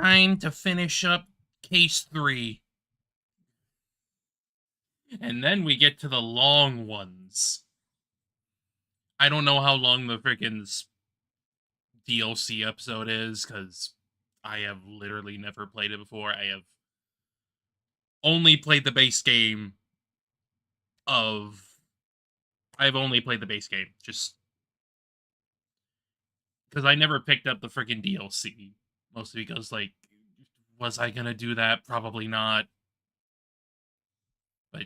time to finish up case 3. And then we get to the long ones. I don't know how long the freaking DLC episode is, because I have literally never played it before. I have only played the base game of... I've only played the base game, just... because I never picked up the freaking DLC. Mostly because, like, was I gonna do that? Probably not. But,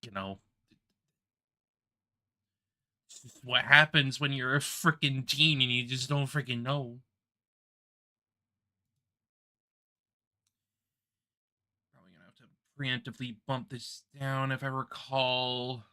you know... it's just what happens when you're a freaking teen and you just don't freaking know. Probably gonna have to preemptively bump this down if I recall.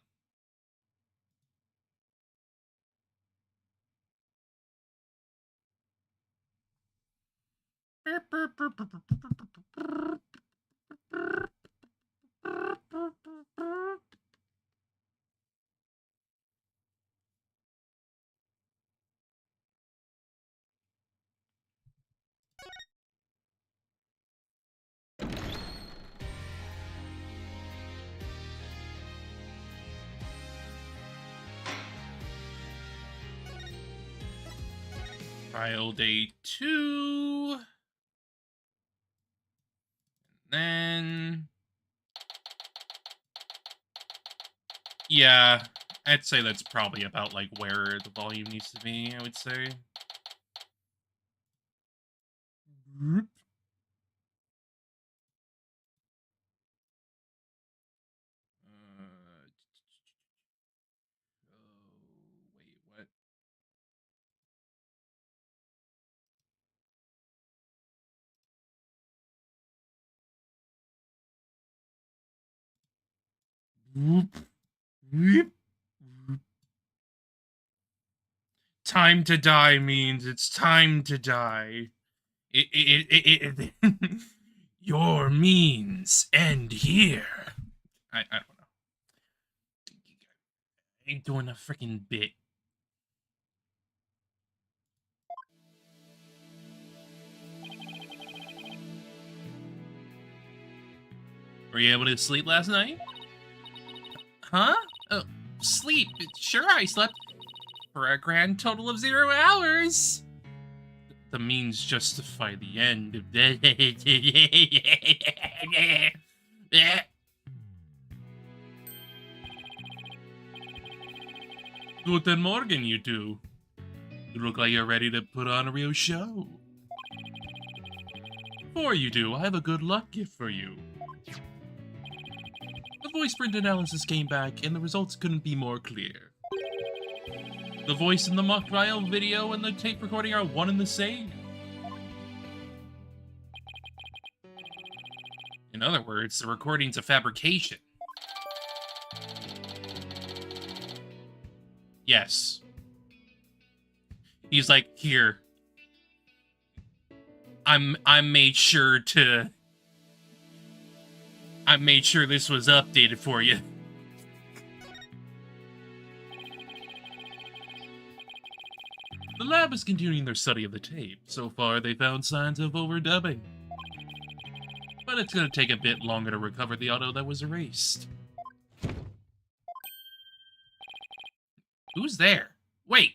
Trial day 2. And then... yeah, I'd say that's probably about, like, where the volume needs to be, I would say. Wait, what? Time to die means it's time to die. Your means end here. I don't know. I ain't doing a freaking bit. Were you able to sleep last night? Huh? Sleep? Sure, I slept for a grand total of 0 hours. The means justify the end of Guten Morgen, you two. You look like you're ready to put on a real show. Before you do, I have a good luck gift for you. The voice print analysis came back, and the results couldn't be more clear. The voice in the mock trial video and the tape recording are one and the same. In other words, the recording's a fabrication. Yes. He's like, here. I made sure this was updated for you. The lab is continuing their study of the tape. So far, they found signs of overdubbing. But it's gonna take a bit longer to recover the audio that was erased. Who's there? Wait!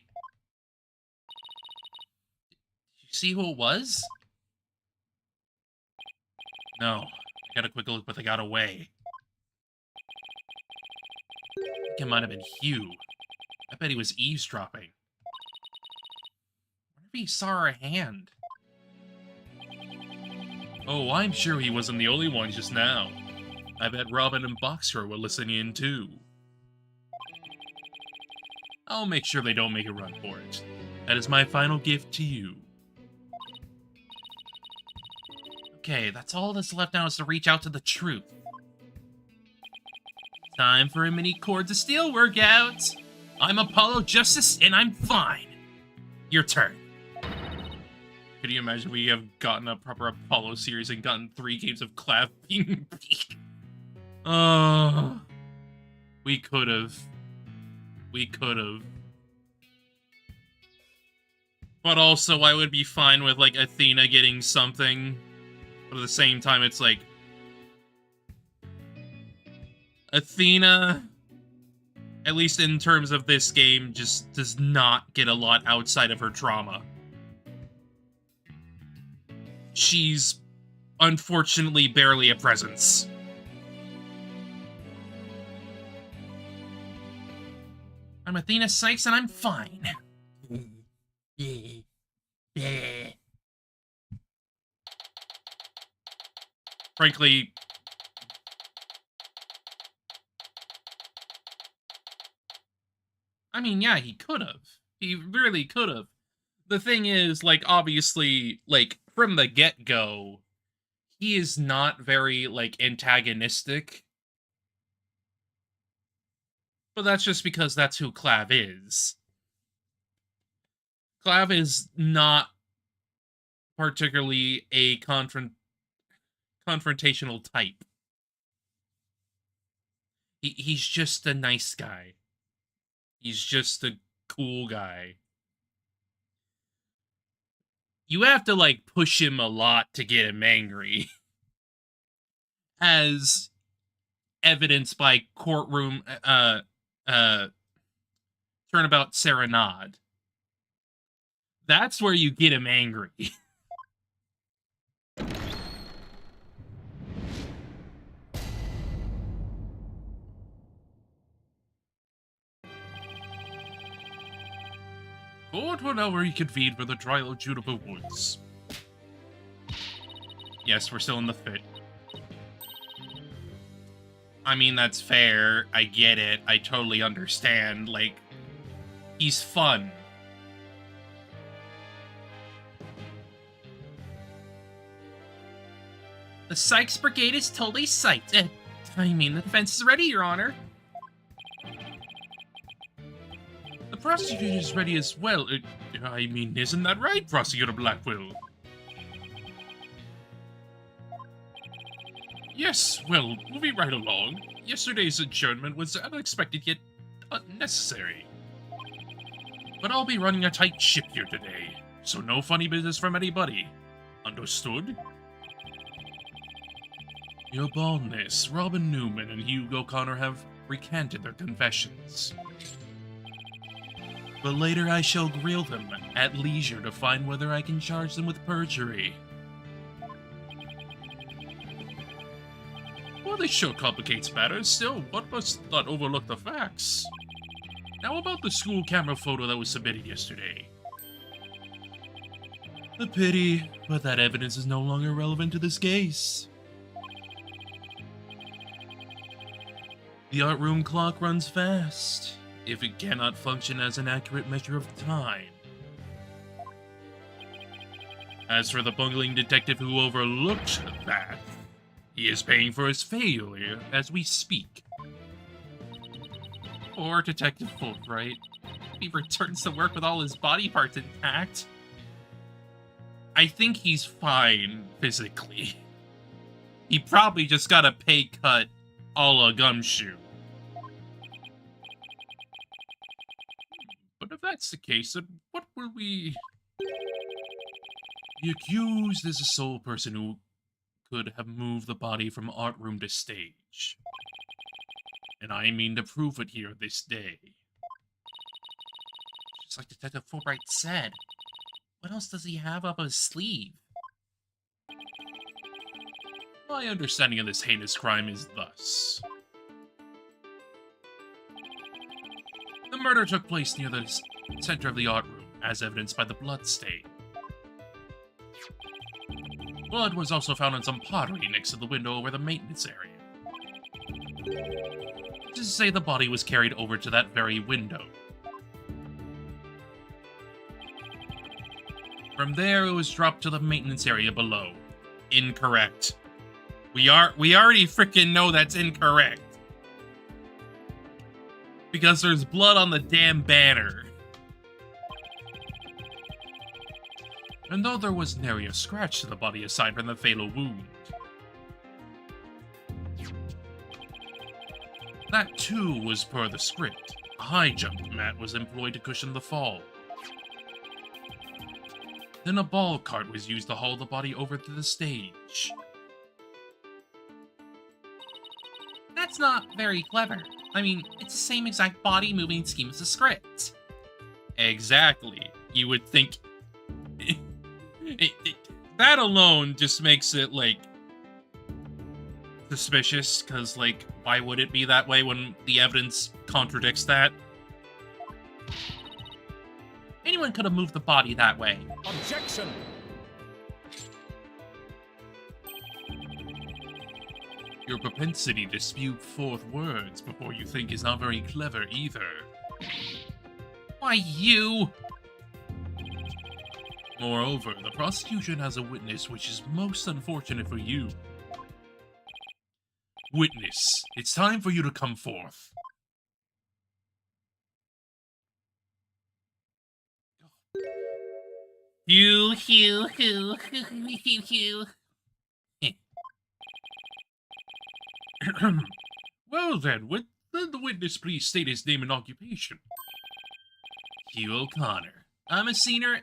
Did you see who it was? No. I got a quick look, but they got away. I think it might have been Hugh. I bet he was eavesdropping. What if he saw our hand? Oh, I'm sure he wasn't the only one just now. I bet Robin and Boxer were listening in too. I'll make sure they don't make a run for it. That is my final gift to you. Okay, that's all that's left now is to reach out to the truth. Time for a mini Chords of Steel workout. I'm Apollo Justice, and I'm fine. Your turn. Could you imagine we have gotten a proper Apollo series and gotten 3 games of Clav being peak? We could have. We could have. But also, I would be fine with, like, Athena getting something. But at the same time, it's like... Athena, at least in terms of this game, just does not get a lot outside of her trauma. She's, unfortunately, barely a presence. I'm Athena Sykes and I'm fine. Frankly, I mean, yeah, he could have. He really could have. The thing is, like, obviously, like, from the get-go, he is not very, like, antagonistic. But that's just because that's who Clav is. Clav is not particularly a confrontational type. He's just a nice guy. He's just a cool guy. You have to, like, push him a lot to get him angry. As evidenced by courtroom, turnabout Serenade. That's where you get him angry. Court will now reconvene for the trial of Juniper Woods. Yes, we're still in the fit. I mean, that's fair. I get it. I totally understand. Like, he's fun. The Sykes Brigade is totally psyched. I mean, the defense is ready, Your Honor. The prosecutor is ready as well. I mean, isn't that right, Prosecutor Blackwell? Yes, well, moving right along. Yesterday's adjournment was unexpected yet unnecessary. But I'll be running a tight ship here today, so no funny business from anybody. Understood? Your baldness, Robin Newman and Hugo Connor have recanted their confessions. But later I shall grill them at leisure to find whether I can charge them with perjury. Well, this sure complicates matters. Still, one must not overlook the facts. Now about the school camera photo that was submitted yesterday. A pity, but that evidence is no longer relevant to this case. The art room clock runs fast, if it cannot function as an accurate measure of time. As for the bungling detective who overlooked that, he is paying for his failure as we speak. Poor Detective Fulbright. He returns to work with all his body parts intact. I think he's fine physically. He probably just got a pay cut a la Gumshoe. But if that's the case, then what will we... The accused is the sole person who could have moved the body from art room to stage. And I mean to prove it here this day. Just like Detective Fulbright said, what else does he have up his sleeve? My understanding of this heinous crime is thus. The murder took place near the center of the art room, as evidenced by the blood stain. Blood was also found on some pottery next to the window over the maintenance area. To say the body was carried over to that very window. From there, it was dropped to the maintenance area below. Incorrect. We already freaking know that's incorrect. Because there's blood on the damn banner. And though there was nary a scratch to the body aside from the fatal wound, that too was per the script. A high jump mat was employed to cushion the fall. Then a ball cart was used to haul the body over to the stage. stage. That's not very clever. I mean, it's the same exact body moving scheme as the script. Exactly. You would think... that alone just makes it, like, suspicious, because, like, why would it be that way when the evidence contradicts that? Anyone could have moved the body that way. Objection! Your propensity to spew forth words before you think is not very clever either. Why, you! Moreover, the prosecution has a witness, which is most unfortunate for you. Witness, it's time for you to come forth. Hugh. Well then, would the witness please state his name and occupation? Hugh O'Connor. I'm a senior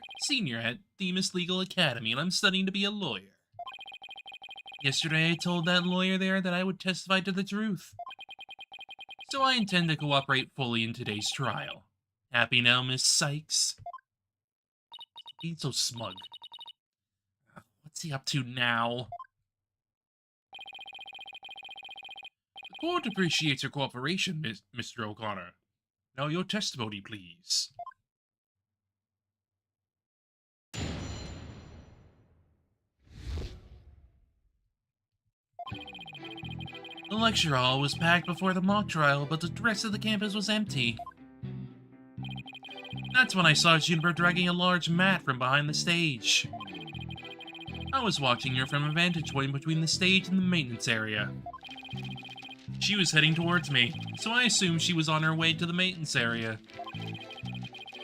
at Themis Legal Academy, and I'm studying to be a lawyer. Yesterday I told that lawyer there that I would testify to the truth. So I intend to cooperate fully in today's trial. Happy now, Miss Sykes? Being so smug. What's he up to now? The court appreciates your cooperation, Mr. O'Connor. Now your testimony, please. The lecture hall was packed before the mock trial, but the rest of the campus was empty. That's when I saw Juniper dragging a large mat from behind the stage. I was watching her from a vantage point between the stage and the maintenance area. She was heading towards me, so I assumed she was on her way to the maintenance area.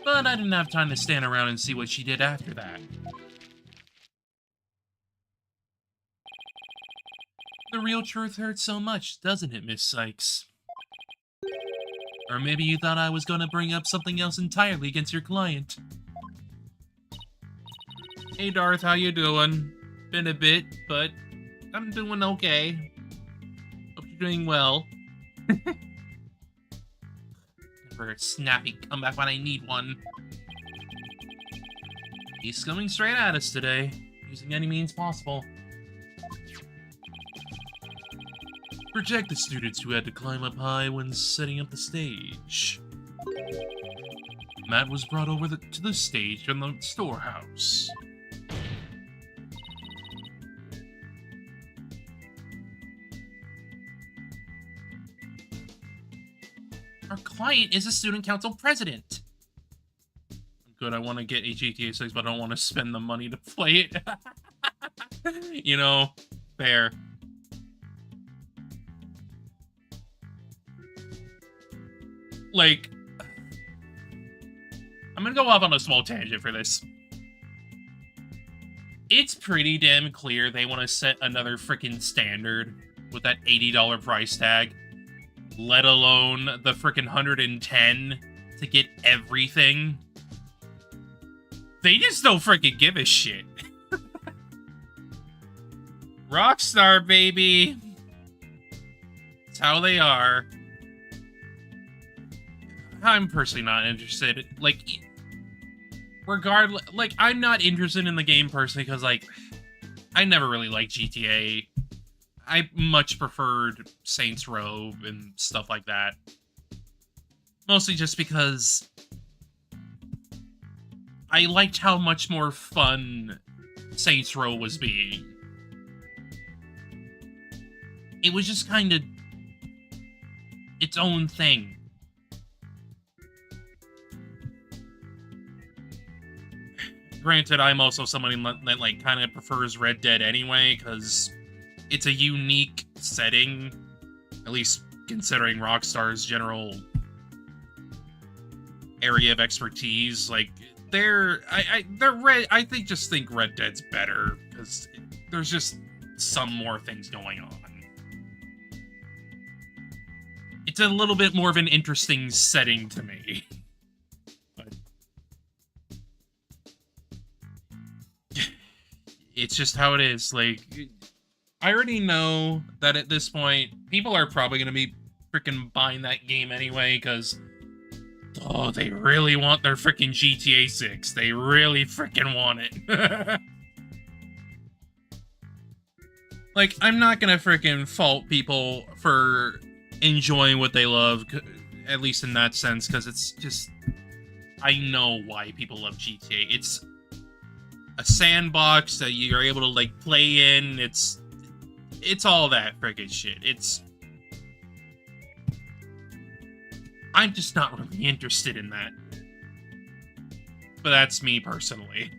But I didn't have time to stand around and see what she did after that. The real truth hurts so much, doesn't it, Miss Sykes? Or maybe you thought I was going to bring up something else entirely against your client. Hey Darth, how you doing? Been a bit, but I'm doing okay. Hope you're doing well. Never a snappy comeback when I need one. He's coming straight at us today, using any means possible. Protect the students who had to climb up high when setting up the stage. Matt was brought over to the stage from the storehouse. Our client is a student council president. Good, I want to get a GTA 6, but I don't want to spend the money to play it. You know, fair. Like, I'm gonna go off on a small tangent for this. It's pretty damn clear they want to set another freaking standard with that $80 price tag, let alone the freaking 110 to get everything. They just don't freaking give a shit. Rockstar, baby. That's how they are. I'm personally not interested. Like, regardless, like, I'm not interested in the game personally because, like, I never really liked GTA. I much preferred Saints Row and stuff like that. Mostly just because I liked how much more fun Saints Row was being. It was just kind of its own thing. Granted, I'm also somebody that like kind of prefers Red Dead anyway, because it's a unique setting, at least considering Rockstar's general area of expertise. Like, I think Red Dead's better because there's just some more things going on. It's a little bit more of an interesting setting to me. It's just how it is. Like, I already know that at this point, people are probably going to be freaking buying that game anyway, because, oh, they really want their freaking GTA 6. They really freaking want it. Like, I'm not going to freaking fault people for enjoying what they love, at least in that sense, because it's just, I know why people love GTA. It's a sandbox that you're able to, like, play in. It's all that freaking shit. I'm just not really interested in that. But that's me personally.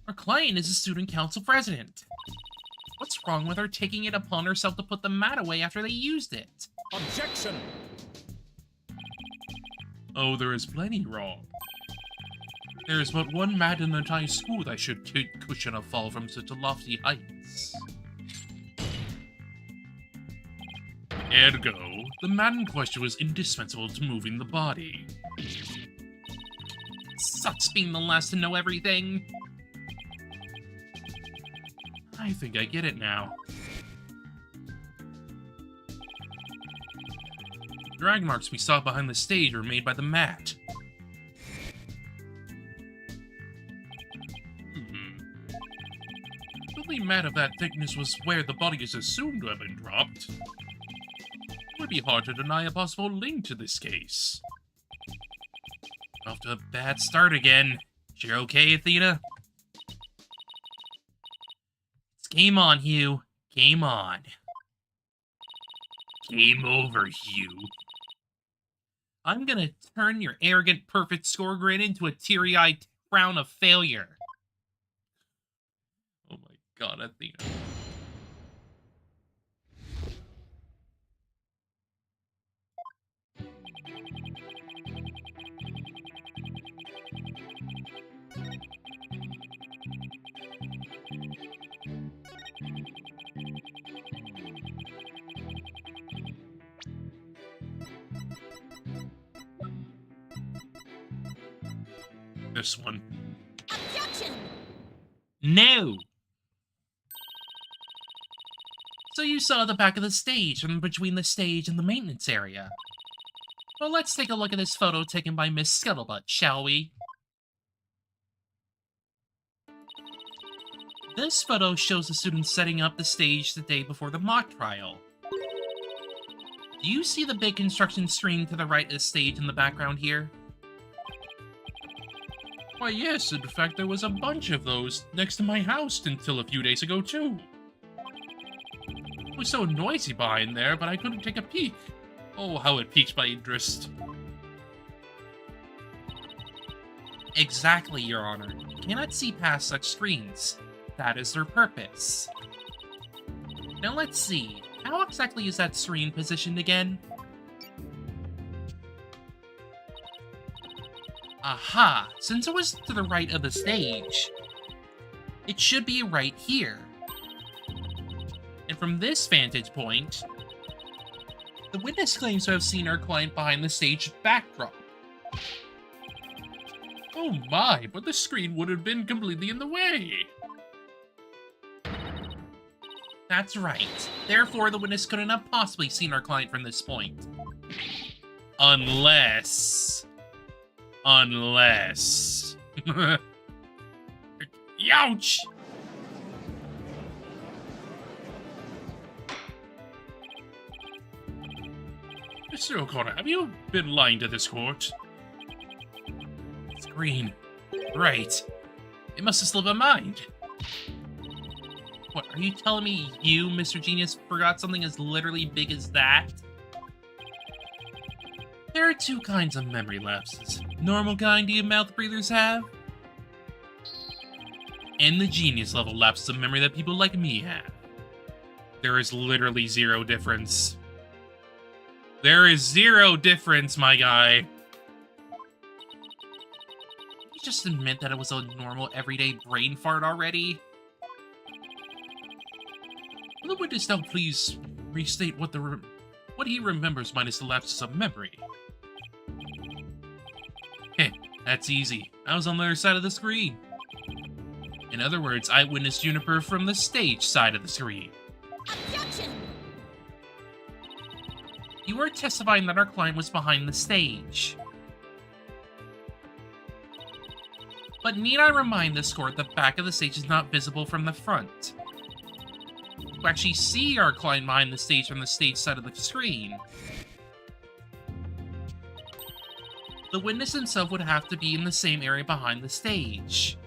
Our client is a student council president. What's wrong with her taking it upon herself to put the mat away after they used it? Objection! Oh, there is plenty wrong. There is but one mat in the entire school that should cushion a fall from such lofty heights. Ergo, the mat in question was indispensable to moving the body. Sucks being the last to know everything. I think I get it now. The drag marks we saw behind the stage were made by the mat. The only mat of that thickness was where the body is assumed to have been dropped. It would be hard to deny a possible link to this case. Off to a bad start again. You're okay, Athena? It's game on, Hugh. Game on. Game over, Hugh. I'm gonna turn your arrogant perfect score grid into a teary-eyed frown of failure. Oh my god, Athena. This one. Objection! No! So you saw the back of the stage and between the stage and the maintenance area. Well, let's take a look at this photo taken by Miss Scuttlebutt, shall we? This photo shows the students setting up the stage the day before the mock trial. Do you see the big construction screen to the right of the stage in the background here? Why, yes, in fact, there was a bunch of those next to my house until a few days ago, too. It was so noisy behind there, but I couldn't take a peek. Oh, how it piqued my interest. Exactly, Your Honor. You cannot see past such screens. That is their purpose. Now let's see. How exactly is that screen positioned again? Aha! Since it was to the right of the stage, it should be right here. And from this vantage point, the witness claims to have seen our client behind the stage backdrop. Oh my, but the screen would have been completely in the way. That's right. Therefore, the witness couldn't have possibly seen our client from this point. Unless... Youch! Mr. O'Connor, have you been lying to this court? It's green. Right. It must have slipped my mind. What, are you telling me you, Mr. Genius, forgot something as literally big as that? There are two kinds of memory lapses. Normal kind you mouth breathers have, and the genius level lapses of memory that people like me have. There is literally zero difference. There is zero difference, my guy. You just admit that it was a normal, everyday brain fart already? Will the witness now please restate what he remembers minus the lapses of memory? Heh, that's easy. I was on the other side of the screen. In other words, I witnessed Juniper from the stage side of the screen. Objection! You are testifying that our client was behind the stage. But need I remind this court the back of the stage is not visible from the front? To actually see our client behind the stage from the stage side of the screen, the witness himself would have to be in the same area behind the stage.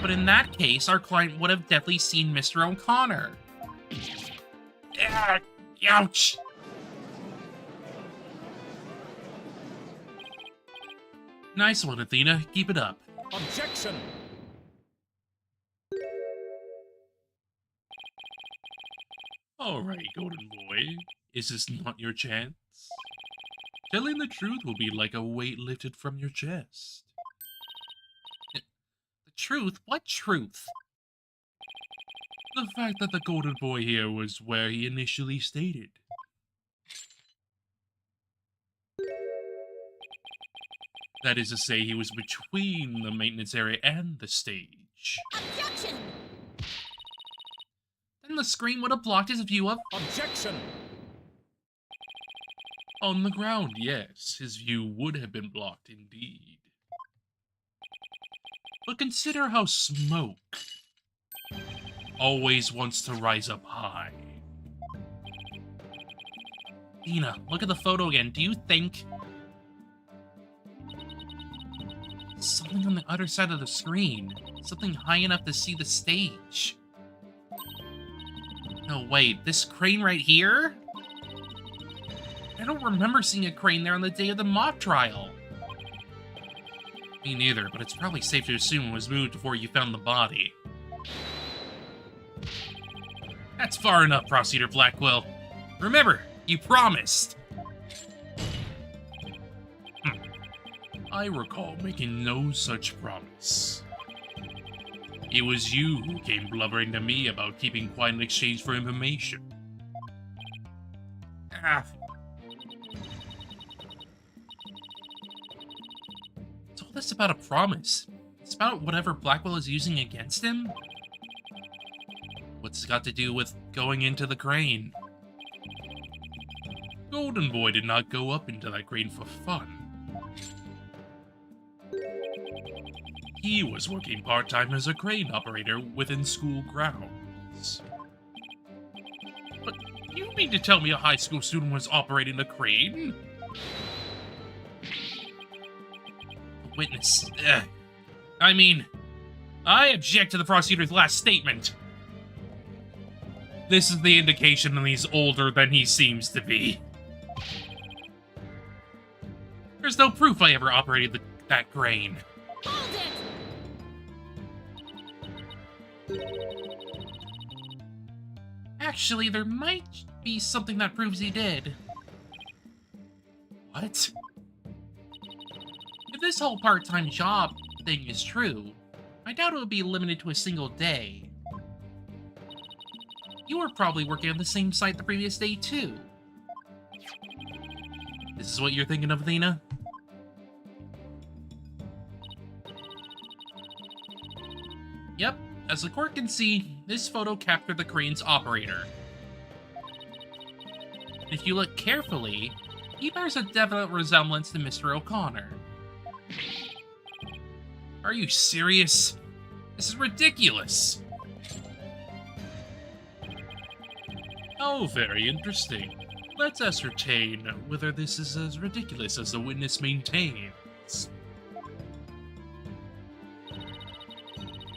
But in that case, our client would have definitely seen Mr. O'Connor. Ouch! Nice one, Athena. Keep it up. Objection! Alright, Golden Boy. Is this not your chance? Telling the truth will be like a weight lifted from your chest. The truth? What truth? The fact that the Golden Boy here was where he initially stated. That is to say, he was between the maintenance area and the stage. Objection! Then the screen would have blocked his view of... Objection! On the ground, yes, his view would have been blocked indeed. But consider how smoke always wants to rise up high. Dina, look at the photo again. Do you think something on the other side of the screen? Something high enough to see the stage? No, wait, this crane right here? I don't remember seeing a crane there on the day of the mock trial. Me neither, but it's probably safe to assume it was moved before you found the body. That's far enough, Prosecutor Blackwell. Remember, you promised. I recall making no such promise. It was you who came blubbering to me about keeping quiet in exchange for information. It's all this about a promise. It's about whatever Blackwell is using against him? What's it got to do with going into the crane? Golden Boy did not go up into that crane for fun. He was working part-time as a crane operator within school grounds. But you mean to tell me a high school student was operating a crane? Witness. I mean, I object to the prosecutor's last statement. This is the indication that he's older than he seems to be. There's no proof I ever operated that crane. Hold it! Actually, there might be something that proves he did. What? If this whole part-time job thing is true, I doubt it would be limited to a single day. You were probably working on the same site the previous day, too. This is what you're thinking of, Athena? Yep, as the court can see, this photo captured the crane's operator. If you look carefully, he bears a definite resemblance to Mr. O'Connor. Are you serious? This is ridiculous! Oh, very interesting. Let's ascertain whether this is as ridiculous as the witness maintains.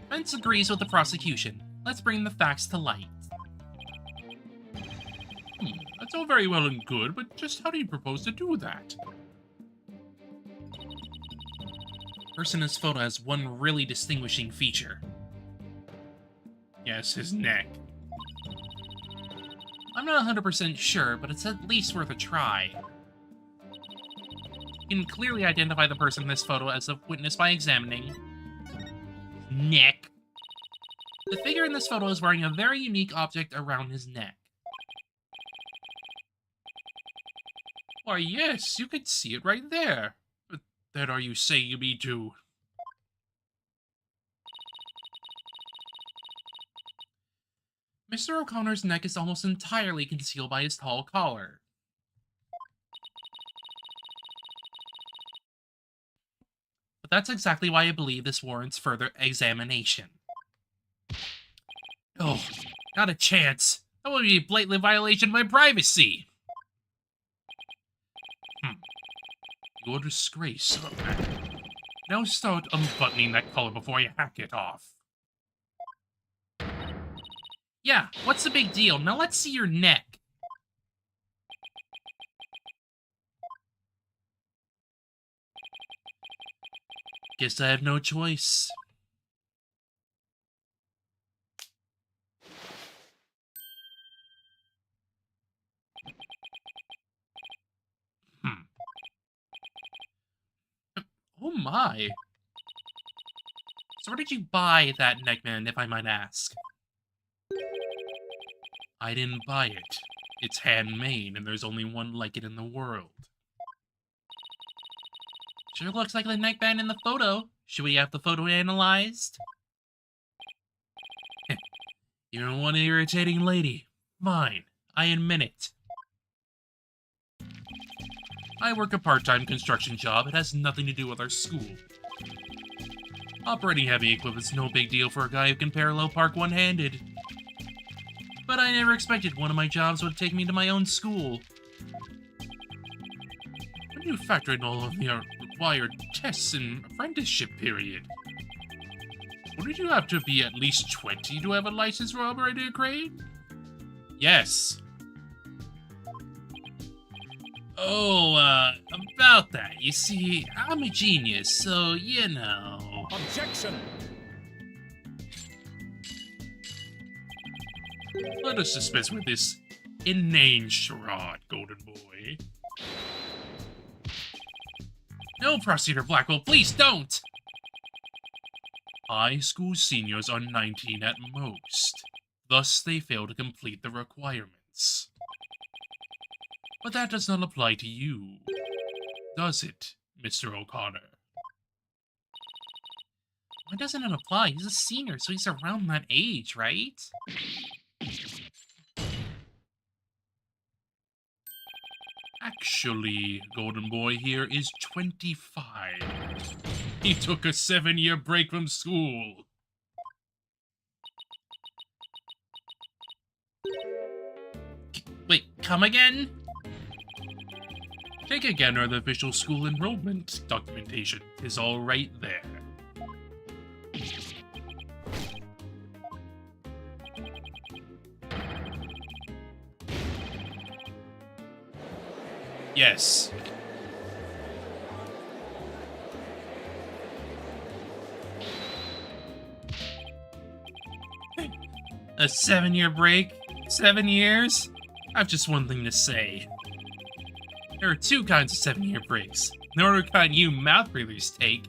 Defense agrees with the prosecution. Let's bring the facts to light. That's all very well and good, but just how do you propose to do that? The person in this photo has one really distinguishing feature. Yes, his neck. I'm not 100% sure, but it's at least worth a try. You can clearly identify the person in this photo as a witness by examining neck. The figure in this photo is wearing a very unique object around his neck. Why, yes, you could see it right there. But that are you saying you mean to? Mr. O'Connor's neck is almost entirely concealed by his tall collar. But that's exactly why I believe this warrants further examination. Oh, not a chance. That would be a blatant violation of my privacy. Your disgrace. Now start unbuttoning that collar before I hack it off. Yeah, what's the big deal? Now let's see your neck. Guess I have no choice. Oh my. So where did you buy that neckband, if I might ask? I didn't buy it. It's handmade, and there's only one like it in the world. Sure looks like the neckband in the photo. Should we have the photo analyzed? You're one irritating lady. Fine, I admit it. I work a part-time construction job. It has nothing to do with our school. Operating heavy equipment's no big deal for a guy who can parallel park one-handed. But I never expected one of my jobs would take me to my own school. When you factor in all of the required tests and apprenticeship period, wouldn't you have to be at least 20 to have a license for operating a crane? Yes. Oh, about that. You see, I'm a genius, so, you know. Objection! Let us dispense with this inane charade, Golden Boy. No, Prosecutor Blackwell, please don't! High school seniors are 19 at most. Thus, they fail to complete the requirements. But that does not apply to you, does it, Mr. O'Connor? Why doesn't it apply? He's a senior, so he's around that age, right? Actually, Golden Boy here is 25. He took a 7-year break from school. Wait, come again? Take a gander at the official school enrollment documentation. It's all right there. Yes. A 7-year break? 7 years? I've just one thing to say. There are two kinds of 7-year breaks. The other kind you mouth breathers take.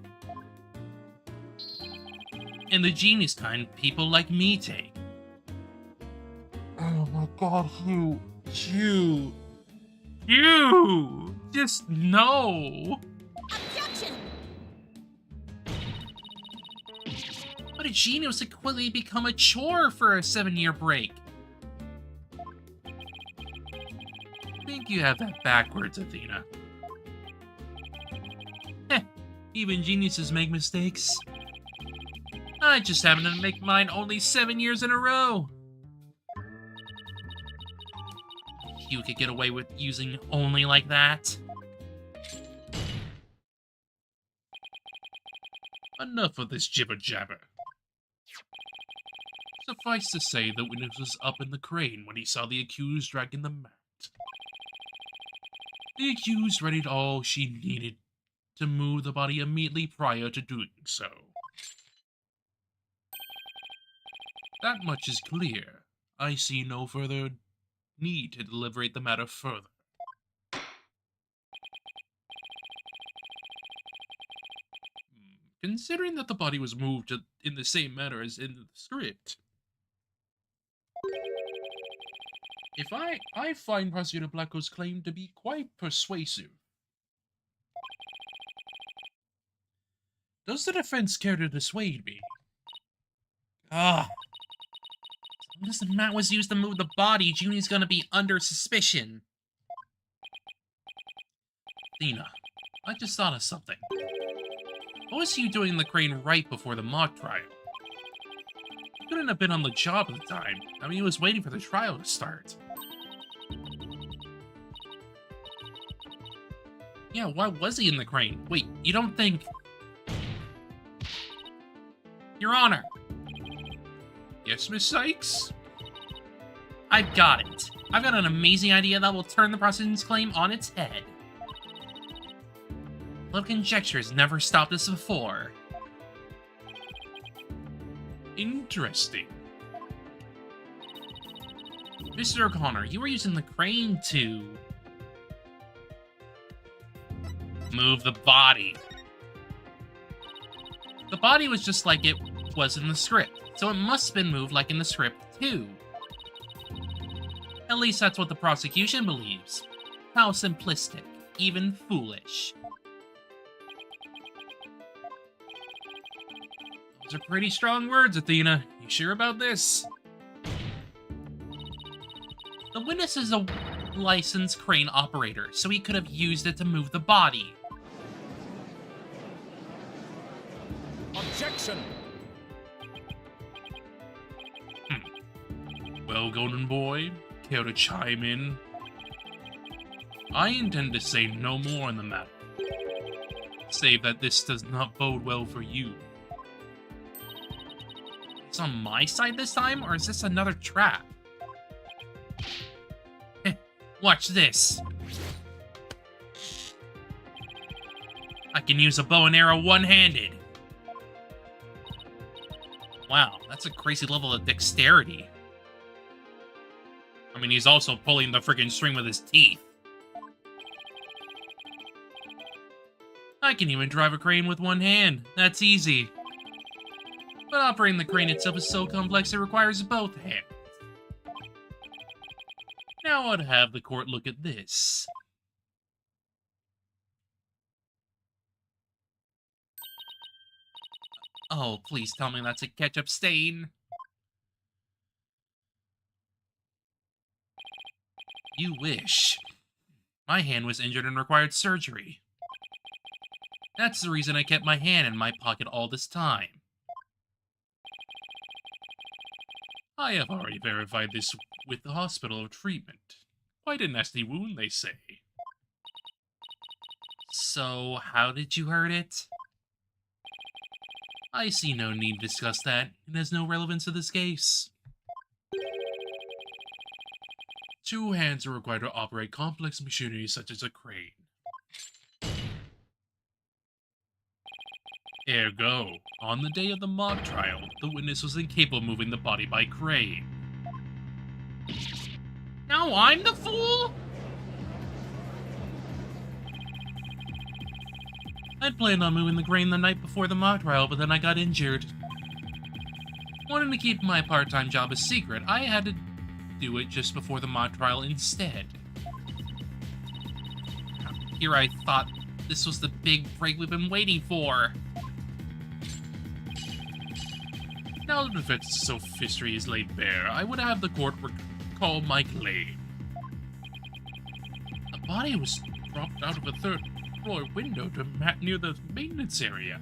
And the genius kind people like me take. Oh my god, you... Just no! Objection! But a genius would quickly become a chore for a 7-year break. I think you have that backwards, Athena. Heh, even geniuses make mistakes. I just happen to make mine only 7 years in a row. You could get away with using only like that. Enough of this jibber-jabber. Suffice to say, the witness was up in the crane when he saw the accused dragging the mat. The accused readied all she needed to move the body immediately prior to doing so. That much is clear. I see no further need to deliberate the matter further. Considering that the body was moved in the same manner as in the script, if I find Prosecutor Blackwell's claim to be quite persuasive. Does the defense care to dissuade me? Ah. Unless the mat was used to move the body, Junie's gonna be under suspicion. Athena, I just thought of something. What was you doing in the crane right before the mock trial? You couldn't have been on the job at the time. I mean, he was waiting for the trial to start. Yeah, why was he in the crane? Wait, you don't think... Your Honor! Yes, Miss Sykes? I've got it. I've got an amazing idea that will turn the prosecution's claim on its head. Little conjectures never stopped us before. Interesting. Mr. O'Connor, you were using the crane to... move the body. The body was just like it was in the script, so it must have been moved like in the script too. At least that's what the prosecution believes. How simplistic, even foolish. Those are pretty strong words, Athena. You sure about this? The witness is a licensed crane operator, so he could have used it to move the body. Objection! Well, Golden Boy, care to chime in? I intend to say no more on the matter, save that this does not bode well for you. It's on my side this time, or is this another trap? Watch this. I can use a bow and arrow one-handed. Wow, that's a crazy level of dexterity. I mean, he's also pulling the freaking string with his teeth. I can even drive a crane with one hand. That's easy. But operating the crane itself is so complex it requires both hands. Now I'd have the court look at this. Oh, please tell me that's a ketchup stain. You wish. My hand was injured and required surgery. That's the reason I kept my hand in my pocket all this time. I have already verified this with the hospital of treatment. Quite a nasty wound, they say. So, how did you hurt it? I see no need to discuss that. It has no relevance to this case. 2 hands are required to operate complex machinery such as a crane. Ergo, on the day of the mock trial, the witness was incapable of moving the body by crane. Now I'm the fool? I'd planned on moving the crane the night before the mock trial, but then I got injured. Wanting to keep my part-time job a secret, I had to do it just before the mock trial instead. Here I thought this was the big break we've been waiting for. Now the defense's sophistry is laid bare, I would have the court recall my claim. The body was dropped out of a third-floor window to mat near the maintenance area.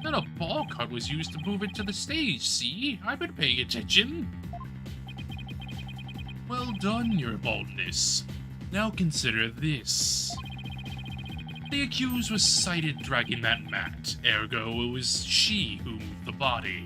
Then a ball cart was used to move it to the stage, see? I've been paying attention. Well done, your boldness. Now consider this. The accused was sighted dragging that mat, ergo it was she who moved the body.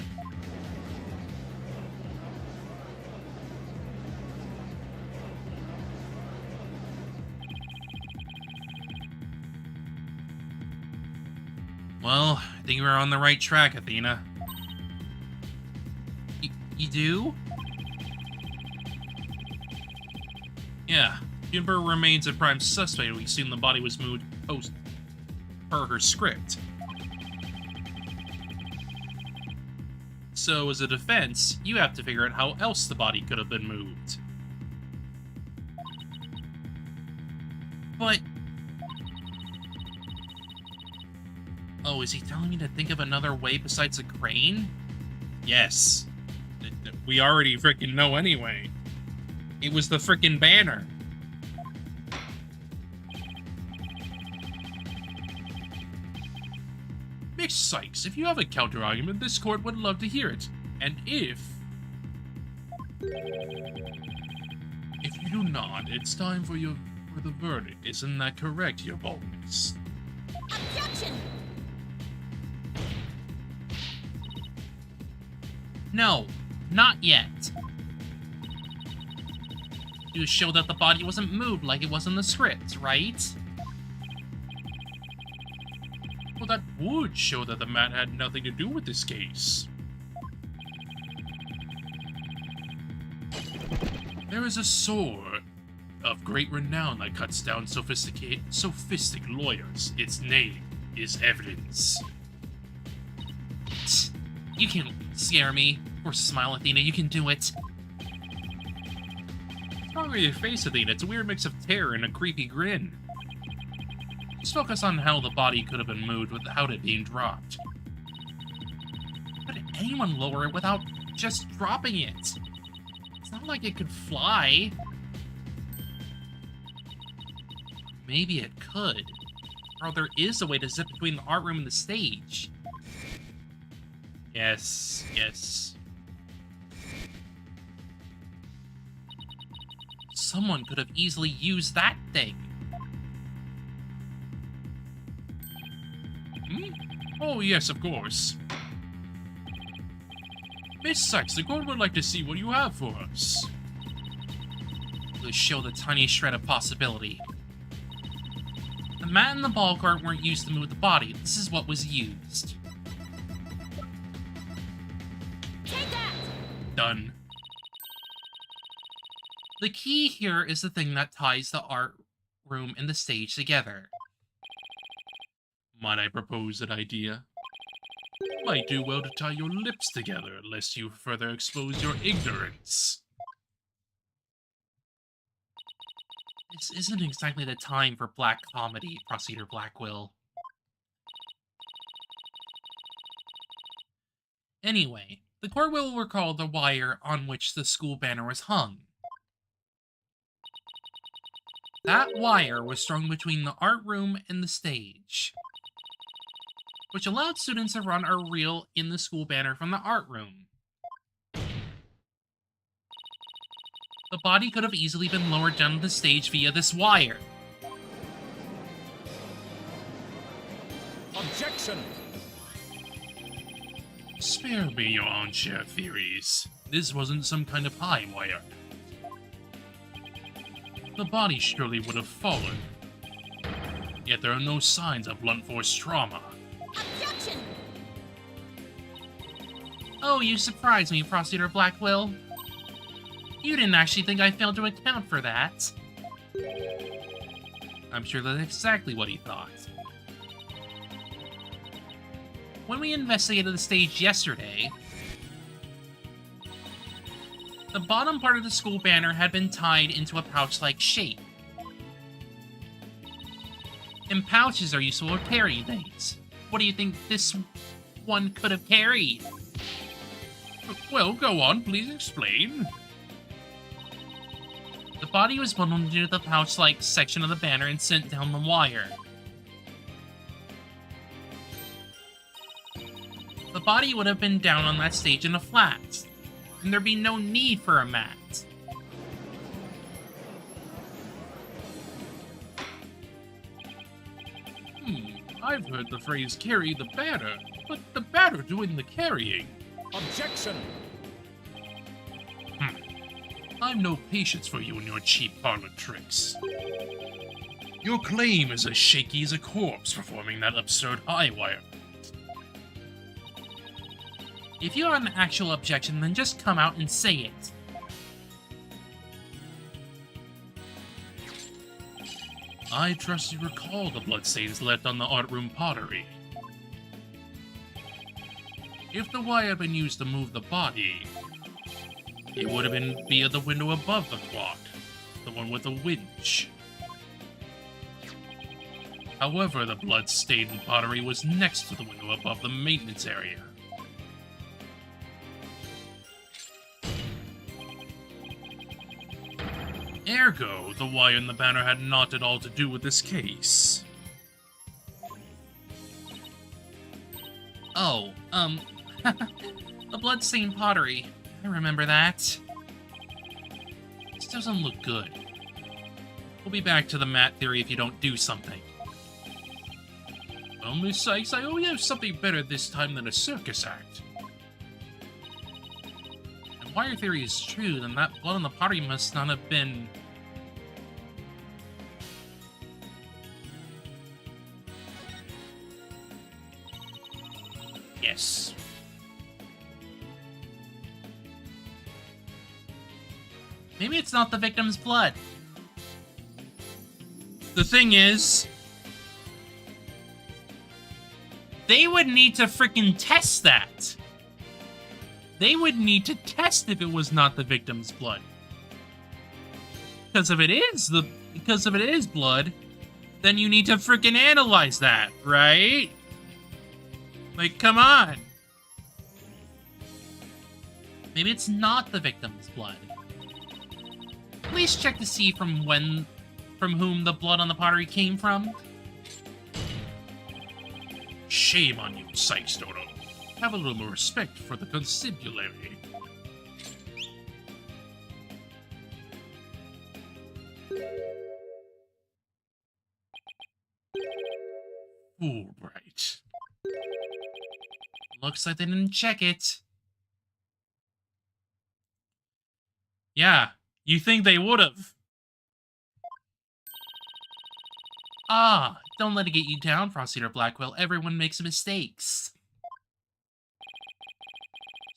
Well, I think we're on the right track, Athena. You do? Yeah, Juniper remains a prime suspect. We assume the body was moved post per her script. So, as a defense, you have to figure out how else the body could have been moved. But... Oh, is he telling me to think of another way besides a crane? Yes. We already freaking know anyway. It was the freaking banner. Miss Sykes, if you have a counter-argument, this court would love to hear it. And if you do not, it's time for the verdict. Isn't that correct, Your Boldness? Objection! No, not yet. You show that the body wasn't moved like it was in the script, right? Well, that would show that the man had nothing to do with this case. There is a sword of great renown that cuts down sophistic lawyers. Its name is evidence. You can't scare me. Or smile, Athena, you can do it. What's wrong with your face, Athena? It's a weird mix of terror and a creepy grin. Just focus on how the body could have been moved without it being dropped. How could anyone lower it without just dropping it? It's not like it could fly. Maybe it could. Or there is a way to zip between the art room and the stage. Yes, yes. Someone could have easily used that thing. Hmm? Oh, yes, of course. Miss Sykes, the court would like to see what you have for us. Let's show the tiniest shred of possibility. The mat and the ball cart weren't used to move the body. This is what was used. Take that! Done. The key here is the thing that ties the art room and the stage together. Might I propose an idea? Might do well to tie your lips together, lest you further expose your ignorance. This isn't exactly the time for black comedy, Prosecutor Blackwell. Anyway, the court will recall the wire on which the school banner was hung. That wire was strung between the art room and the stage, which allowed students to run a reel in the school banner from the art room. The body could have easily been lowered down to the stage via this wire. Objection! Spare me your armchair theories. This wasn't some kind of high wire. The body surely would have fallen. Yet there are no signs of blunt force trauma. Objection! Oh, you surprised me, Prosecutor Blackwell. You didn't actually think I failed to account for that. I'm sure that's exactly what he thought. When we investigated the stage yesterday, the bottom part of the school banner had been tied into a pouch-like shape. And pouches are useful for carrying things. What do you think this one could have carried? Well, go on, please explain. The body was bundled into the pouch-like section of the banner and sent down the wire. The body would have been down on that stage in a flat, and there'd be no need for a mat. I've heard the phrase carry the banner, but the banner doing the carrying. Objection! I've no patience for you and your cheap parlor tricks. Your claim is as shaky as a corpse performing that absurd high wire. If you have an actual objection, then just come out and say it. I trust you recall the bloodstains left on the art room pottery. If the wire had been used to move the body, it would have been via the window above the clock, the one with the winch. However, the blood-stained pottery was next to the window above the maintenance area. Ergo, the wire in the banner had not at all to do with this case. Oh, the blood-stained pottery. I remember that. This doesn't look good. We'll be back to the mat theory if you don't do something. Well, Miss Sykes, I owe you something better this time than a circus act. If wire theory is true, then that blood on the pottery must not have been... Yes. Maybe it's not the victim's blood. The thing is, they would need to freaking test that. They would need to test if it was not the victim's blood. Because if it is blood, then you need to freaking analyze that, right? Like, come on. Maybe it's not the victim's blood. Please check to see from whom the blood on the pottery came from. Shame on you, Sykes Dodo. Have a little more respect for the constabulary. Fulbright. Looks like they didn't check it. Yeah, you think they would've. Ah, don't let it get you down, Frosteater Blackwell. Everyone makes mistakes.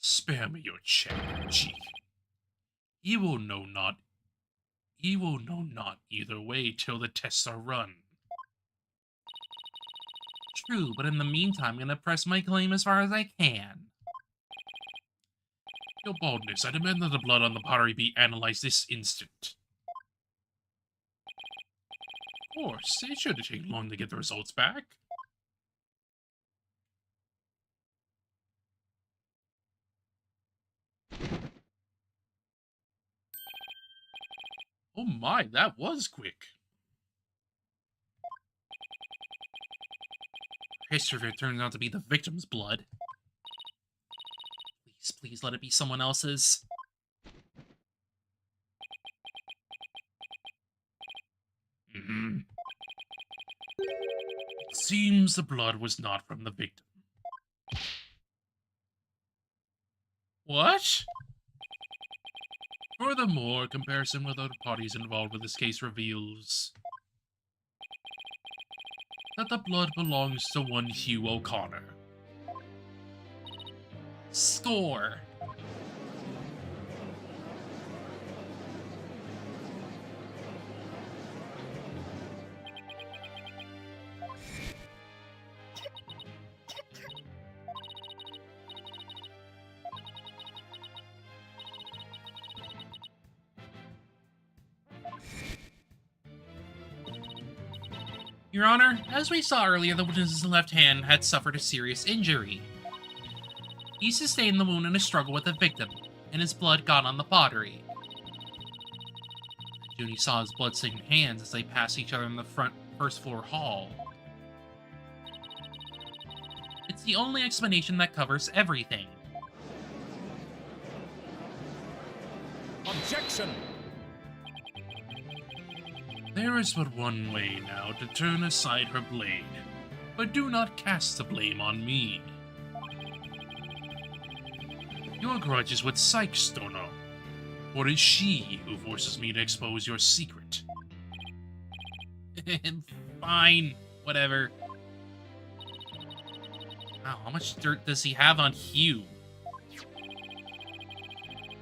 Spare me your check, Chief. You will know not either way till the tests are run. True, but in the meantime, I'm gonna press my claim as far as I can. Your baldness, I demand that the blood on the pottery be analyzed this instant. Of course, it shouldn't take long to get the results back. Oh my, that was quick. History of it turns out to be the victim's blood. Please let it be someone else's. It seems the blood was not from the victim. What? Furthermore, comparison with other parties involved with this case reveals that the blood belongs to one Hugh O'Connor. Score. Your Honor, as we saw earlier, the witness's left hand had suffered a serious injury. He sustained the wound in a struggle with the victim, and his blood got on the pottery. Junie saw his blood-stained hands as they passed each other in the first floor hall. It's the only explanation that covers everything. Objection! There is but one way now to turn aside her blade, but do not cast the blame on me. Your grudge is with Sykes, Dono, or is she who forces me to expose your secret? Fine, whatever. Wow, how much dirt does he have on Hugh?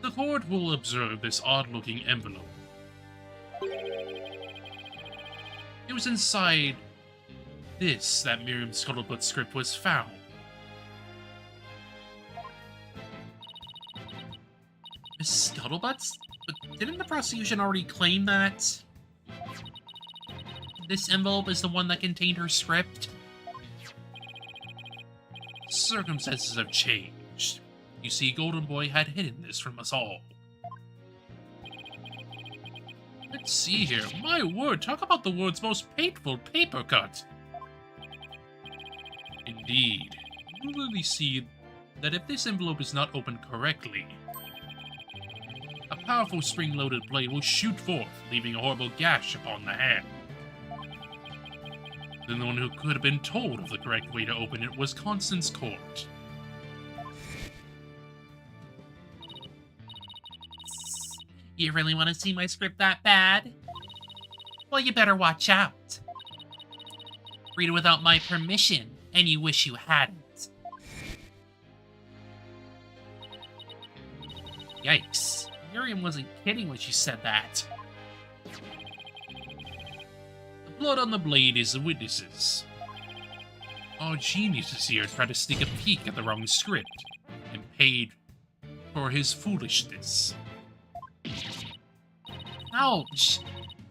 The court will observe this odd-looking envelope. It was inside this that Miriam's Scuttlebutt script was found. Miss Scuttlebutt's? But didn't the prosecution already claim that? this envelope is the one that contained her script? Circumstances have changed. You see, Golden Boy had hidden this from us all. Let's see here. My word, talk about the world's most painful paper cut. Indeed. You really see that if this envelope is not opened correctly, a powerful spring-loaded blade will shoot forth, leaving a horrible gash upon the hand. The one who could have been told of the correct way to open it was Constance Court. You really want to see my script that bad? Well, you better watch out. Read it without my permission, and you wish you hadn't. Yikes. Miriam wasn't kidding when she said that. The blood on the blade is the witnesses. Our geniuses here tried to sneak a peek at the wrong script, and paid for his foolishness. Ouch!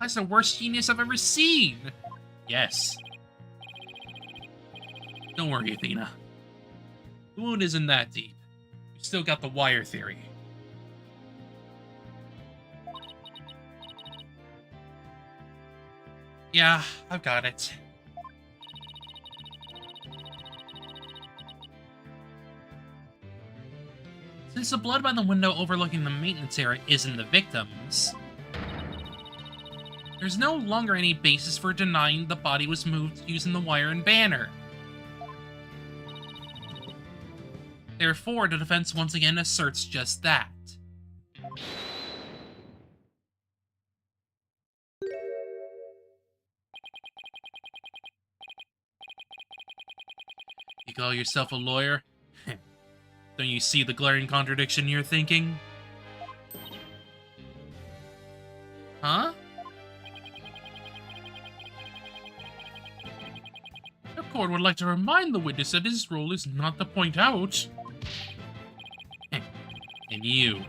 That's the worst genius I've ever seen! Yes. Don't worry, Athena. The wound isn't that deep. You still got the wire theory. Yeah, I've got it. Since the blood by the window overlooking the maintenance area isn't the victim's, there's no longer any basis for denying the body was moved using the wire and banner. Therefore, the defense once again asserts just that. You call yourself a lawyer? Don't you see the glaring contradiction you're thinking? Huh? The court would like to remind the witness that his role is not to point out. And you.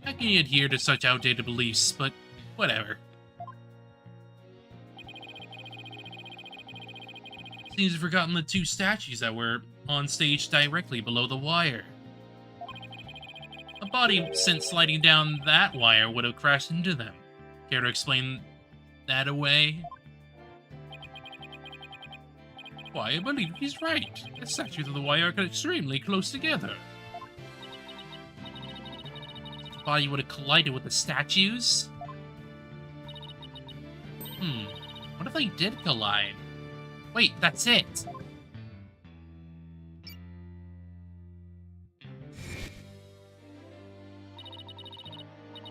How can you adhere to such outdated beliefs, but whatever. Seems you've forgotten the two statues that were on stage directly below the wire. A body sent sliding down that wire would have crashed into them. Care to explain that away? Why, I believe he's right. The statues of the wire are extremely close together. The body would have collided with the statues? What if they did collide? Wait, that's it!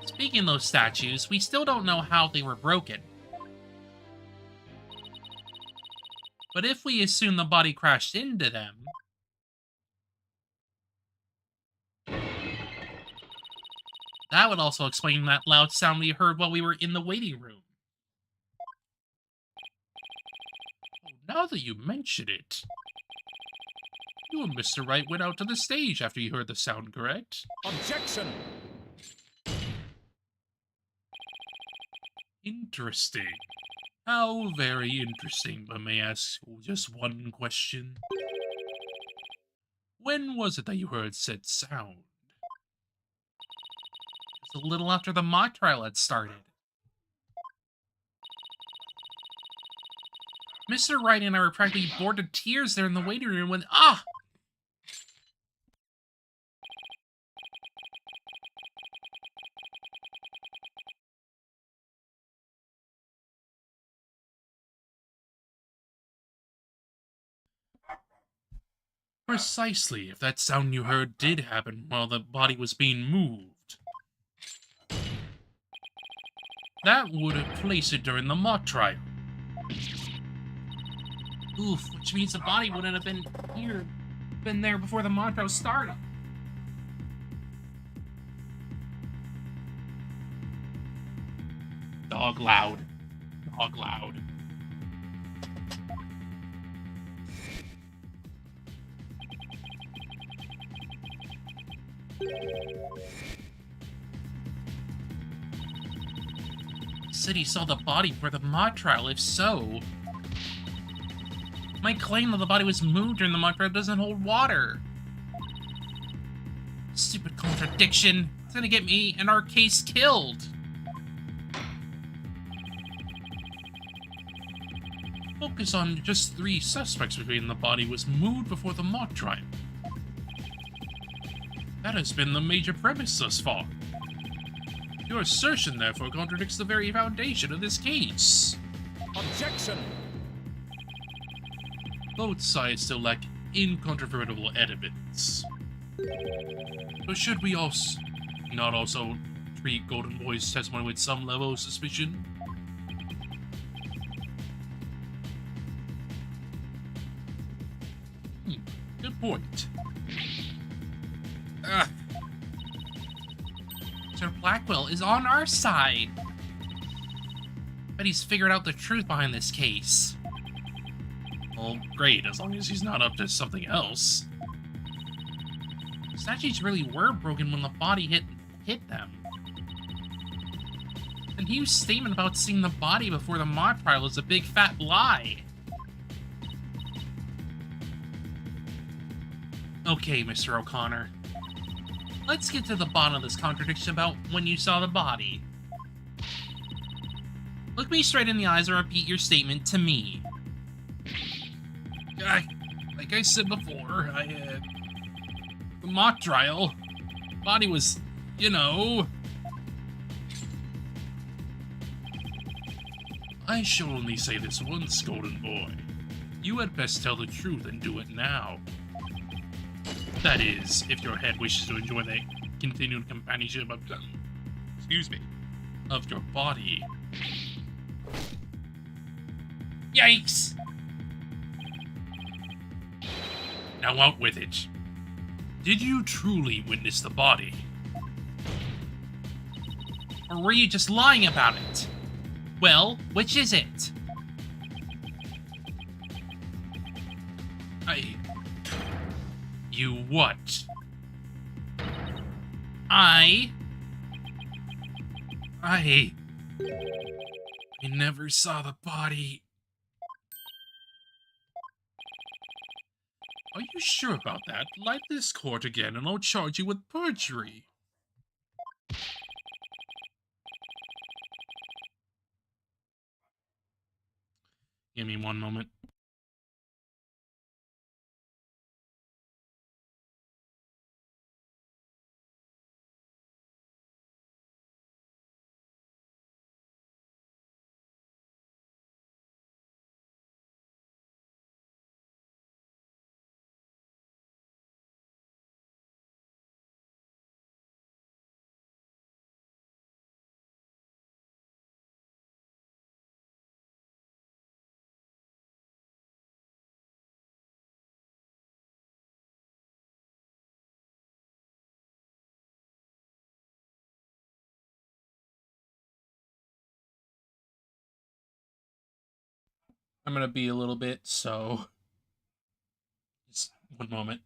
Speaking of those statues, we still don't know how they were broken. But if we assume the body crashed into them, that would also explain that loud sound we heard while we were in the waiting room. Now that you mention it, you and Mr. Wright went out to the stage after you heard the sound, correct? Objection! Interesting. How very interesting, but may I ask just one question? When was it that you heard said sound? It was a little after the mock trial had started. Mr. Wright and I were practically bored to tears there in the waiting room when— Precisely, if that sound you heard did happen while the body was being moved, that would have placed it during the mock trial. Oof, which means the body wouldn't have been there before the mock trial started. Dog loud. Dog loud. said he saw the body for the mock trial. If so, my claim that the body was moved during the mock trial doesn't hold water. Stupid contradiction. It's gonna get me and our case killed. Focus on just 3 suspects between the body was moved before the mock trial. That has been the major premise thus far. Your assertion, therefore, contradicts the very foundation of this case. Objection! Both sides still lack incontrovertible evidence. So should we not also treat Golden Boy's testimony with some level of suspicion? Good point. Sir Blackwell is on our side. Bet he's figured out the truth behind this case. Well, great, as long as he's not up to something else. Statues really were broken when the body hit them. And Hugh's statement about seeing the body before the mock trial is a big fat lie. Okay, Mr. O'Connor. Let's get to the bottom of this contradiction about when you saw the body. Look me straight in the eyes and repeat your statement to me. Like I said before, the mock trial, body was, I shall only say this once, Golden Boy. You had best tell the truth and do it now. That is, if your head wishes to enjoy the continued companionship of, of your body. Yikes! Now out with it. Did you truly witness the body? Or were you just lying about it? Well, which is it? You what? I never saw the body. Are you sure about that? Light this court again and I'll charge you with perjury. Give me one moment. I'm gonna be a little bit, so just one moment.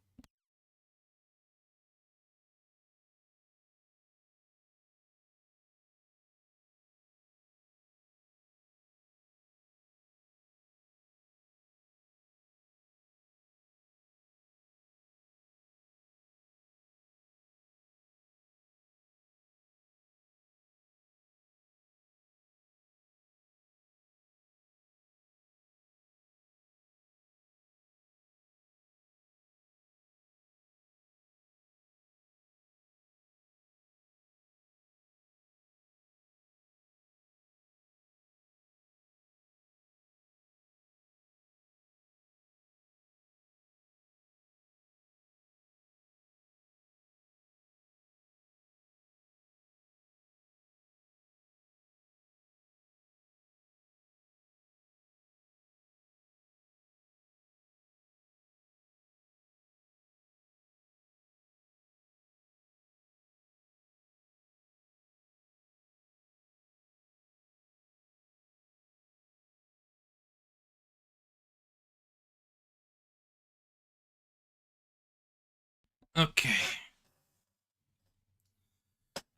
Okay.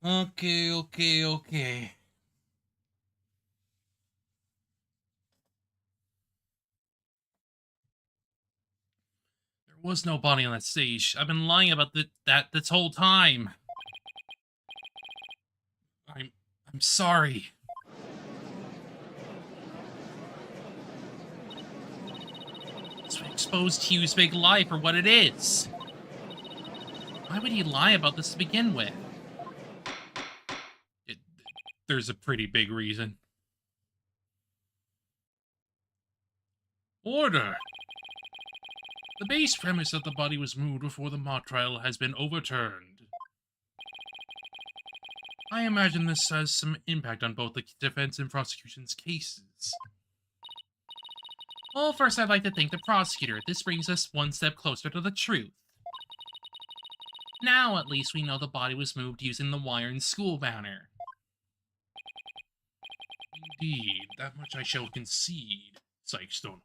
Okay. was no body on that stage. I've been lying about that this whole time. I'm sorry. It's exposed Hugh's big lie for what it is. Why would he lie about this to begin with? There's a pretty big reason. Order! The base premise that the body was moved before the mock trial has been overturned. I imagine this has some impact on both the defense and prosecution's cases. Well, first I'd like to thank the prosecutor. This brings us one step closer to the truth. Now, at least, we know the body was moved using the wire and school banner. Indeed, that much I shall concede, Sykestone.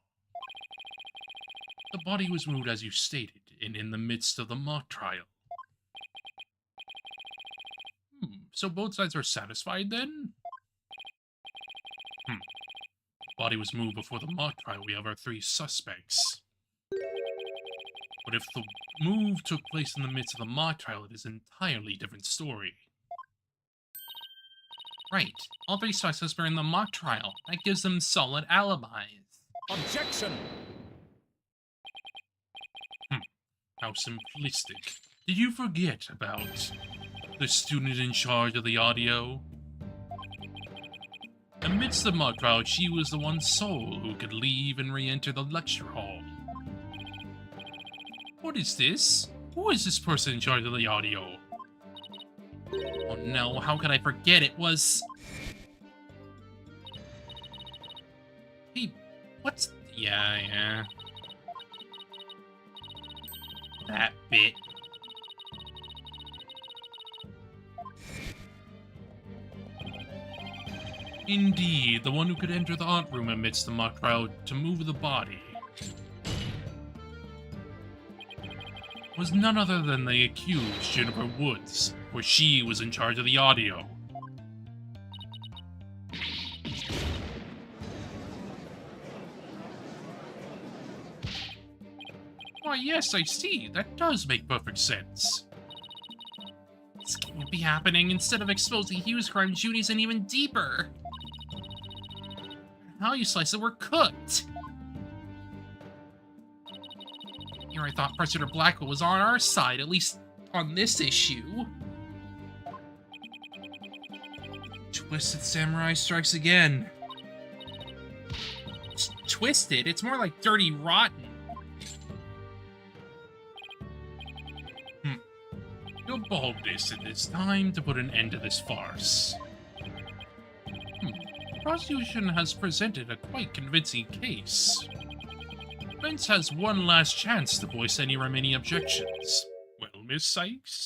The body was moved as you stated, and in the midst of the mock trial. So both sides are satisfied then? The body was moved before the mock trial. We have our 3 suspects. But if the move took place in the midst of the mock trial, it is an entirely different story. Right. All 3 suspects were in the mock trial. That gives them solid alibis. Objection! How simplistic. Did you forget about the student in charge of the audio? Amidst the mock trial, she was the one soul who could leave and re-enter the lecture hall. What is this? Who is this person in charge of the audio? Oh no, how could I forget it was... Hey, what's... Yeah. That bit. Indeed, the one who could enter the art room amidst the mock trial to move the body was none other than the accused, Jennifer Woods, for she was in charge of the audio. Why, yes, I see. That does make perfect sense. This can't be happening. Instead of exposing Hugh's crime, Judy's in even deeper. How you slice it, we're cooked. Here I thought President Blackwell was on our side, at least on this issue. Twisted Samurai strikes again. It's twisted? It's more like dirty rotten. Your baldness, it is time to put an end to this farce. The prosecution has presented a quite convincing case. Vince has one last chance to voice any remaining objections. Well, Miss Sykes?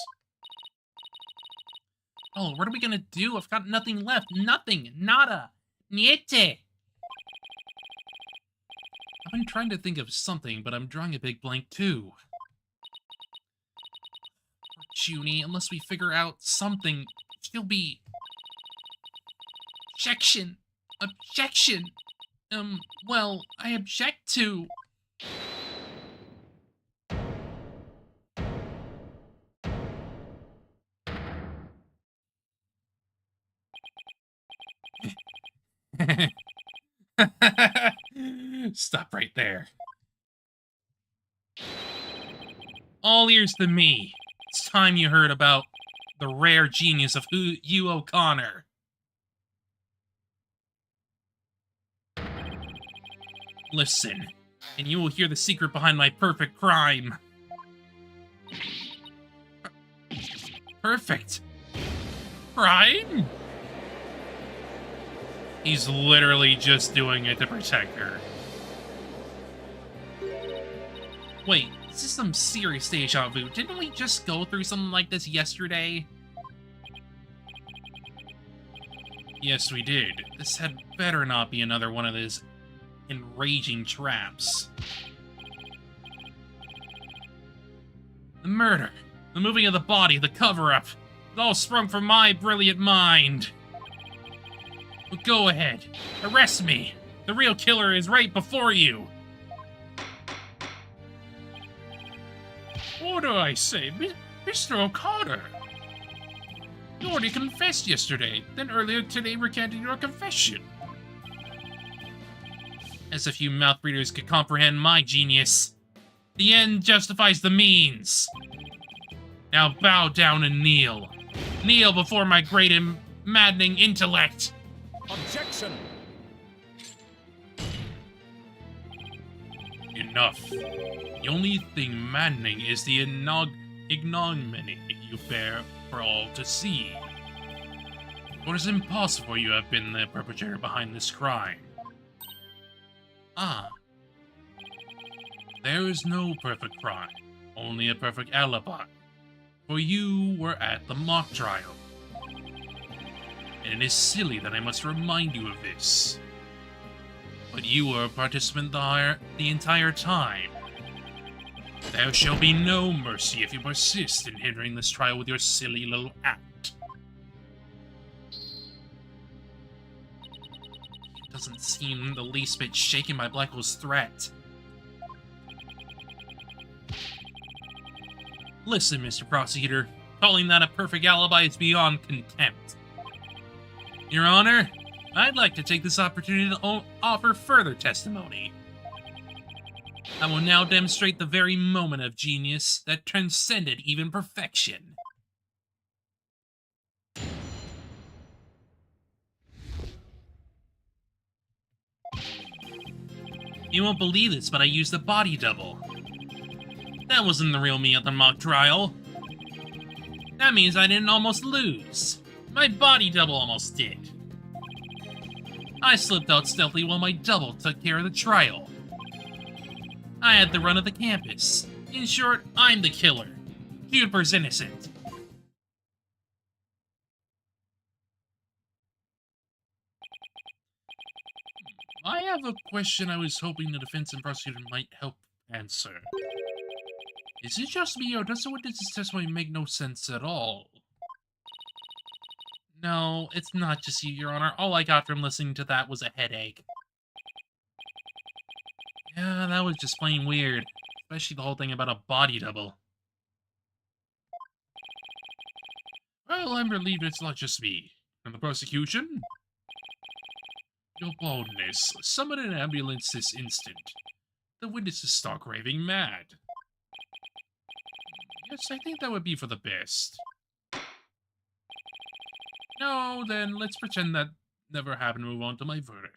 Oh, what are we gonna do? I've got nothing left. Nothing. Nada. Niente. I've been trying to think of something, but I'm drawing a big blank too. Junie, unless we figure out something, she'll be... Objection! Objection! Well, I object to... Stop right there. All ears to me. It's time you heard about the rare genius of Hugh O'Connor. Listen, and you will hear the secret behind my perfect crime. Perfect crime? He's literally just doing it to protect her. Wait, this is some serious deja vu. Didn't we just go through something like this yesterday? Yes, we did. This had better not be another one of those enraging traps. The murder, the moving of the body, the cover-up, it all sprung from my brilliant mind. But go ahead, arrest me. The real killer is right before you. What do I say? Mr. O'Connor! You already confessed yesterday, then earlier today recanted your confession. As if you mouth breathers could comprehend my genius. The end justifies the means. Now bow down and kneel. Kneel before my great and maddening intellect. Objection! Enough. The only thing maddening is the ignominy you bear for all to see. For it is impossible you have been the perpetrator behind this crime. Ah. There is no perfect crime, only a perfect alibi. For you were at the mock trial. And it is silly that I must remind you of this. But you were a participant the entire time. There shall be no mercy if you persist in hindering this trial with your silly little act. He doesn't seem the least bit shaken by Blackwell's threat. Listen, Mr. Prosecutor, calling that a perfect alibi is beyond contempt. Your Honor, I'd like to take this opportunity to offer further testimony. I will now demonstrate the very moment of genius that transcended even perfection. You won't believe this, but I used a body double. That wasn't the real me at the mock trial. That means I didn't almost lose. My body double almost did. I slipped out stealthily while my double took care of the trial. I had the run of the campus. In short, I'm the killer. Juniper's innocent. I have a question I was hoping the defense and prosecutor might help answer. Is it just me, or does the witness's testimony make no sense at all? No, it's not just you, Your Honor. All I got from listening to that was a headache. Yeah, that was just plain weird. Especially the whole thing about a body double. Well, I'm relieved it's not just me. And the prosecution? Your boldness. Summon an ambulance this instant. The witness is stark raving mad. Yes, I think that would be for the best. No, then let's pretend that never happened and move on to my verdict.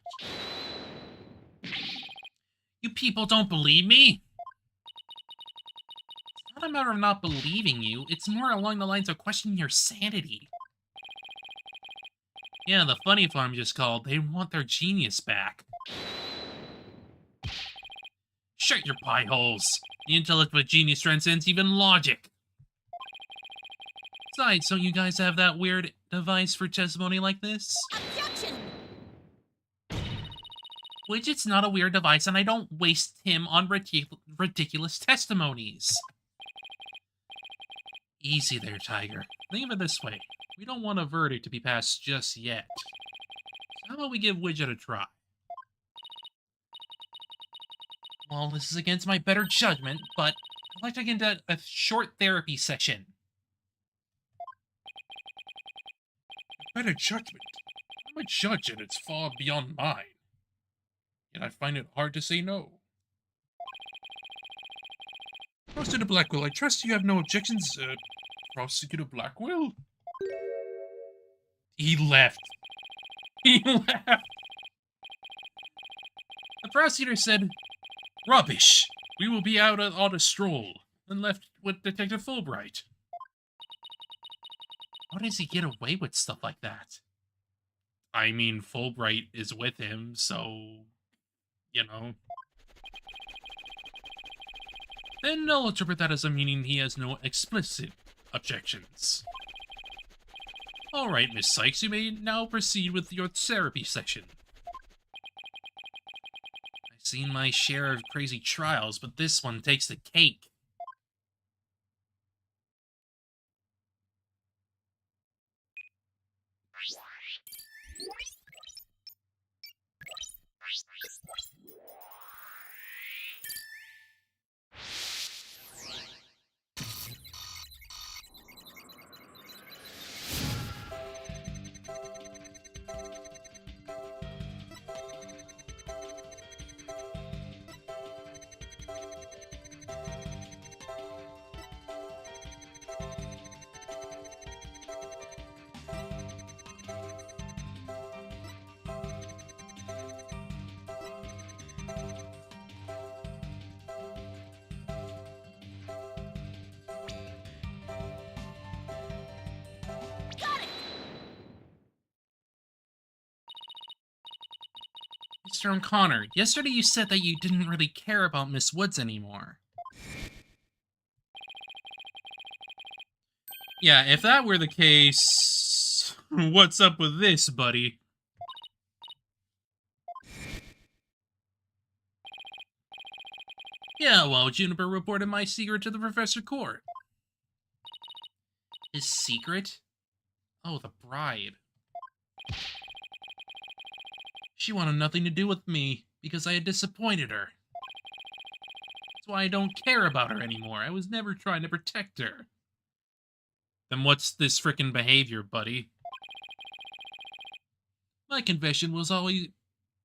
You people don't believe me? It's not a matter of not believing you, it's more along the lines of questioning your sanity. Yeah, the funny farm just called. They want their genius back. Shut your pie holes. The intellect of a genius transcends even logic. Besides, don't you guys have that weird device for testimony like this? Objection! Widget's not a weird device, and I don't waste him on ridiculous testimonies. Easy there, Tiger. Think of it this way. We don't want a verdict to be passed just yet. So how about we give Widget a try? Well, this is against my better judgment, but I'd like to get into a short therapy session. Better judgment? I'm a judge, and it's far beyond mine. Yet I find it hard to say no. Prosecutor Blackwell, I trust you have no objections, Prosecutor Blackwell? He left. He left. The prosecutor said, "Rubbish. We will be out on a stroll," and left with Detective Fulbright. How does he get away with stuff like that? I mean, Fulbright is with him, so, you know. Then I'll interpret that as a meaning he has no explicit objections. Alright, Miss Sykes, you may now proceed with your therapy section. I've seen my share of crazy trials, but this one takes the cake. Mr. O'Connor, yesterday you said that you didn't really care about Miss Woods anymore. Yeah, if that were the case, what's up with this, buddy? Yeah, well, Juniper reported my secret to the Professor Court. His secret? Oh, the bride. She wanted nothing to do with me because I had disappointed her. That's why I don't care about her anymore. I was never trying to protect her. Then what's this frickin' behavior, buddy? My confession was always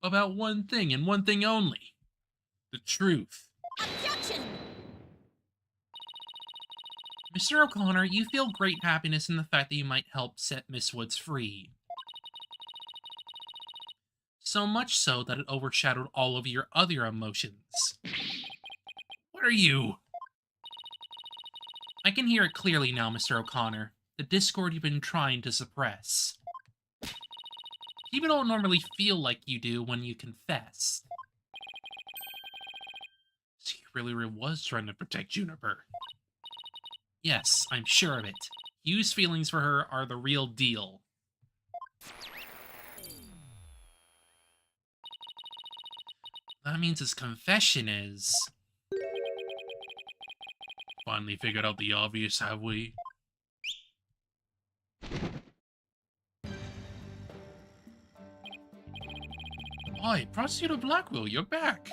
about one thing and one thing only. The truth. Objection! Mr. O'Connor, you feel great happiness in the fact that you might help set Miss Woods free. So much so that it overshadowed all of your other emotions. What are you? I can hear it clearly now, Mr. O'Connor. The discord you've been trying to suppress. People don't normally feel like you do when you confess. So you really was trying to protect Juniper. Yes, I'm sure of it. Hugh's feelings for her are the real deal. That means his confession is... Finally figured out the obvious, have we? Hi, Prosecutor Blackwell, you're back.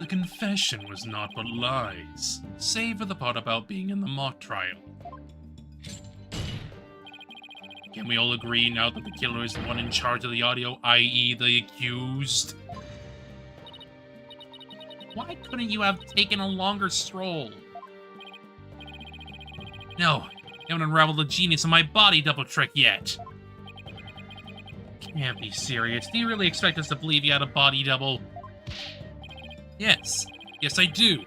The confession was naught but lies, save for the part about being in the mock trial. Can we all agree now that the killer is the one in charge of the audio, i.e. the accused? Why couldn't you have taken a longer stroll? No, you haven't unraveled the genius of my body double trick yet. Can't be serious. Do you really expect us to believe you had a body double? Yes. Yes, I do.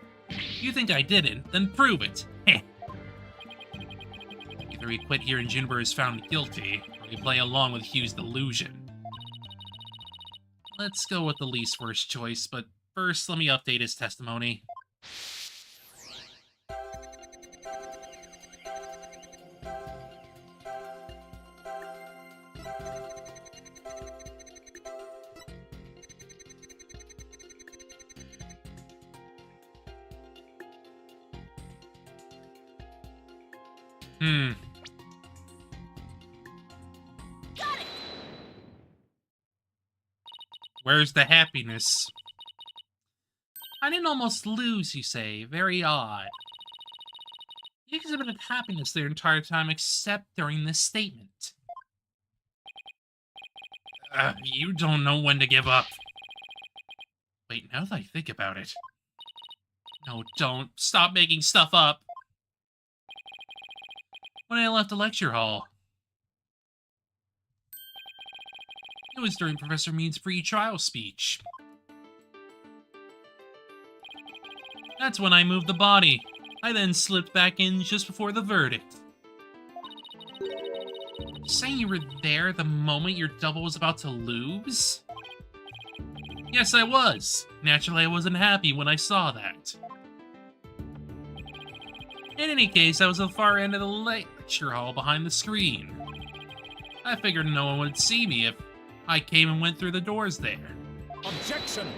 You think I didn't, then prove it. Heh. Either we quit here and Juniper is found guilty, or we play along with Hugh's delusion. Let's go with the least worst choice, but first let me update his testimony. Got it! Where's the happiness? I didn't almost lose, you say. Very odd. You exhibited happiness their entire time except during this statement. You don't know when to give up. Wait, now that I think about it. No, don't. Stop making stuff up. When I left the lecture hall. It was during Professor Mead's free trial speech. That's when I moved the body. I then slipped back in just before the verdict. Saying you were there the moment your double was about to lose? Yes, I was. Naturally, I wasn't happy when I saw that. In any case, I was at the far end of the lecture hall behind the screen. I figured no one would see me if I came and went through the doors there. Objection!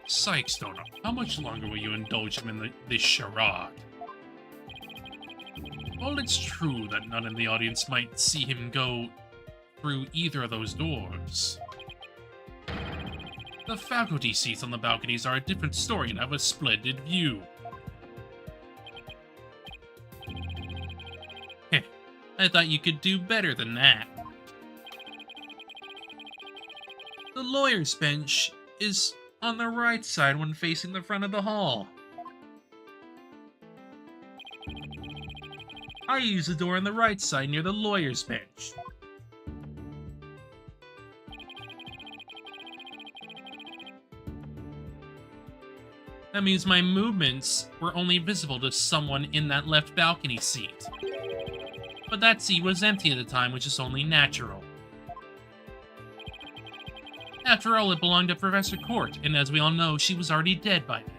Sykes, Donut, how much longer will you indulge him in this charade? While it's true that none in the audience might see him go through either of those doors, the faculty seats on the balconies are a different story and have a splendid view. Heh, I thought you could do better than that. The lawyer's bench is on the right side when facing the front of the hall. I use the door on the right side near the lawyer's bench. That means my movements were only visible to someone in that left balcony seat. But that seat was empty at the time, which is only natural. After all, it belonged to Professor Court, and as we all know, she was already dead by then.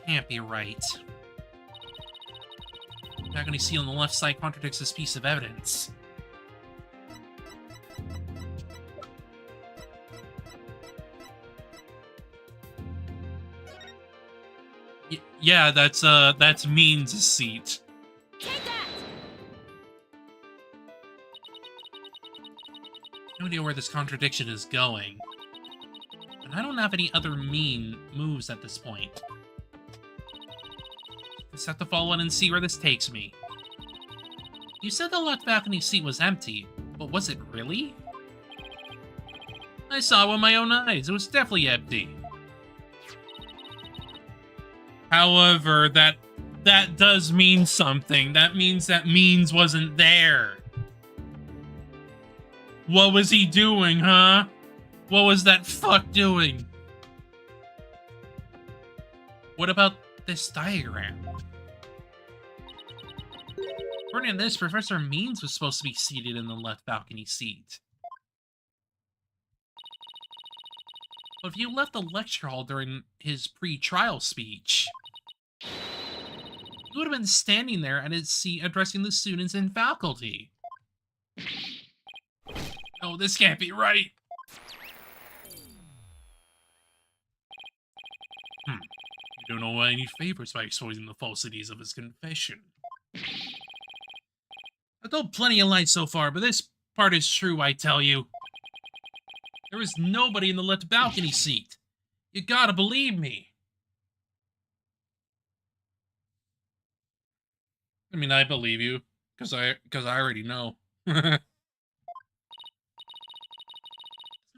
Can't be right. The balcony seal on the left side contradicts this piece of evidence. Yeah, that's Means' seat. Take that! No idea where this contradiction is going. And I don't have any other mean moves at this point. Just have to follow it and see where this takes me. You said the left balcony seat was empty, but was it really? I saw it with my own eyes. It was definitely empty. However, that does mean something. That means that Means wasn't there. What was he doing, huh? What was that fuck doing? What about this diagram? According to this, Professor Means was supposed to be seated in the left balcony seat. But if you left the lecture hall during his pre-trial speech, he would have been standing there at his seat addressing the students and faculty. Oh, this can't be right. You don't know any favors by exposing the falsities of his confession. I've told plenty of lies so far, but this part is true, I tell you. There was nobody in the left balcony seat. You gotta believe me. I mean, I believe you, because I already know. Doesn't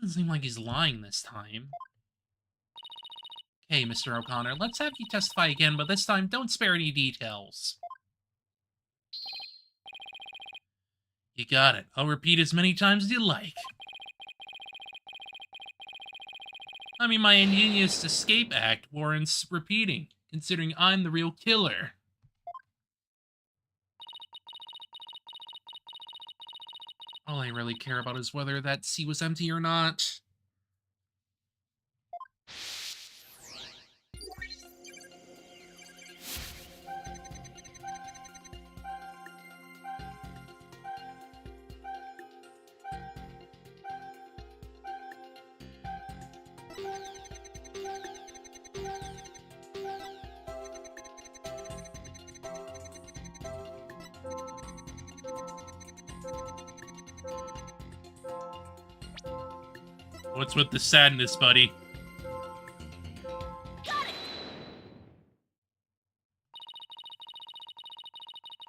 seem like he's lying this time. Okay, Mr. O'Connor, let's have you testify again, but this time don't spare any details. You got it. I'll repeat as many times as you like. I mean, my ingenious escape act warrants repeating, considering I'm the real killer. All I really care about is whether that seat was empty or not. What's with the sadness, buddy? Got it!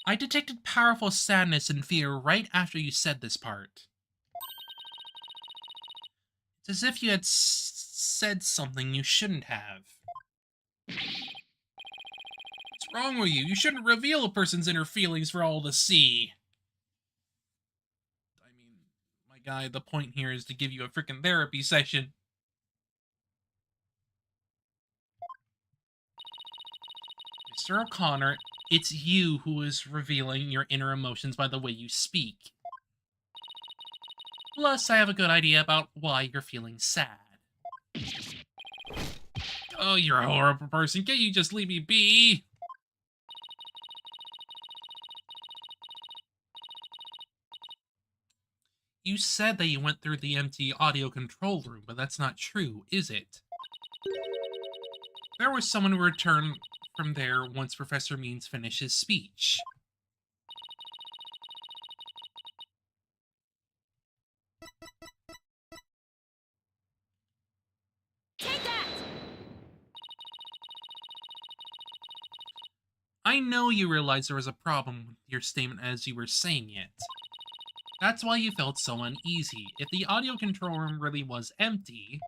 I detected powerful sadness and fear right after you said this part. It's as if you had said something you shouldn't have. What's wrong with you? You shouldn't reveal a person's inner feelings for all to see. I mean, my guy, the point here is to give you a freaking therapy session. Mr. O'Connor, it's you who is revealing your inner emotions by the way you speak. Plus, I have a good idea about why you're feeling sad. Oh, you're a horrible person. Can't you just leave me be? You said that you went through the empty audio control room, but that's not true, is it? There was someone who returned from there once Professor Means finished his speech. Take that! I know you realized there was a problem with your statement as you were saying it. That's why you felt so uneasy. If the audio control room really was empty,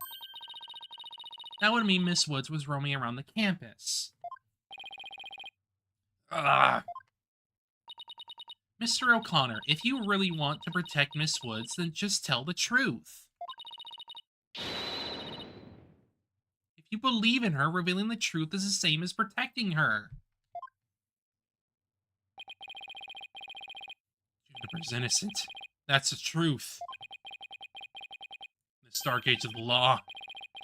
that would mean Miss Woods was roaming around the campus. Ugh. Mr. O'Connor, if you really want to protect Miss Woods, then just tell the truth. If you believe in her, revealing the truth is the same as protecting her. Juniper's innocent. That's the truth. In this dark age of the law,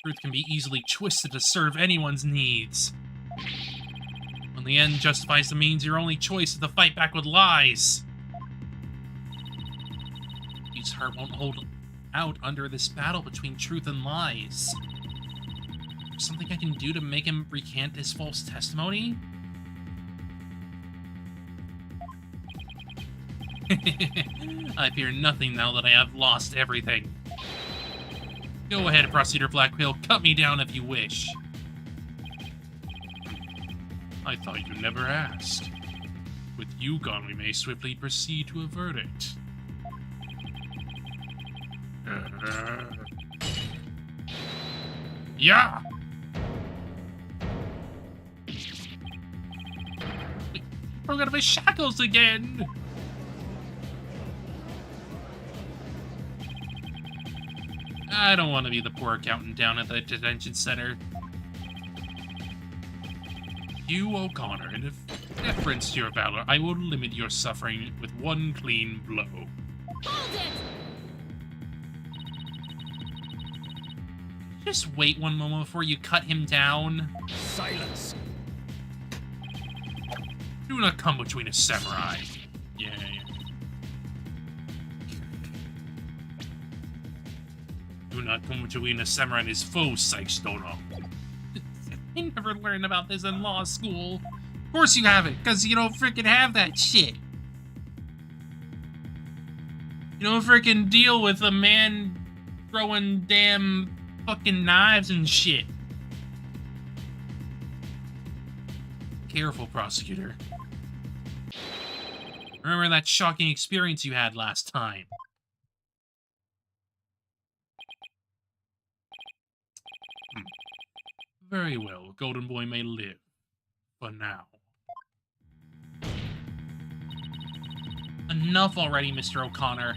truth can be easily twisted to serve anyone's needs. When the end justifies the means, your only choice is to fight back with lies. His heart won't hold out under this battle between truth and lies. There's something I can do to make him recant his false testimony? I fear nothing now that I have lost everything. Go ahead, Prosecutor Blackpill, cut me down if you wish. I thought you never asked. With you gone, we may swiftly proceed to a verdict. Yeah! He broke out of his shackles again! I don't want to be the poor accountant down at the detention center. Hugh O'Connor, in deference to your valor, I will limit your suffering with one clean blow. Hold it! Just wait one moment before you cut him down. Silence. Do not come between a samurai. Yeah. Do not come between a samurai and his foe, Sykes-Dono. I never learned about this in law school. Of course you haven't, because you don't freaking have that shit. You don't freaking deal with a man throwing damn fucking knives and shit. Careful, prosecutor. Remember that shocking experience you had last time. Very well, Golden Boy may live. For now. Enough already, Mr. O'Connor.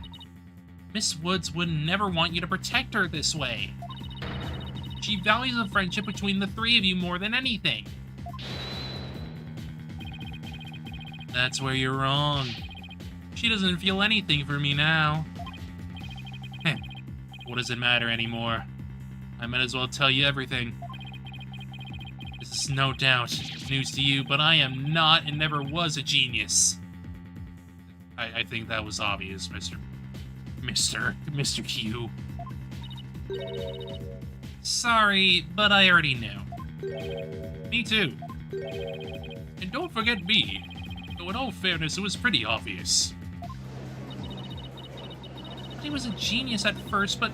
Miss Woods would never want you to protect her this way. She values the friendship between the three of you more than anything. That's where you're wrong. She doesn't feel anything for me now. Heh. What does it matter anymore? I might as well tell you everything. This is no doubt news to you, but I am not and never was a genius. I think that was obvious, Mr. Q. Sorry, but I already knew. Me too. And don't forget me. Though in all fairness, it was pretty obvious. He was a genius at first, but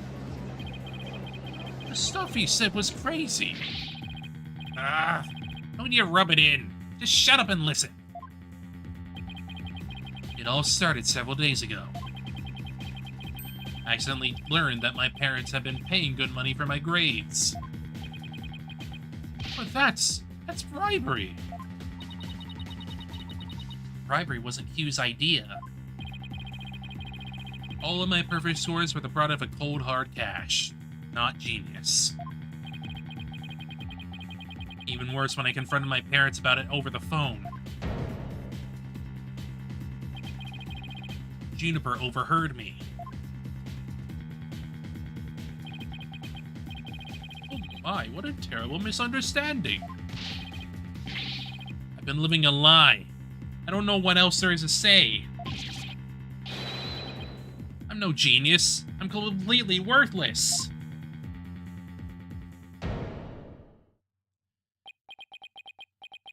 the stuff he said was crazy. Don't you rub it in. Just shut up and listen. It all started several days ago. I accidentally learned that my parents had been paying good money for my grades. But that's bribery. Bribery wasn't Hugh's idea. All of my perfect scores were the product of cold hard cash, not genius. Even worse when I confronted my parents about it over the phone. Juniper overheard me. Oh my, what a terrible misunderstanding. I've been living a lie. I don't know what else there is to say. I'm no genius. I'm completely worthless.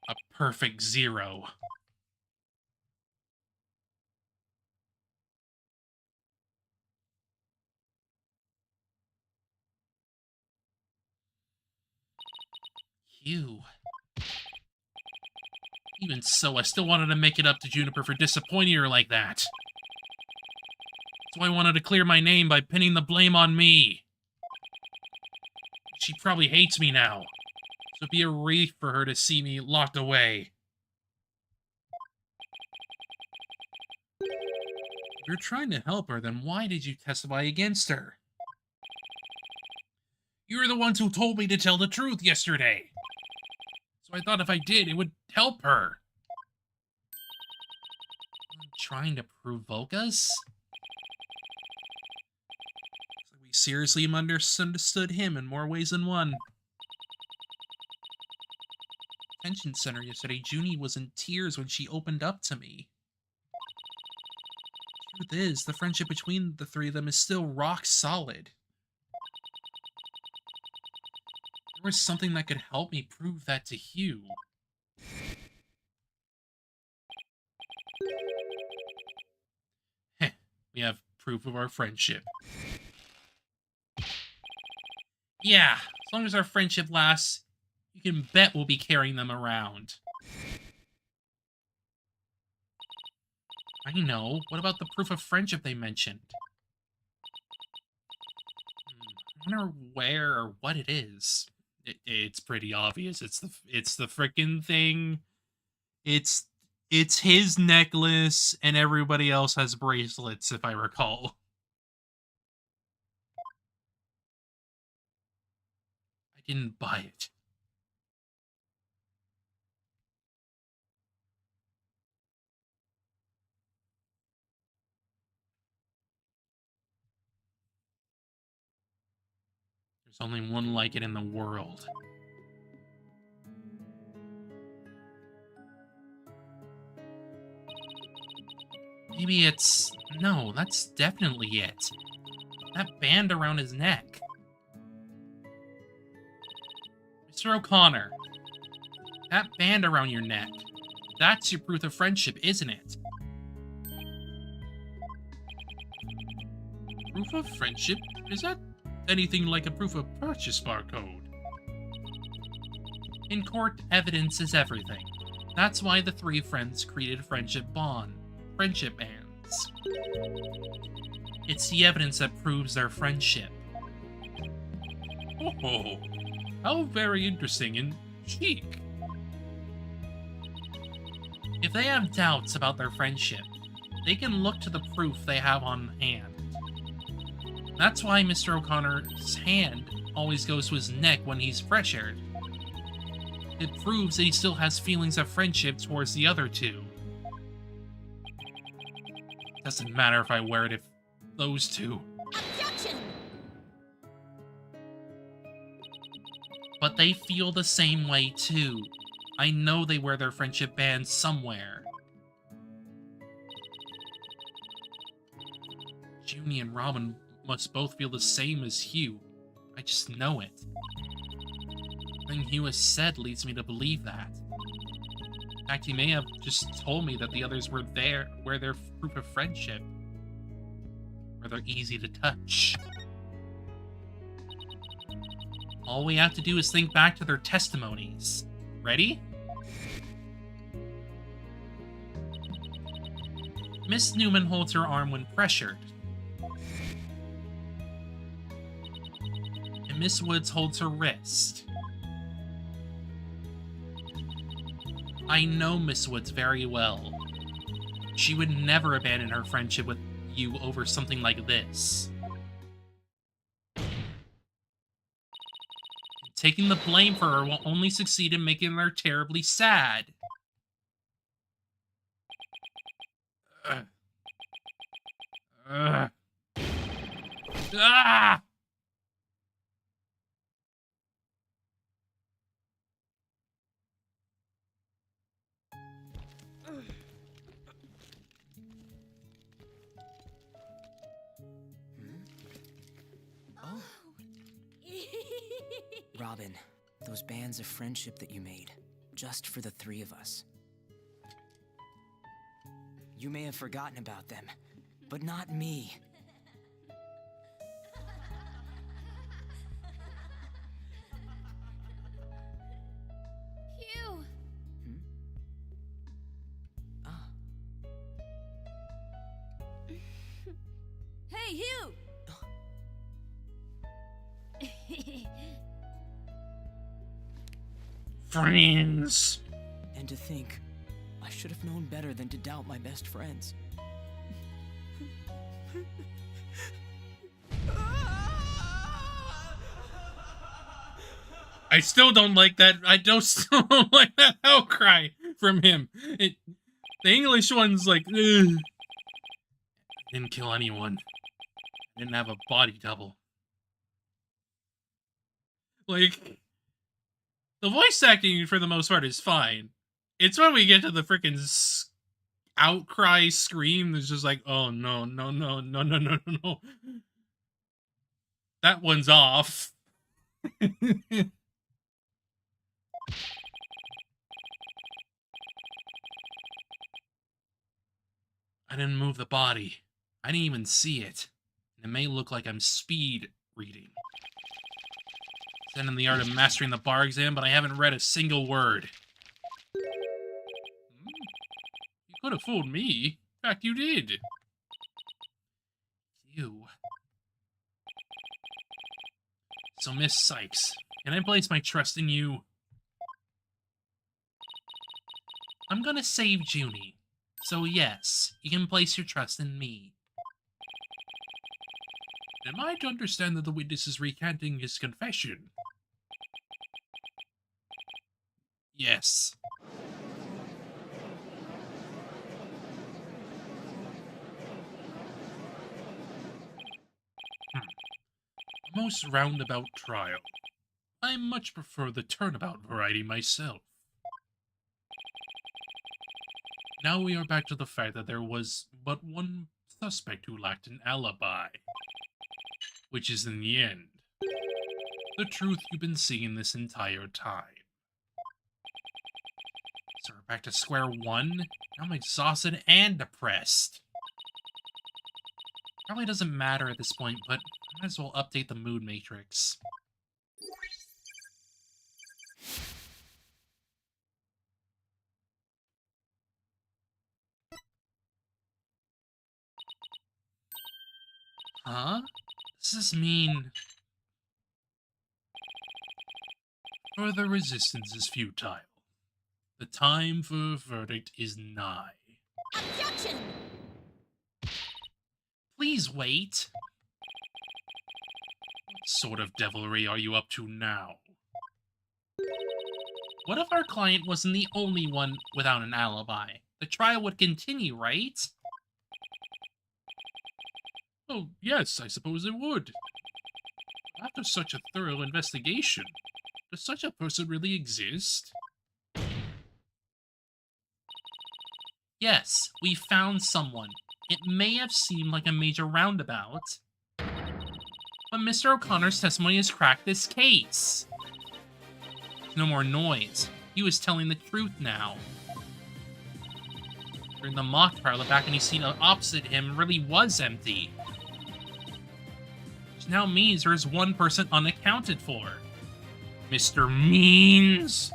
A perfect 0. You. Even so, I still wanted to make it up to Juniper for disappointing her like that. So I wanted to clear my name by pinning the blame on me. She probably hates me now. So it'd be a relief for her to see me locked away. If you're trying to help her, then why did you testify against her? You were the ones who told me to tell the truth yesterday. So I thought if I did, it would help her. Trying to provoke us? seriously misunderstood him in more ways than one. Detention center yesterday, Junie was in tears when she opened up to me. Truth is, the friendship between the three of them is still rock solid. There was something that could help me prove that to Hugh. Heh, we have proof of our friendship. Yeah, as long as our friendship lasts, you can bet we'll be carrying them around. I know. What about the proof of friendship they mentioned? I wonder where or what it is. It's pretty obvious. It's the frickin' thing. It's his necklace, and everybody else has bracelets, if I recall. I didn't buy it. There's only one like it in the world. Maybe it's... No, that's definitely it. That band around his neck. Mr. O'Connor, that band around your neck, that's your proof of friendship, isn't it? Proof of friendship? Is that anything like a proof of purchase barcode? In court, evidence is everything. That's why the three friends created a friendship bands. It's the evidence that proves their friendship. Oh, how very interesting and chic. If they have doubts about their friendship, they can look to the proof they have on hand. That's why Mr. O'Connor's hand always goes to his neck when he's pressured. It proves that he still has feelings of friendship towards the other two. Doesn't matter if I wear it if those two. Objection! But they feel the same way too. I know they wear their friendship bands somewhere. Junie and Robin must both feel the same as Hugh. I just know it. Nothing Hugh has said leads me to believe that. In fact, he may have just told me that the others were there, where their proof of friendship, where they're easy to touch. All we have to do is think back to their testimonies. Ready? Miss Newman holds her arm when pressured. And Miss Woods holds her wrist. I know Miss Woods very well. She would never abandon her friendship with you over something like this. Taking the blame for her will only succeed in making her terribly sad. Ah! Robin, those bands of friendship that you made, just for the three of us. You may have forgotten about them, but not me. Hugh! Ah. Hey, Hugh! Friends. And to think, I should have known better than to doubt my best friends. I still don't like that. Still don't like that outcry from him. The English one's like, ugh. Didn't kill anyone. Didn't have a body double. Like, the voice acting for the most part is fine. It's when we get to the freaking outcry scream that's just like, oh no, no, no, no, no, no, no, no. That one's off. I didn't move the body. I didn't even see it. It may look like I'm speed reading. Send in the art of mastering the bar exam, but I haven't read a single word. You could have fooled me. In fact, you did. You. So, Miss Sykes, can I place my trust in you? I'm gonna save Junie. So yes, you can place your trust in me. Am I to understand that the witness is recanting his confession? Yes. A most roundabout trial. I much prefer the turnabout variety myself. Now we are back to the fact that there was but one suspect who lacked an alibi. Which is, in the end, the truth you've been seeing this entire time. So we're back to square one? Now I'm exhausted and depressed. Probably doesn't matter at this point, but I might as well update the mood matrix. Huh? Does this mean... Further resistance is futile. The time for a verdict is nigh. Objection! Please wait. What sort of devilry are you up to now? What if our client wasn't the only one without an alibi? The trial would continue, right? Oh, yes, I suppose it would. After such a thorough investigation, does such a person really exist? Yes, we found someone. It may have seemed like a major roundabout, but Mr. O'Connor's testimony has cracked this case. No more noise. He was telling the truth now. During the mock trial, the balcony seat opposite him really was empty. Which now means there is one person unaccounted for. Mr. Means.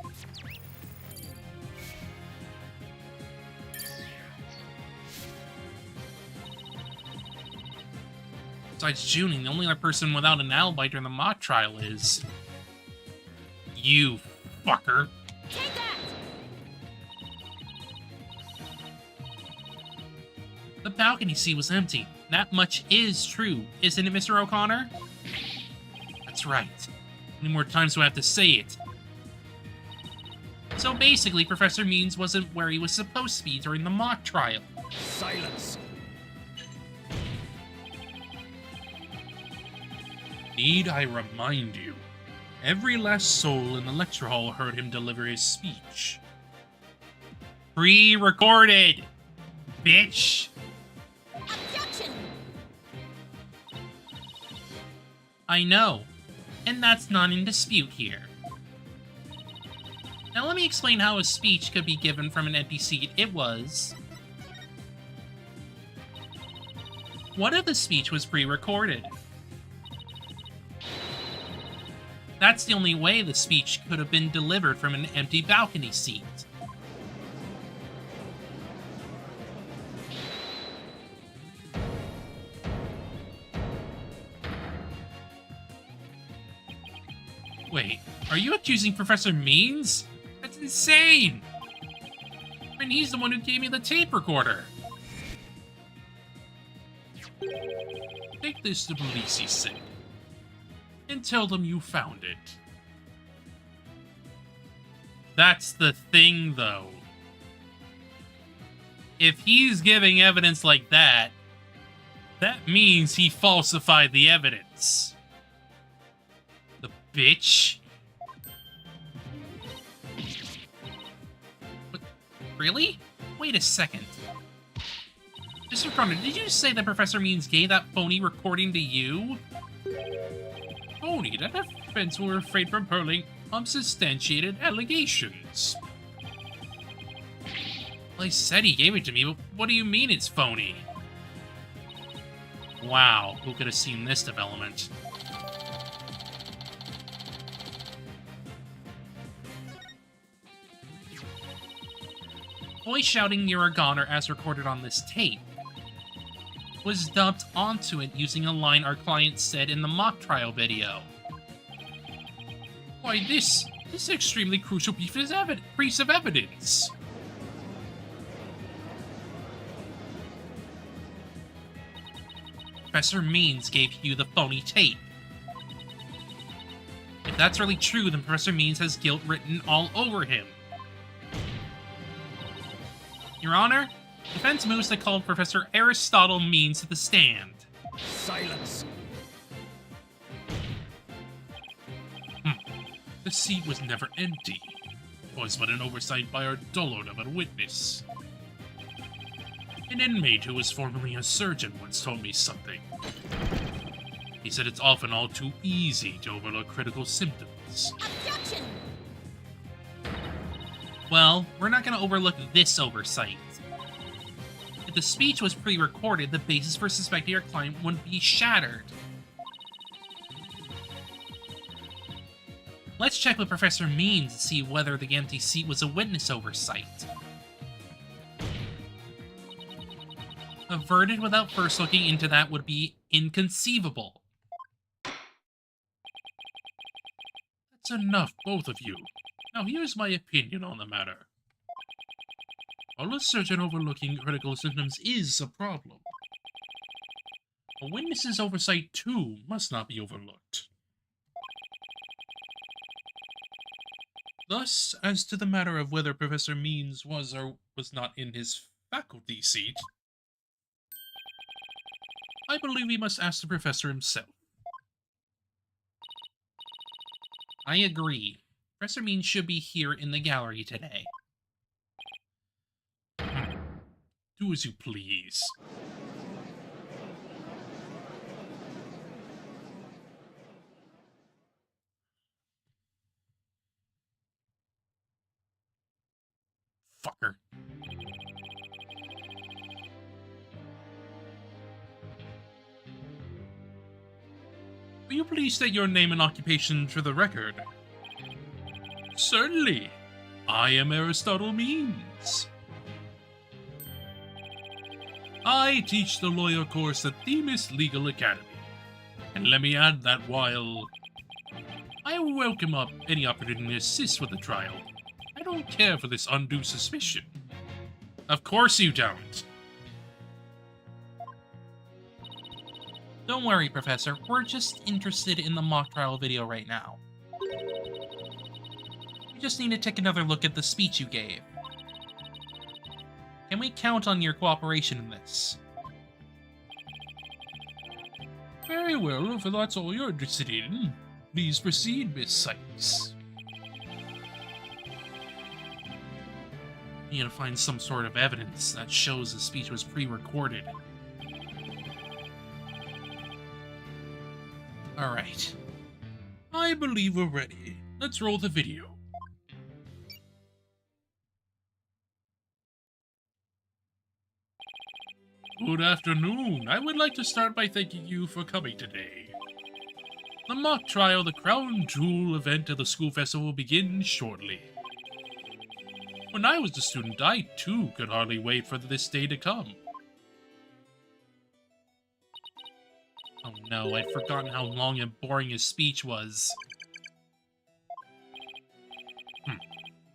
Besides Junie, the only other person without an alibi during the mock trial is... you, fucker. Take that! The balcony seat was empty. That much is true, isn't it, Mr. O'Connor? That's right. How many more times do I have to say it? So basically, Professor Means wasn't where he was supposed to be during the mock trial. Silence. Need I remind you? Every last soul in the lecture hall heard him deliver his speech. Pre-recorded, bitch! Objection! I know, and that's not in dispute here. Now let me explain how a speech could be given from an empty seat. It was... what if the speech was pre-recorded? That's the only way the speech could have been delivered from an empty balcony seat. Wait, are you accusing Professor Means? That's insane! I mean, he's the one who gave me the tape recorder. Take this to police, he said, and tell them you found it. That's the thing, though. If he's giving evidence like that, that means he falsified the evidence. The bitch. Really? Wait a second. Mr. Cronin, did you say that Professor Means gave that phony recording to you? Phony? That defense will refrain from hurling unsubstantiated allegations. Well, he said he gave it to me, but what do you mean it's phony? Wow, who could have seen this development? Voice shouting "You're a goner" as recorded on this tape was dubbed onto it using a line our client said in the mock trial video. Why, this is extremely crucial piece of evidence. Professor Means gave you the phony tape. If that's really true, then Professor Means has guilt written all over him. Your Honor, defense moves to call Professor Aristotle Means to the stand. Silence. The seat was never empty. It was but an oversight by our dullard of a witness. An inmate who was formerly a surgeon once told me something. He said it's often all too easy to overlook critical symptoms. Objection! Well, we're not going to overlook this oversight. If the speech was pre-recorded, the basis for suspecting our client wouldn't be shattered. Let's check with Professor Means to see whether the empty seat was a witness oversight. Averted without first looking into that would be inconceivable. That's enough, both of you. Now here's my opinion on the matter. While a surgeon overlooking critical symptoms is a problem, a witness's oversight too must not be overlooked. Thus, as to the matter of whether Professor Means was or was not in his faculty seat, I believe we must ask the professor himself. I agree. Professor Means should be here in the gallery today. Do as you please. Fucker. Will you please state your name and occupation for the record? Certainly. I am Aristotle Means. I teach the lawyer course at Themis Legal Academy. And let me add that while I welcome up any opportunity to assist with the trial, I don't care for this undue suspicion. Of course you don't. Don't worry, Professor. We're just interested in the mock trial video right now. We just need to take another look at the speech you gave. Can we count on your cooperation in this? Very well, if that's all you're interested in. Please proceed, Miss Sykes. We need to find some sort of evidence that shows the speech was pre-recorded. Alright. I believe we're ready. Let's roll the video. Good afternoon. I would like to start by thanking you for coming today. The mock trial, the crown jewel event of the school festival, will begin shortly. When I was a student, I too could hardly wait for this day to come. Oh no, I'd forgotten how long and boring his speech was.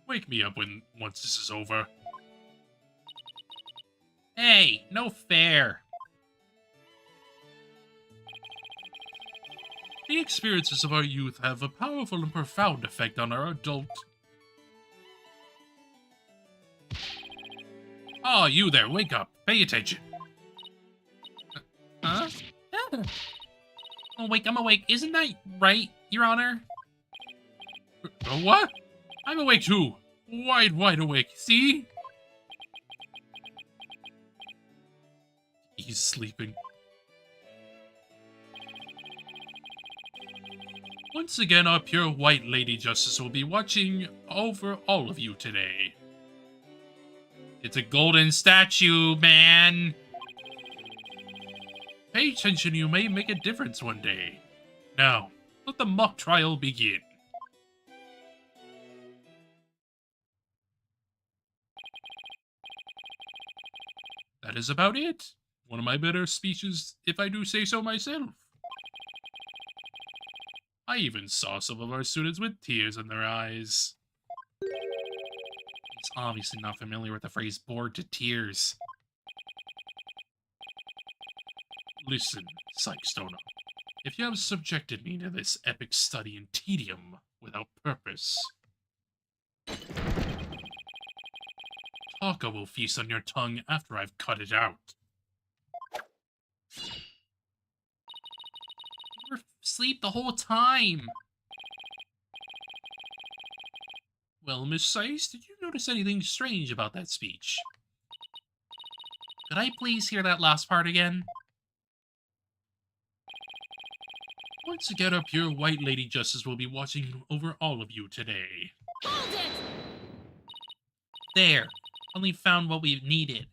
Wake me up once this is over. Hey, no fair. The experiences of our youth have a powerful and profound effect on our adult. Oh, you there, wake up. Pay attention. Huh? I'm awake. Isn't that right, Your Honor? What? I'm awake too. Wide awake. See? he's sleeping. Once again, our pure white Lady Justice will be watching over all of you today. It's a golden statue, man! Pay attention, you may make a difference one day. Now, let the mock trial begin. That is about it. One of my better speeches, if I do say so myself. I even saw some of our students with tears in their eyes. He's obviously not familiar with the phrase bored to tears. Listen, Psychstoner. If you have subjected me to this epic study in tedium without purpose, Taka will feast on your tongue after I've cut it out. You were asleep the whole time. Well, Miss Seiss, did you notice anything strange about that speech? Could I please hear that last part again? Once again, our pure white Lady Justice will be watching over all of you today. Hold it! There. Only found what we needed.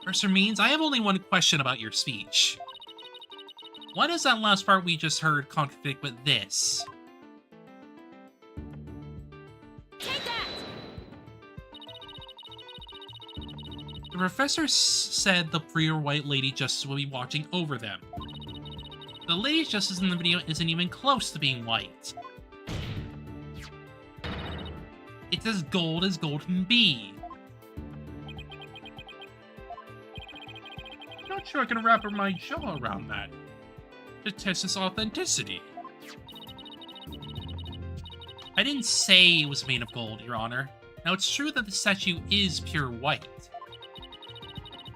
Professor Means, I have only one question about your speech. Why does that last part we just heard contradict with this? Take that! The professor said the pure white Lady Justice will be watching over them. The Lady Justice in the video isn't even close to being white. It's as gold can be. Not sure I can wrap my jaw around that to test its authenticity. I didn't say it was made of gold, Your Honor. Now, it's true that the statue is pure white,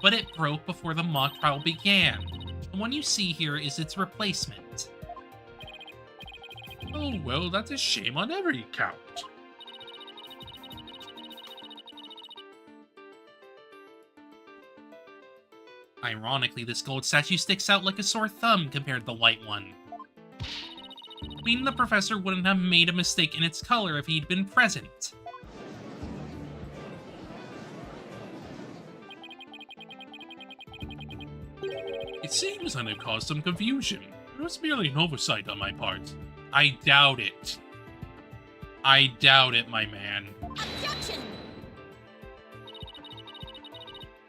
but it broke before the mock trial began. The one you see here is its replacement. Oh, well, that's a shame on every count. Ironically, this gold statue sticks out like a sore thumb compared to the white one. Meaning the professor wouldn't have made a mistake in its color if he'd been present. It seems that it caused some confusion. It was merely an oversight on my part. I doubt it. I doubt it, my man. Objection!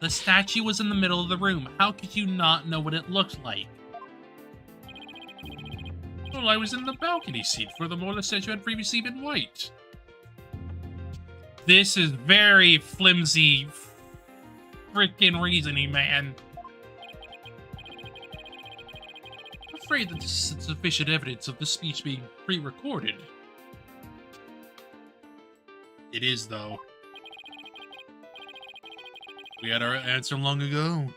The statue was in the middle of the room. How could you not know what it looked like? Well, I was in the balcony seat. Furthermore, the statue had previously been white. This is very flimsy freaking reasoning, man. I'm afraid that this is sufficient evidence of the speech being pre-recorded. It is, though. We had our answer long ago.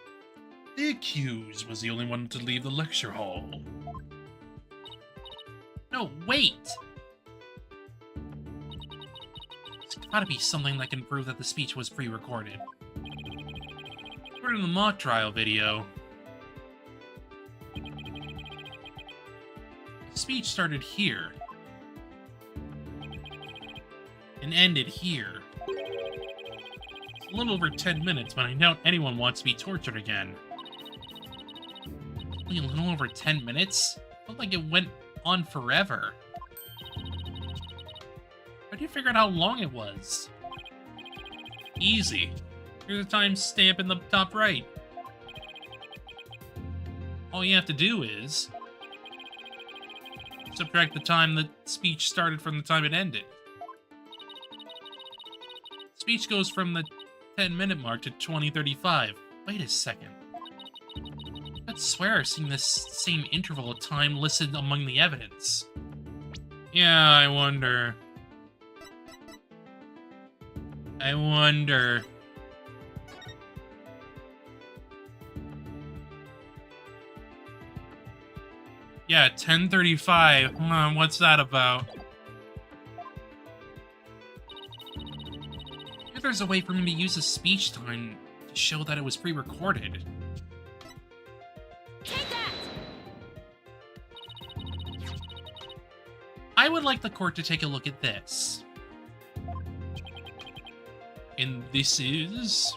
The accused was the only one to leave the lecture hall. No, wait! There's gotta be something that can prove that the speech was pre-recorded. According to the mock trial video, the speech started here and ended here. A little over 10 minutes, but I doubt anyone wants to be tortured again. Only a little over 10 minutes? Felt like it went on forever. How do you figure out how long it was? Easy. Here's a timestamp in the top right. All you have to do is subtract the time the speech started from the time it ended. Speech goes from the 10-minute mark to 20:35. Wait a second. I'd swear I've seen this same interval of time listed among the evidence. Yeah, I wonder. Yeah, 10:35. What's that about? If there's a way for me to use the speech time to show that it was pre-recorded. Take that! I would like the court to take a look at this. And this is...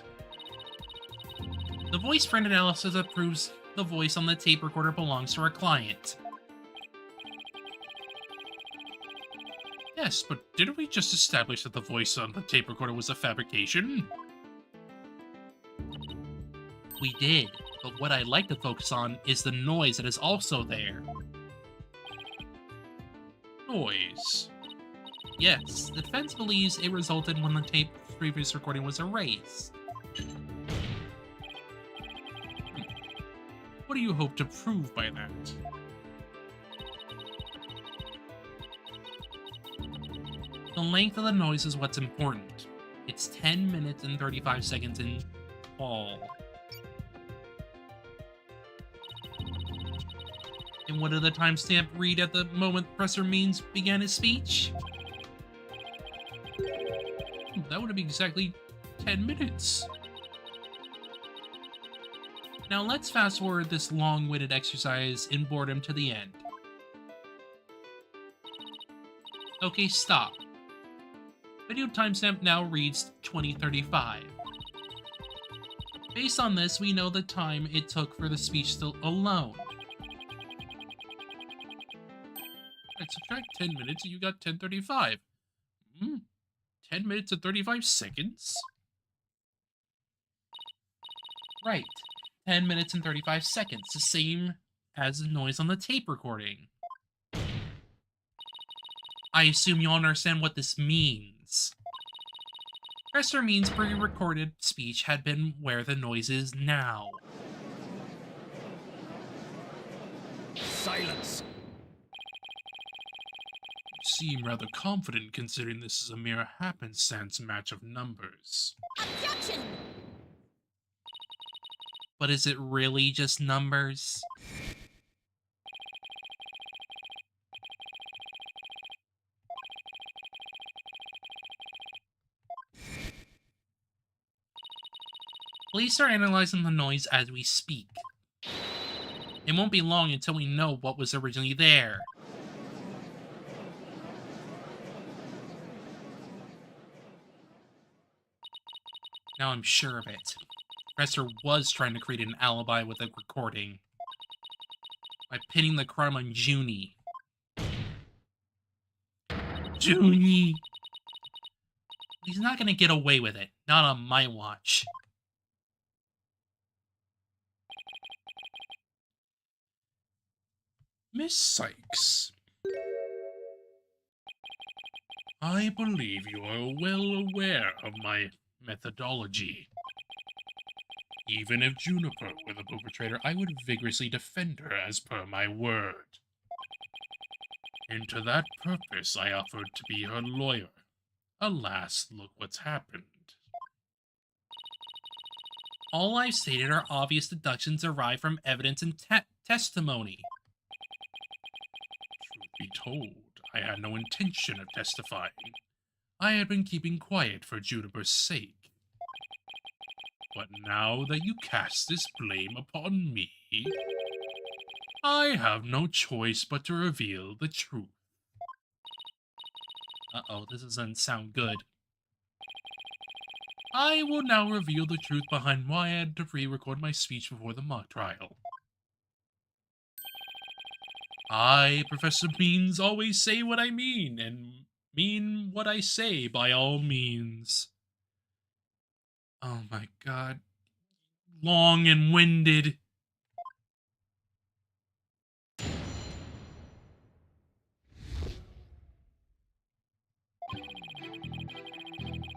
The voice friend analysis that proves the voice on the tape recorder belongs to our client. Yes, but didn't we just establish that the voice on the tape recorder was a fabrication? We did, but what I'd like to focus on is the noise that is also there. Noise. Yes, the defense believes it resulted when the tape's previous recording was erased. What do you hope to prove by that? The length of the noise is what's important. It's 10 minutes and 35 seconds in all. And what did the timestamp read at the moment Professor Means began his speech? That would have been exactly 10 minutes. Now let's fast forward this long-winded exercise in boredom to the end. Okay, stop. Video timestamp now reads 2035. Based on this, we know the time it took for the speech alone. Alright, subtract 10 minutes and you got 10:35. 10 minutes and 35 seconds? Right. 10 minutes and 35 seconds, the same as the noise on the tape recording. I assume you all understand what this means. Professor Means' pre-recorded speech had been where the noise is now. Silence! You seem rather confident considering this is a mere happenstance match of numbers. Objection! But is it really just numbers? Police are analyzing the noise as we speak. It won't be long until we know what was originally there. Now I'm sure of it. Professor was trying to create an alibi with a recording by pinning the crime on Junie. Junie! He's not gonna get away with it. Not on my watch. Miss Sykes, I believe you are well aware of my methodology. Even if Juniper were the perpetrator, I would vigorously defend her as per my word. And to that purpose, I offered to be her lawyer. Alas, look what's happened. All I've stated are obvious deductions derived from evidence and testimony. Truth be told, I had no intention of testifying. I had been keeping quiet for Juniper's sake. But now that you cast this blame upon me, I have no choice but to reveal the truth. Uh-oh, this doesn't sound good. I will now reveal the truth behind why I had to re-record my speech before the mock trial. I, Professor Beans, always say what I mean, and mean what I say by all means. Oh my god. Long and winded.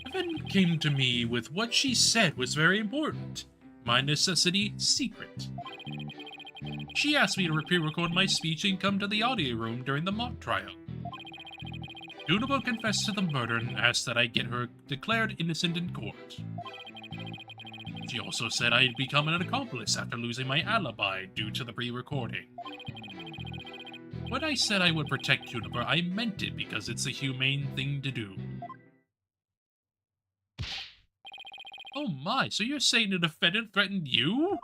Evan came to me with what she said was very important. My necessity, secret. She asked me to pre-record my speech and come to the audio room during the mock trial. Juniper confessed to the murder and asked that I get her declared innocent in court. She also said I'd become an accomplice after losing my alibi due to the pre-recording. When I said I would protect Juniper, I meant it because it's a humane thing to do. Oh my, so you're saying the defendant threatened you?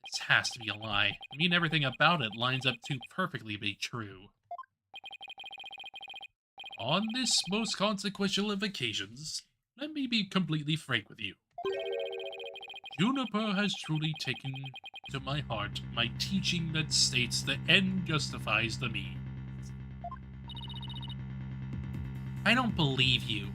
This has to be a lie. I mean, everything about it lines up too perfectly to be true. On this most consequential of occasions, let me be completely frank with you. Juniper has truly taken to my heart my teaching that states the end justifies the means. I don't believe you.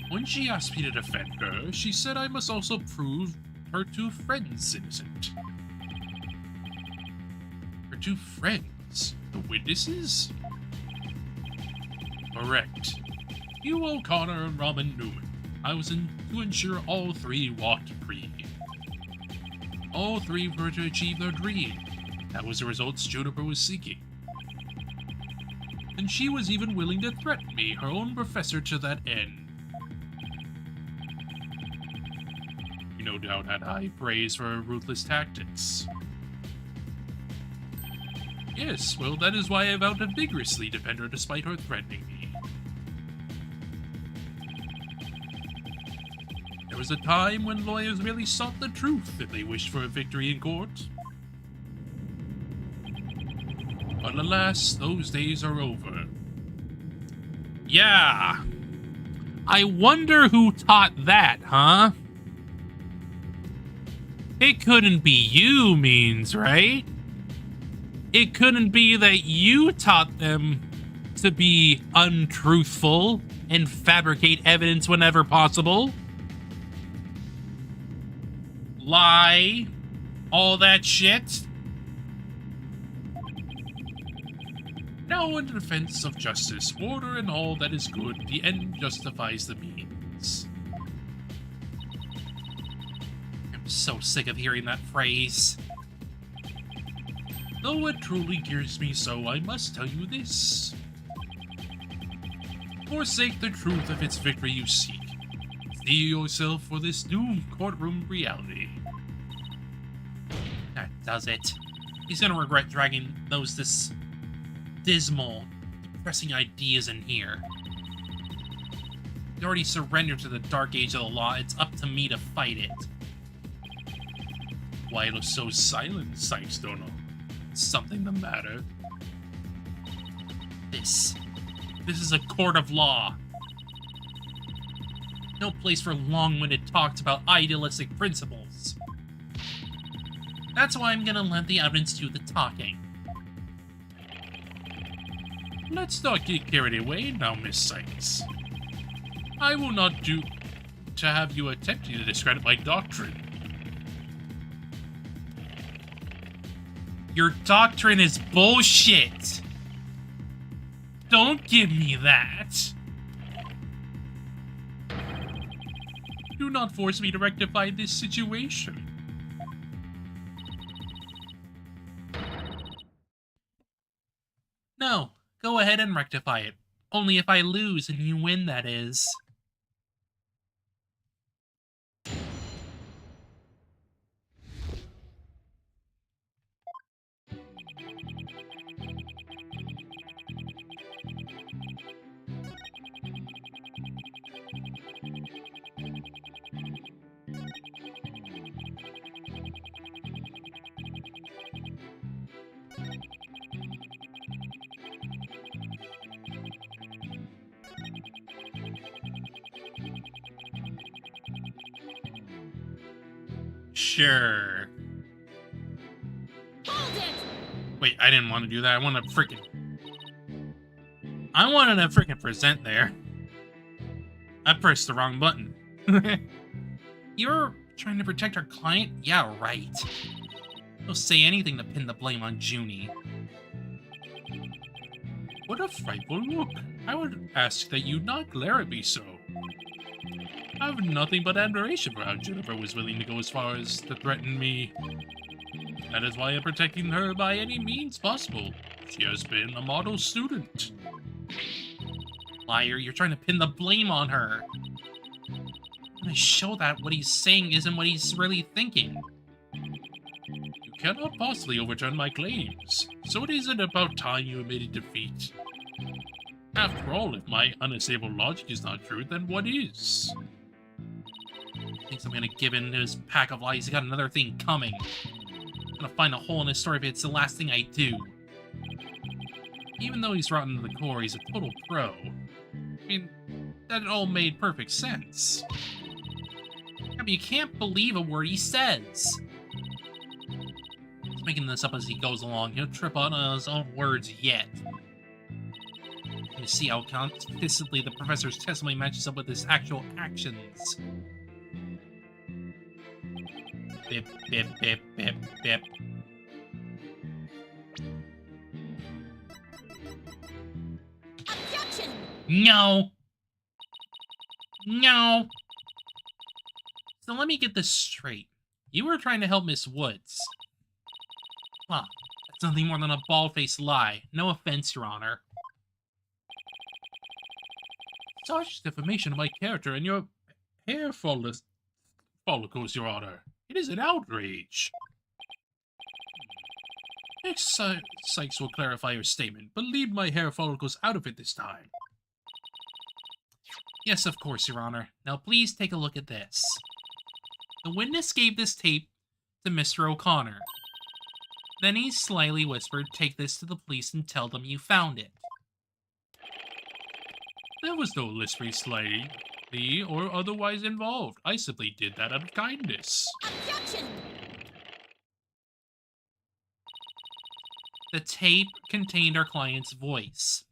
When she asked me to defend her, she said I must also prove her two friends innocent. Her two friends? The witnesses? Correct. You, O'Connor, and Robin Newman. I was to ensure all three walked free. All three were to achieve their dream. That was the results Juniper was seeking. And she was even willing to threaten me, her own professor, to that end. You no doubt had high praise for her ruthless tactics. Yes, well, that is why I vowed to vigorously defend her despite her threatening me. There was a time when lawyers really sought the truth if they wished for a victory in court. But alas, those days are over. Yeah. I wonder who taught that, huh? It couldn't be you, Means, right? It couldn't be that you taught them to be untruthful and fabricate evidence whenever possible. Lie. All that shit. Now, in defense of justice, order, and all that is good, the end justifies the means. I'm so sick of hearing that phrase. Though it truly gears me so, I must tell you this. Forsake the truth of its victory you seek. Steel yourself for this new courtroom reality. That does it. He's gonna regret dragging those dismal, depressing ideas in here. He already surrendered to the dark age of the law. It's up to me to fight it. Why look so silent, Sightstoner? Something the matter? This is a court of law. No place for long-winded talks about idealistic principles. That's why I'm gonna let the evidence do the talking. Let's not get carried away now, Miss Sykes. I will not do to have you attempting to discredit my doctrine. Your doctrine is bullshit. Don't give me that. Do not force me to rectify this situation. No, go ahead and rectify it. Only if I lose and you win, that is. Sure. Hold it! Wait, I didn't want to do that. I wanted to freaking present there. I pressed the wrong button. You're trying to protect our client? Yeah, right. He'll say anything to pin the blame on Junie. What a frightful look. I would ask that you not glare at me so. I have nothing but admiration for how Juniper was willing to go as far as to threaten me. That is why I'm protecting her by any means possible. She has been a model student. Liar, you're trying to pin the blame on her. To show that what he's saying isn't what he's really thinking. You cannot possibly overturn my claims, so it isn't about time you admitted defeat. After all, if my unassailable logic is not true, then what is? Thinks I'm gonna give in to his pack of lies. He's got another thing coming. I'm gonna find a hole in his story if it's the last thing I do. Even though he's rotten to the core, he's a total pro. I mean, that all made perfect sense. I mean, you can't believe a word he says. He's making this up as he goes along. He'll trip on his own words yet. You see how consistently the professor's testimony matches up with his actual actions. Bip, bip, bip, bip, bip. Objection! No! No! So let me get this straight. You were trying to help Miss Woods. Well, that's nothing more than a bald-faced lie. No offense, Your Honor. Such defamation of my character and your hair follicles, Your Honor. It is an outrage. Next, Sykes will clarify your statement, but leave my hair follicles out of it this time. Yes, of course, Your Honor. Now please take a look at this. The witness gave this tape to Mr. O'Connor. Then he slyly whispered, "Take this to the police and tell them you found it." There was no lisping slyly or otherwise involved. I simply did that out of kindness. Objection! The tape contained our client's voice.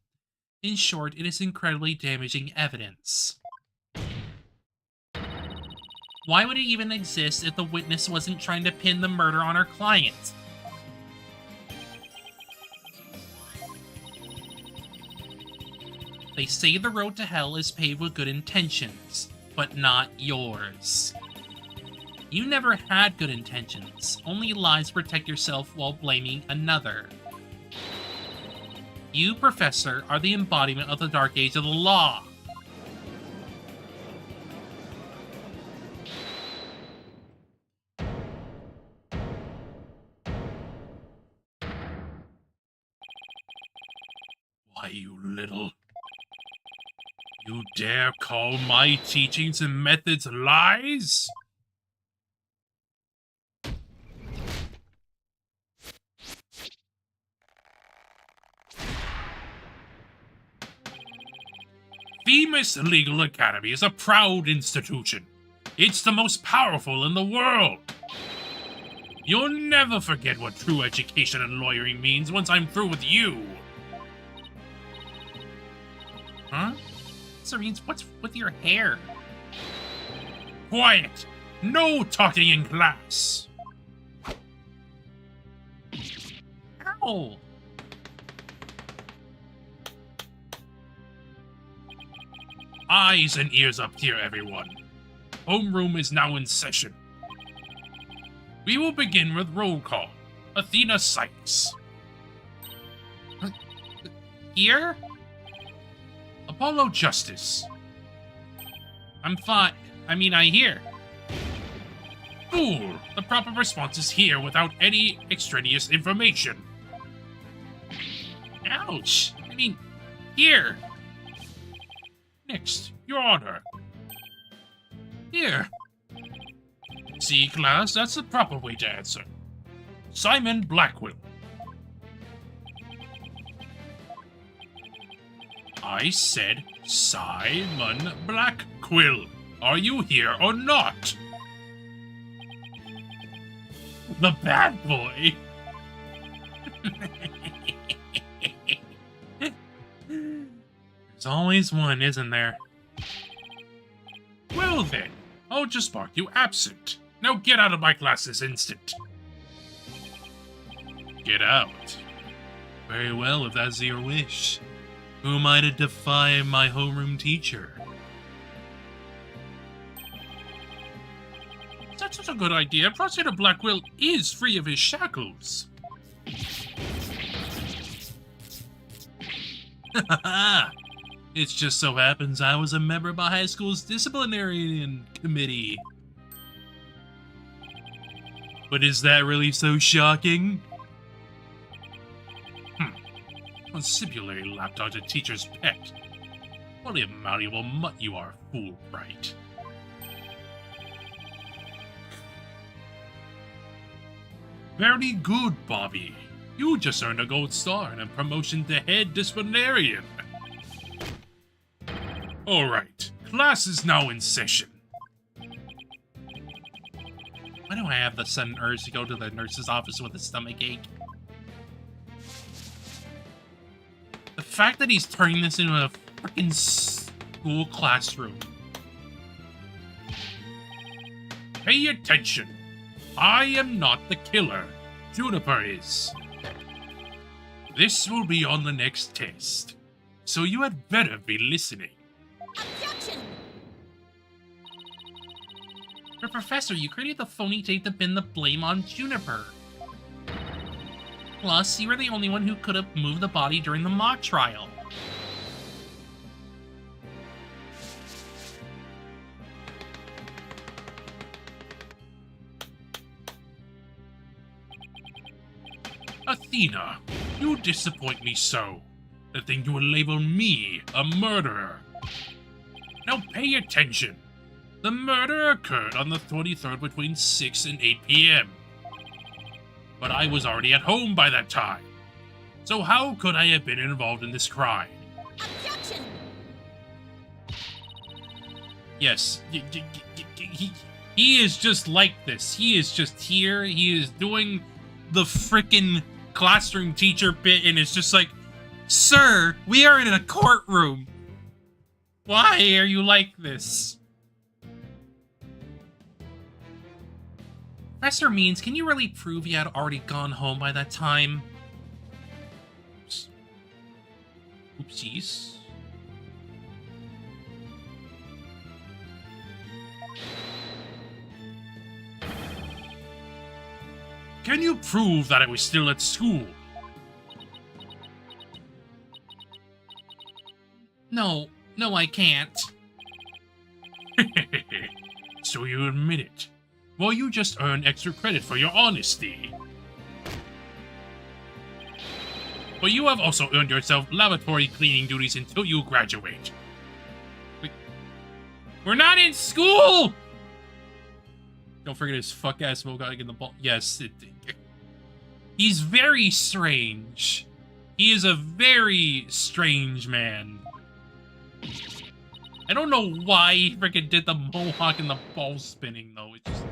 In short, it is incredibly damaging evidence. Why would it even exist if the witness wasn't trying to pin the murder on our client? They say the road to hell is paved with good intentions, but not yours. You never had good intentions, only lies to protect yourself while blaming another. You, Professor, are the embodiment of the dark age of the law. Why, you little... You dare call my teachings and methods lies? Themis Legal Academy is a proud institution. It's the most powerful in the world. You'll never forget what true education and lawyering means once I'm through with you. Huh? Serenes, what's with your hair? Quiet! No talking in class! Ow! Eyes and ears up here, everyone. Homeroom is now in session. We will begin with roll call. Athena Sykes. Here? Apollo Justice. I'm fine. I hear. Fool! The proper response is here without any extraneous information. Ouch! Here! Next, Your Honor. Here. See, class, that's the proper way to answer. Simon Blackwell. I said Simon Blackquill. Are you here or not? The bad boy. There's always one, isn't there? Well then, I'll just mark you absent. Now get out of my class this instant. Get out. Very well, if that's your wish. Who am I to defy my homeroom teacher? That's such a good idea. Prosecutor Blackwell is free of his shackles. It just so happens I was a member of my high school's disciplinary committee. But is that really so shocking? Consibulary lapdog's a teacher's pet. What a malleable mutt you are, fool bright. Very good, Bobby. You just earned a gold star and a promotion to head disciplinarian. Alright, class is now in session. Why do I have the sudden urge to go to the nurse's office with a stomachache? The fact that he's turning this into a freaking school classroom. Pay attention. I am not the killer. Juniper is. This will be on the next test, so you had better be listening. Objection! But Professor, you created the phony tape to pin the blame on Juniper. Plus, you were the only one who could have moved the body during the mock trial. Athena, you disappoint me so. To think you will label me a murderer. Now pay attention. The murder occurred on the 23rd between 6 and 8 p.m. But I was already at home by that time. So how could I have been involved in this crime? Objection! Yes, he is just like this. He is just here. He is doing the frickin' classroom teacher bit, and it's just like, sir, we are in a courtroom. Why are you like this? Professor Means, can you really prove you had already gone home by that time? Oops. Oopsies. Can you prove that I was still at school? No, I can't. So you admit it. Well, you just earned extra credit for your honesty. But you have also earned yourself lavatory cleaning duties until you graduate. We're not in school! Don't forget his fuck-ass smoke in the ball. Yes, he's very strange. He is a very strange man. I don't know why he freaking did the mohawk and the ball spinning, though. It's just...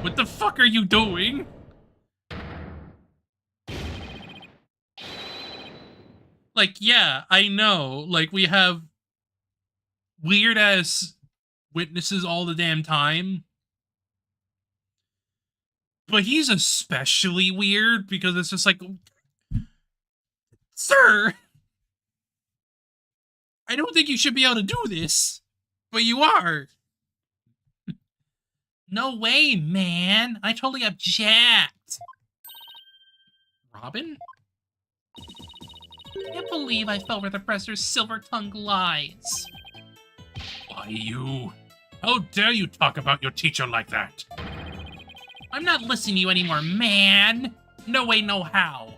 What the fuck are you doing? Like, yeah, I know. Like, we have weird-ass witnesses all the damn time. But he's especially weird because it's just like... Sir! I don't think you should be able to do this. But you are. No way, man. I totally object. Robin? I can't believe I fell for the professor's silver-tongued lies. Why, you? How dare you talk about your teacher like that? I'm not listening to you anymore, man. No way, no how.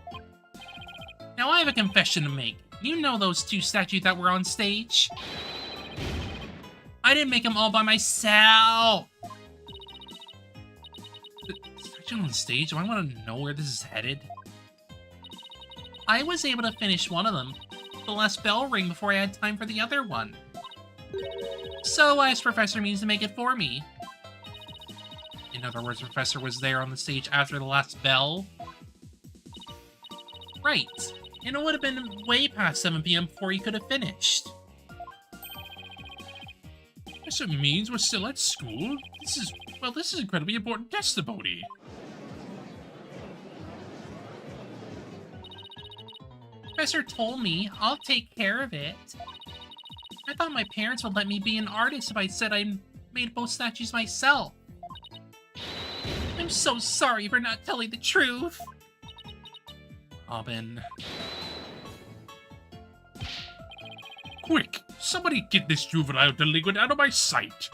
Now I have a confession to make. You know those two statues that were on stage? I didn't make them all by myself. Statue on stage? Do I want to know where this is headed? I was able to finish one of them. The last bell rang before I had time for the other one. So I asked Professor Means to make it for me. In other words, Professor was there on the stage after the last bell. Right. And it would have been way past 7 p.m. before he could have finished. Professor Means we're still at school? This is incredibly important testimony. Professor told me I'll take care of it. I thought my parents would let me be an artist if I said I made both statues myself. I'm so sorry for not telling the truth. Robin. Quick! Somebody get this juvenile delinquent out of my sight!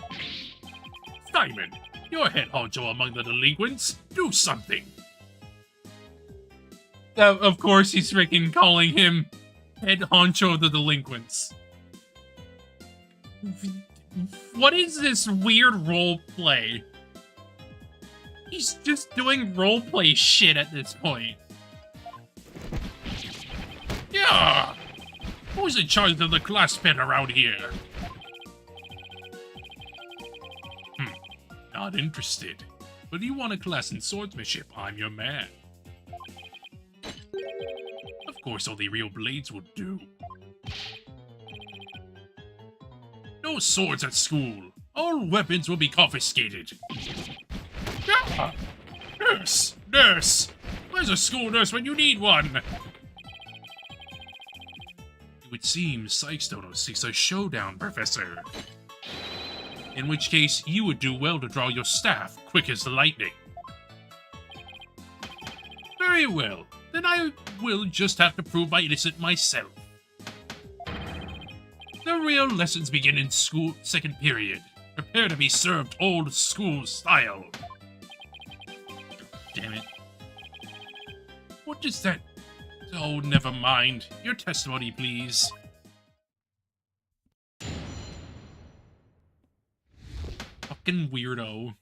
Simon, you're head honcho among the delinquents. Do something! Of course, he's freaking calling him head honcho of the delinquents. What is this weird role play? He's just doing role play shit at this point. Yeah! Who's in charge of the class pen around here? Not interested. But do you want a class in swordsmanship? I'm your man. Of course, only real blades will do. No swords at school. All weapons will be confiscated. Ah! Nurse! Nurse! Where's a school nurse when you need one? It would seem Sykes-Dono seeks a showdown, Professor. In which case, you would do well to draw your staff, quick as the lightning. Very well. Then I will just have to prove my innocence myself. The real lessons begin in school second period. Prepare to be served old school style. Damn it. What does that... Oh, never mind. Your testimony, please. Fucking weirdo.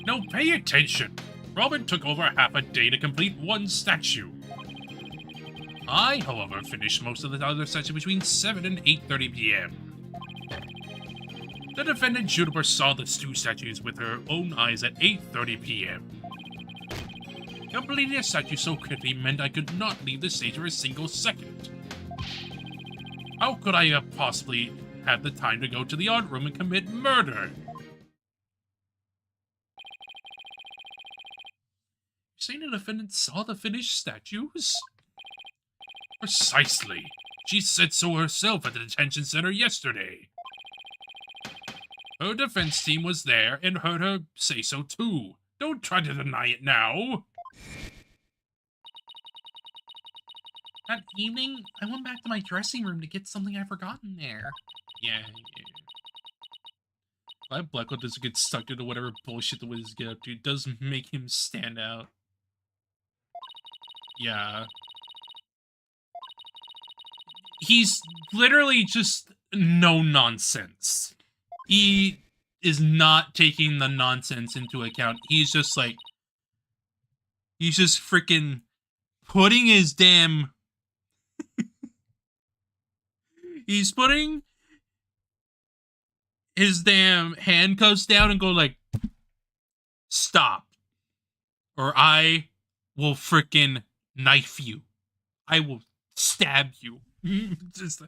Now pay attention. Robin took over half a day to complete one statue. I, however, finished most of the other statues between 7 and 8:30 p.m. The defendant Juniper saw the two statues with her own eyes at 8:30 p.m. Completing a statue so quickly meant I could not leave the stage for a single second. How could I have possibly had the time to go to the art room and commit murder? You're saying the defendant saw the finished statues? Precisely. She said so herself at the detention center yesterday. Her defense team was there and heard her say so too. Don't try to deny it now. That evening, I went back to my dressing room to get something I'd forgotten there. Yeah. Glad Blackwell doesn't get stuck into whatever bullshit the Wizards get up to. It does make him stand out. Yeah. He's literally just no nonsense. He is not taking the nonsense into account. He's just like... He's just freaking putting his damn... He's putting his damn handcuffs down and go like, stop. Or I will freaking knife you. I will stab you. Just,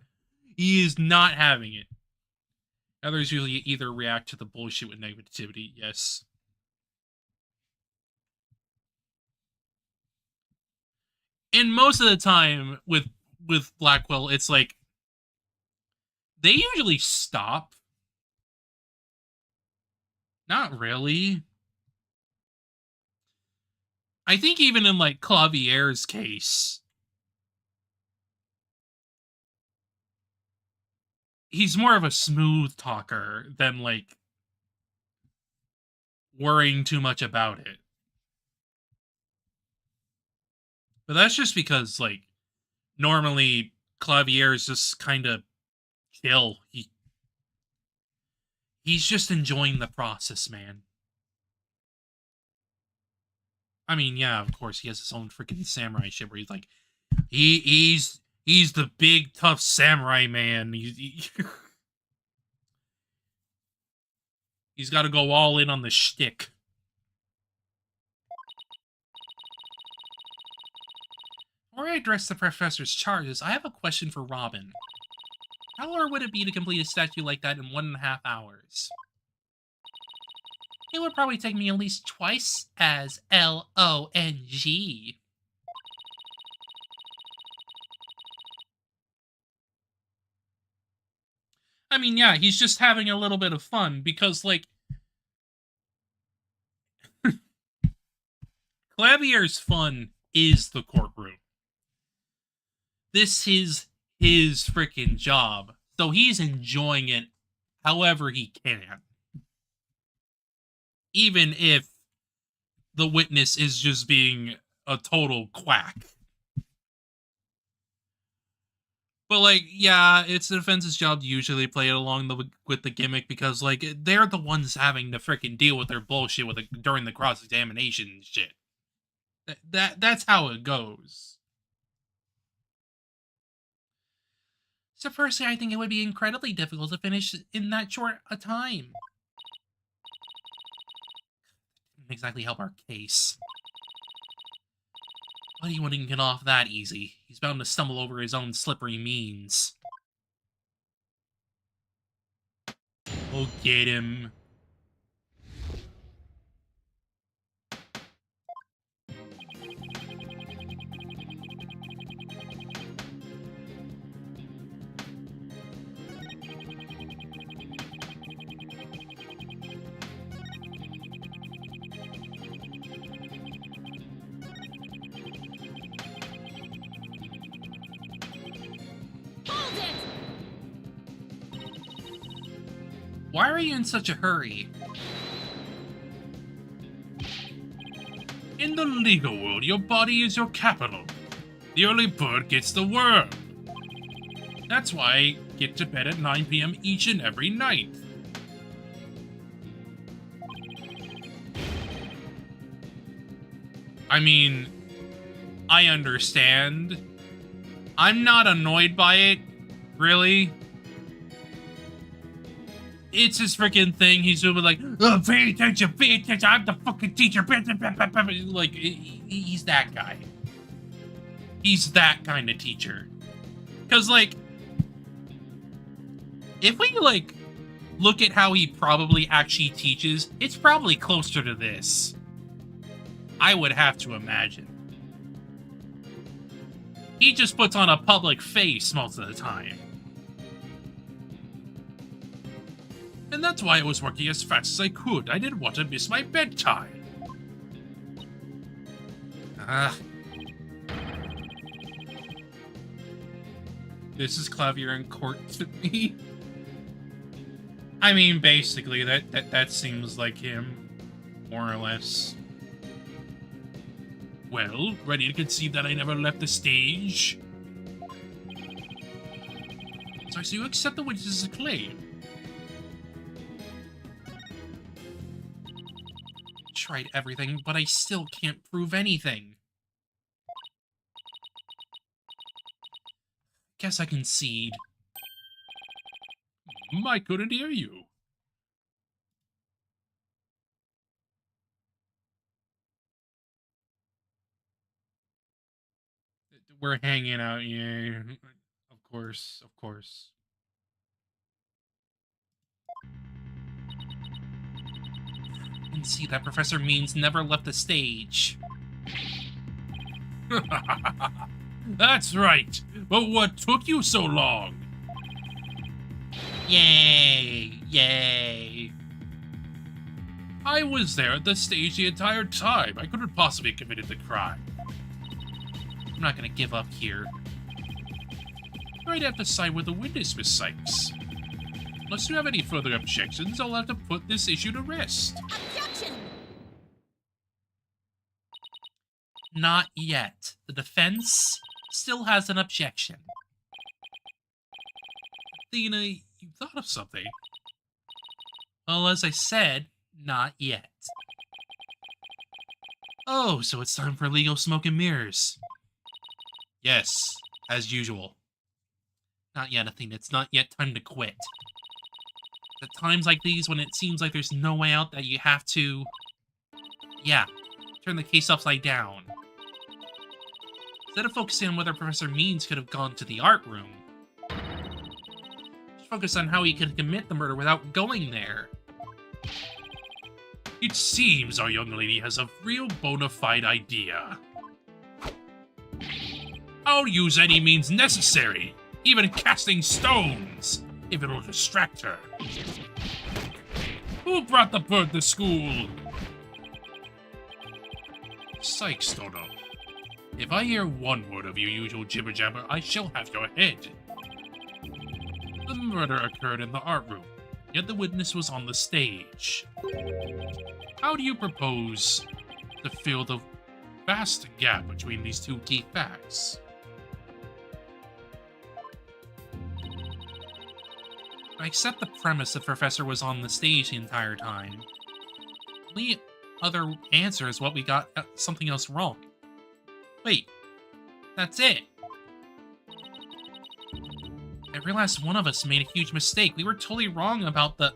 he is not having it. Others usually either react to the bullshit with negativity, yes. And most of the time with Blackwell, it's like, they usually stop. Not really. I think even in, like, Clavier's case, he's more of a smooth talker than, like, worrying too much about it. But that's just because, like, normally Clavier is just kind of chill. He's just enjoying the process, man. I mean, yeah, of course, he has his own freaking samurai shit where he's like, he's the big, tough samurai man. He's got to go all in on the shtick. Before I address the professor's charges, I have a question for Robin. How hard would it be to complete a statue like that in 1.5 hours? It would probably take me at least twice as long. I mean, yeah, he's just having a little bit of fun because, like, Clavier's fun is the courtroom. This is his freaking job, so he's enjoying it however he can. Even if the witness is just being a total quack. But, like, yeah, it's the defense's job to usually play it along with the gimmick because, like, they're the ones having to freaking deal with their bullshit during the cross-examination and shit. That's how it goes. So personally, I think it would be incredibly difficult to finish in that short a time. Didn't exactly help our case. But he wouldn't get off that easy. He's bound to stumble over his own slippery means. We'll get him. Hold it! Why are you in such a hurry? In the legal world, your body is your capital. The early bird gets the worm. That's why I get to bed at 9 p.m. each and every night. I mean, I understand. I'm not annoyed by it, really. It's his freaking thing. He's doing like, oh, pay attention, I'm the fucking teacher. Like, he's that guy. He's that kind of teacher. Because, like, if we, like, look at how he probably actually teaches, it's probably closer to this. I would have to imagine. He just puts on a public face most of the time. And that's why I was working as fast as I could. I didn't want to miss my bedtime. This is Clavier in court to me. I mean, basically, that seems like him, more or less. Well, ready to concede that I never left the stage? So you accept the witness's claim? Tried everything, but I still can't prove anything. Guess I concede. I couldn't hear you. We're hanging out, yeah. Of course, of course. And see, that Professor Means never left the stage. That's right. But what took you so long? Yay! Yay! I was there at the stage the entire time. I couldn't possibly have committed the crime. I'm not gonna give up here. I'd have to side with the witness, Miss Sykes. Unless you have any further objections, I'll have to put this issue to rest. Objection! Not yet. The defense still has an objection. Athena, you thought of something. Well, as I said, not yet. Oh, so it's time for legal smoke and mirrors. Yes, as usual. Not yet, Athena. It's not yet time to quit. At times like these, when it seems like there's no way out, that you have to... yeah, turn the case upside down. Instead of focusing on whether Professor Means could have gone to the art room, just focus on how he could commit the murder without going there. It seems our young lady has a real bona fide idea. I'll use any means necessary, even casting stones, if it'll distract her. Who brought the bird to school? Sykes, Stono. If I hear one word of your usual jibber-jabber, I shall have your head. The murder occurred in the art room, yet the witness was on the stage. How do you propose to fill the vast gap between these two key facts. I accept the premise the professor was on the stage the entire time. The other answer is what we got something else wrong. Wait, that's it. I realized one of us made a huge mistake. We were totally wrong about the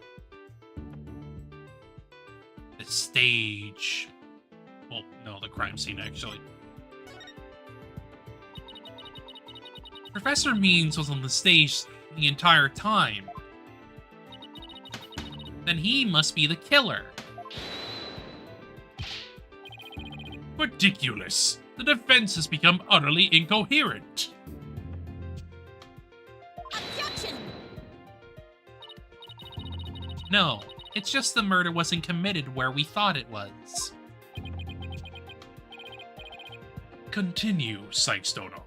stage. Well, no, the crime scene, actually. Professor Means was on the stage the entire time. Then he must be the killer. Ridiculous. The defense has become utterly incoherent. Objection! No, it's just the murder wasn't committed where we thought it was. Continue, Psychstono.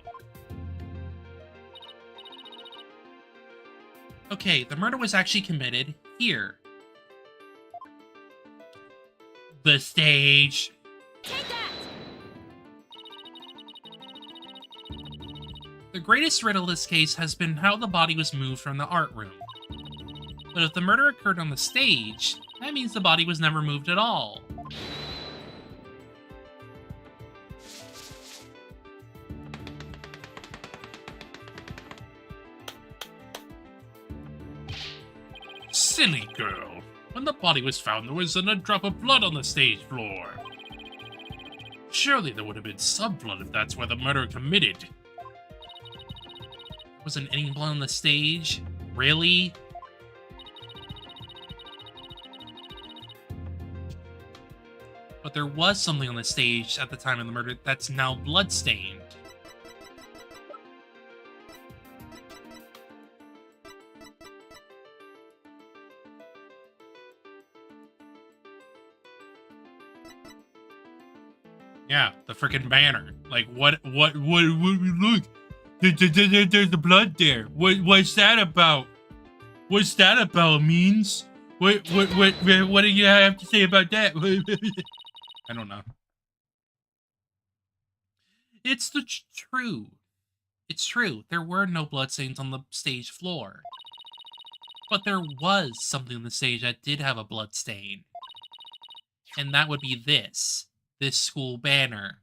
Okay, the murder was actually committed here. The stage. Take that! The greatest riddle of this case has been how the body was moved from the art room. But if the murder occurred on the stage, that means the body was never moved at all. Silly girl. When the body was found, there wasn't a drop of blood on the stage floor. Surely there would have been some blood if that's where the murder committed. Wasn't any blood on the stage? Really? But there was something on the stage at the time of the murder that's now bloodstained. Yeah, the freaking banner. Like, what, look, there's the blood there. What's that about? What's that about, Means? What do you have to say about that? I don't know. It's true. It's true. There were no bloodstains on the stage floor. But there was something on the stage that did have a bloodstain. And that would be this school banner.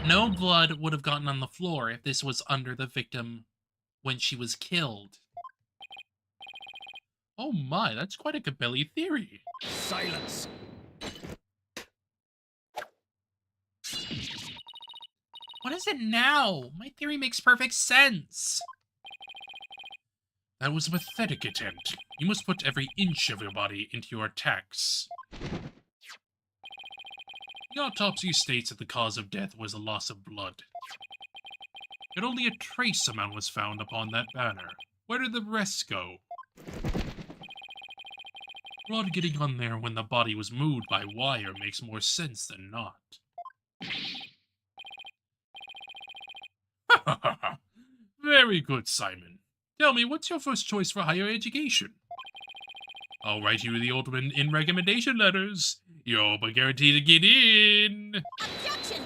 No blood would have gotten on the floor if this was under the victim when she was killed. Oh my, that's quite a Cabelli theory. Silence. What is it now? My theory makes perfect sense. That was a pathetic attempt. You must put every inch of your body into your attacks. The autopsy states that the cause of death was a loss of blood. Yet only a trace amount was found upon that banner. Where did the rest go? Blood getting on there when the body was moved by wire makes more sense than not. Very good, Simon. Tell me, what's your first choice for higher education? I'll write you the ultimate in recommendation letters. You're but guaranteed to get in. Objection!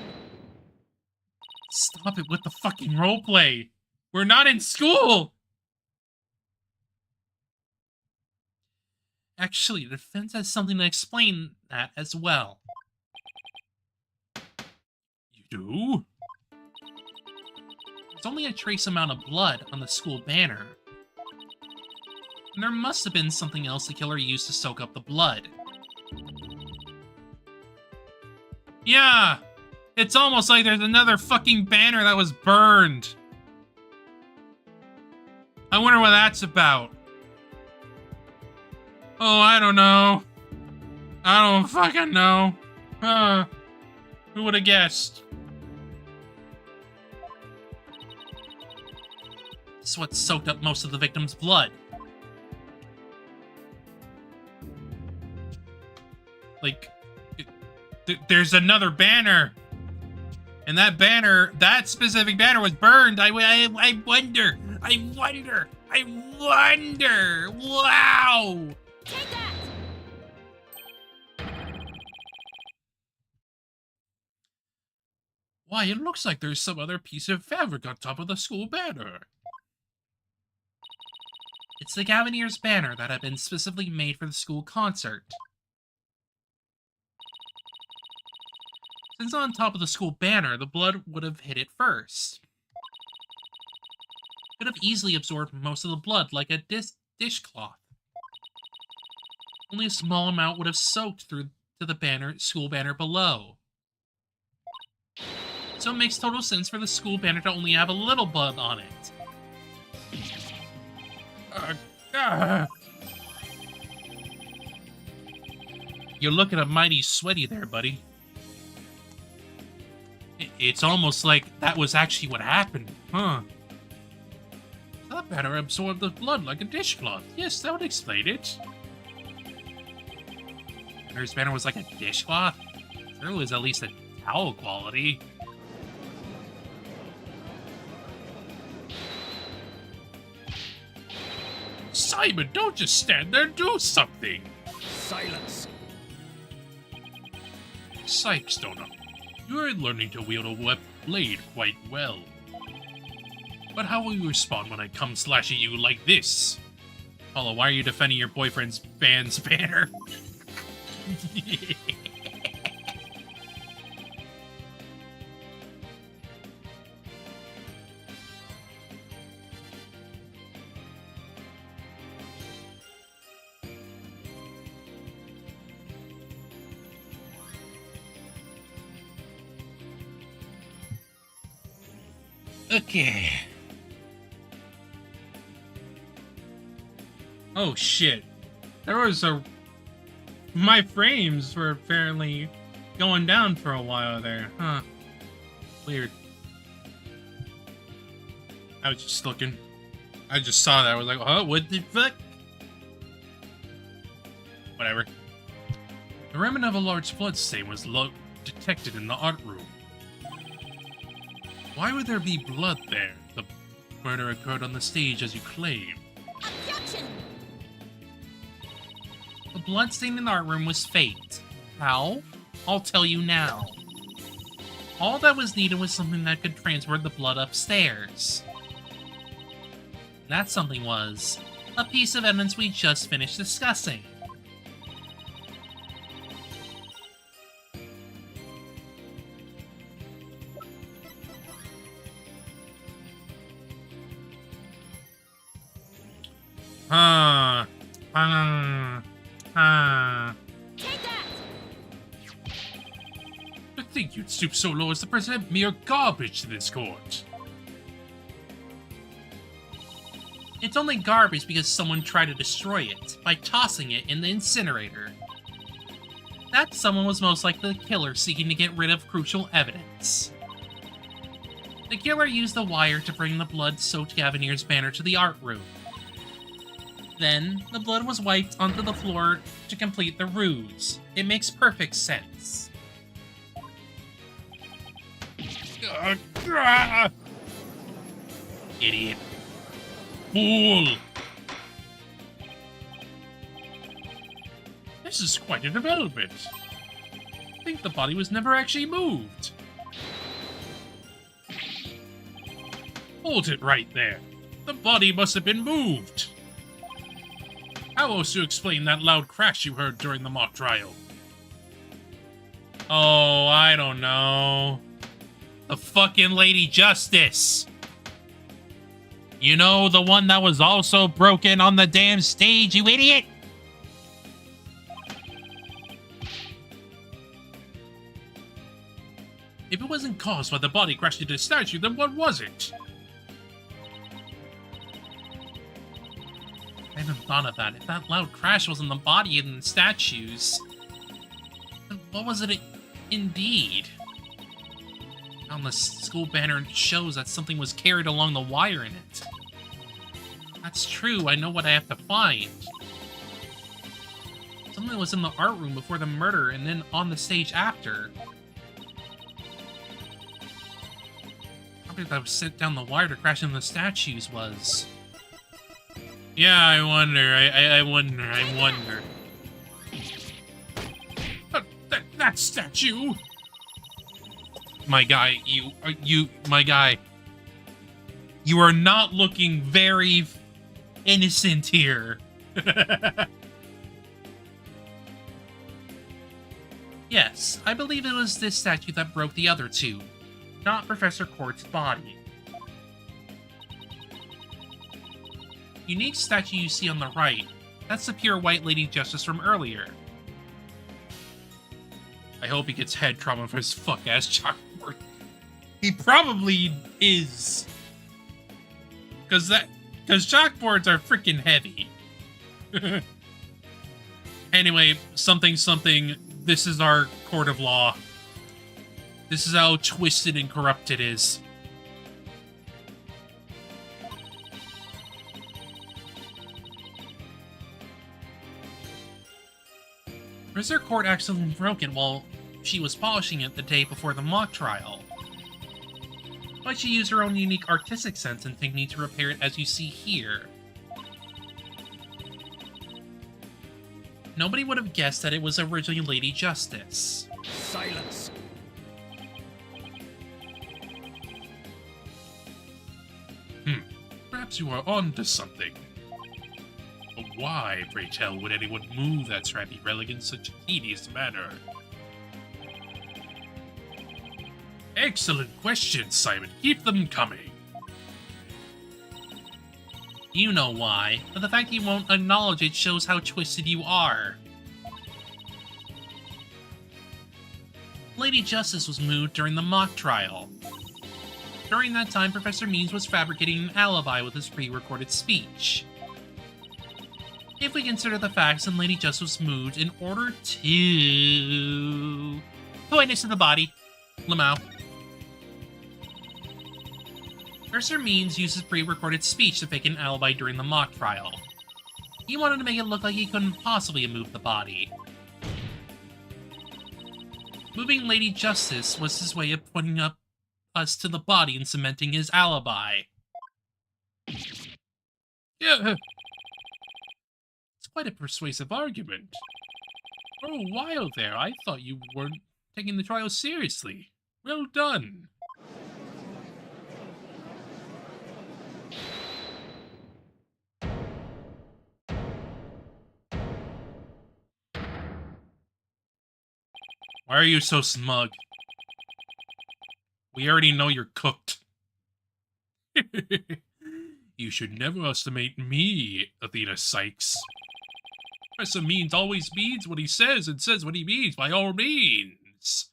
Stop it with the fucking roleplay. We're not in school. Actually, the defense has something to explain that as well. You do? There's only a trace amount of blood on the school banner. And there must have been something else the killer used to soak up the blood. Yeah! It's almost like there's another fucking banner that was burned. I wonder what that's about. Oh, I don't know. I don't fucking know. Who would have guessed? This is what soaked up most of the victim's blood. Like, there's another banner. And that banner, that specific banner was burned. I wonder. Wow. Take that! Why, it looks like there's some other piece of fabric on top of the school banner. It's the Gavineers banner that had been specifically made for the school concert. Since on top of the school banner, the blood would have hit it first. It could have easily absorbed most of the blood like a dishcloth. Only a small amount would have soaked through to the school banner below. So it makes total sense for the school banner to only have a little blood on it. You're looking mighty sweaty there, buddy. It's almost like that was actually what happened, huh? That banner absorbed the blood like a dishcloth. Yes, that would explain it. Banner's banner was like a dishcloth? There was at least a towel quality. Simon, don't just stand there, do something! Silence! Sykes, Donut. You're learning to wield a blade quite well. But how will you respond when I come slash at you like this? Paula, why are you defending your boyfriend's band's banner? Okay. Oh shit. There was my frames were apparently going down for a while there, huh? Weird. I was just looking. I just saw that. I was like, oh, what the fuck? Whatever. The remnant of a large blood stain was detected in the art room. Why would there be blood there? The murder occurred on the stage as you claim. Objection! The bloodstain in the art room was faked. How? I'll tell you now. All that was needed was something that could transfer the blood upstairs. That something was a piece of evidence we just finished discussing. Take that! To think you'd stoop so low as to present mere garbage to this court. It's only garbage because someone tried to destroy it by tossing it in the incinerator. That someone was most likely the killer seeking to get rid of crucial evidence. The killer used the wire to bring the blood-soaked Gavineer's banner to the art room. Then, the blood was wiped onto the floor to complete the ruse. It makes perfect sense. Idiot. Fool! This is quite a development. I think the body was never actually moved. Hold it right there. The body must have been moved. How else to explain that loud crash you heard during the mock trial? Oh, I don't know. The fucking Lady Justice. You know, the one that was also broken on the damn stage, you idiot! If it wasn't caused by the body crashing into the statue, then what was it? I hadn't thought of that. If that loud crash wasn't the body and the statues, then what was it indeed? On the school banner, it shows that something was carried along the wire in it. That's true, I know what I have to find. Something was in the art room before the murder and then on the stage after. Probably that was sent down the wire to crash into the statues was. Yeah, I wonder, I wonder. That statue! My guy, my guy, you are not looking very innocent here. Yes, I believe it was this statue that broke the other two, not Professor Court's body. Unique statue you see on the right, that's the pure White Lady Justice from earlier. I hope he gets head trauma for his fuck-ass chalkboard. He probably is. Cause chalkboards are freaking heavy. Anyway, something, this is our court of law. This is how twisted and corrupt it is. Professor Court accidentally broke it while she was polishing it the day before the mock trial. But she used her own unique artistic sense and technique to repair it as you see here. Nobody would have guessed that it was originally Lady Justice. Silence. Perhaps you are onto something. But why, pray tell, would anyone move that scrappy relic in such a tedious manner? Excellent questions, Simon. Keep them coming. You know why, but the fact you won't acknowledge it shows how twisted you are. Lady Justice was moved during the mock trial. During that time, Professor Means was fabricating an alibi with his pre-recorded speech. If we consider the facts, then Lady Justice was moved in order to... witness to the body. Lamau. Professor Means used his pre-recorded speech to fake an alibi during the mock trial. He wanted to make it look like he couldn't possibly have moved the body. Moving Lady Justice was his way of putting up us to the body and cementing his alibi. Yeah, it's quite a persuasive argument. For a while there, I thought you weren't taking the trial seriously. Well done. Why are you so smug? We already know you're cooked. You should never estimate me, Athena Sykes. Professor Means always means what he says and says what he means by all means.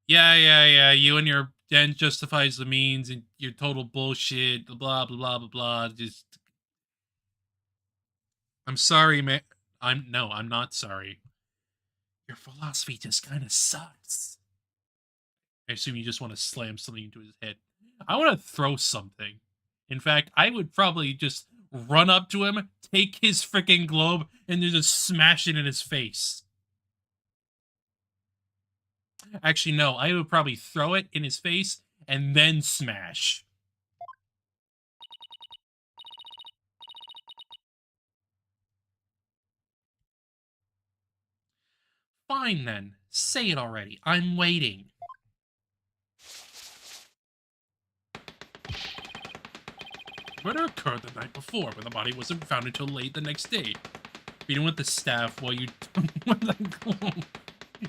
Yeah, you and your end justifies the means and your total bullshit, blah, blah, blah, blah, blah. Just... I'm sorry, man. I'm not sorry. Your philosophy just kind of sucks. I assume you just want to slam something into his head. I want to throw something. In fact, I would probably just run up to him, take his freaking globe, and then just smash it in his face. Actually, no. I would probably throw it in his face and then smash. Fine, then. Say it already. I'm waiting. Murder occurred the night before, when the body wasn't found until late the next day. Beating with the staff while you...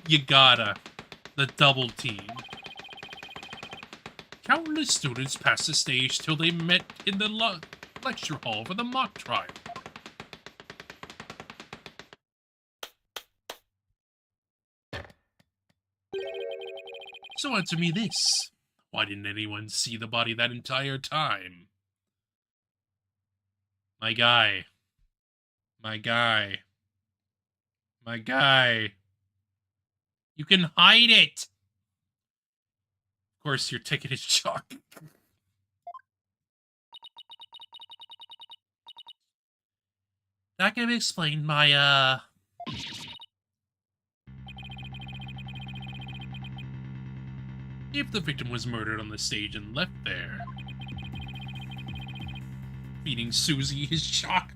You gotta. The double team. Countless students passed the stage till they met in the lecture hall for the mock trial. So answer me this. Why didn't anyone see the body that entire time? My guy. You can hide it! Of course, your ticket is chalk. That can explain my, if the victim was murdered on the stage and left there. Feeding Susie his shock.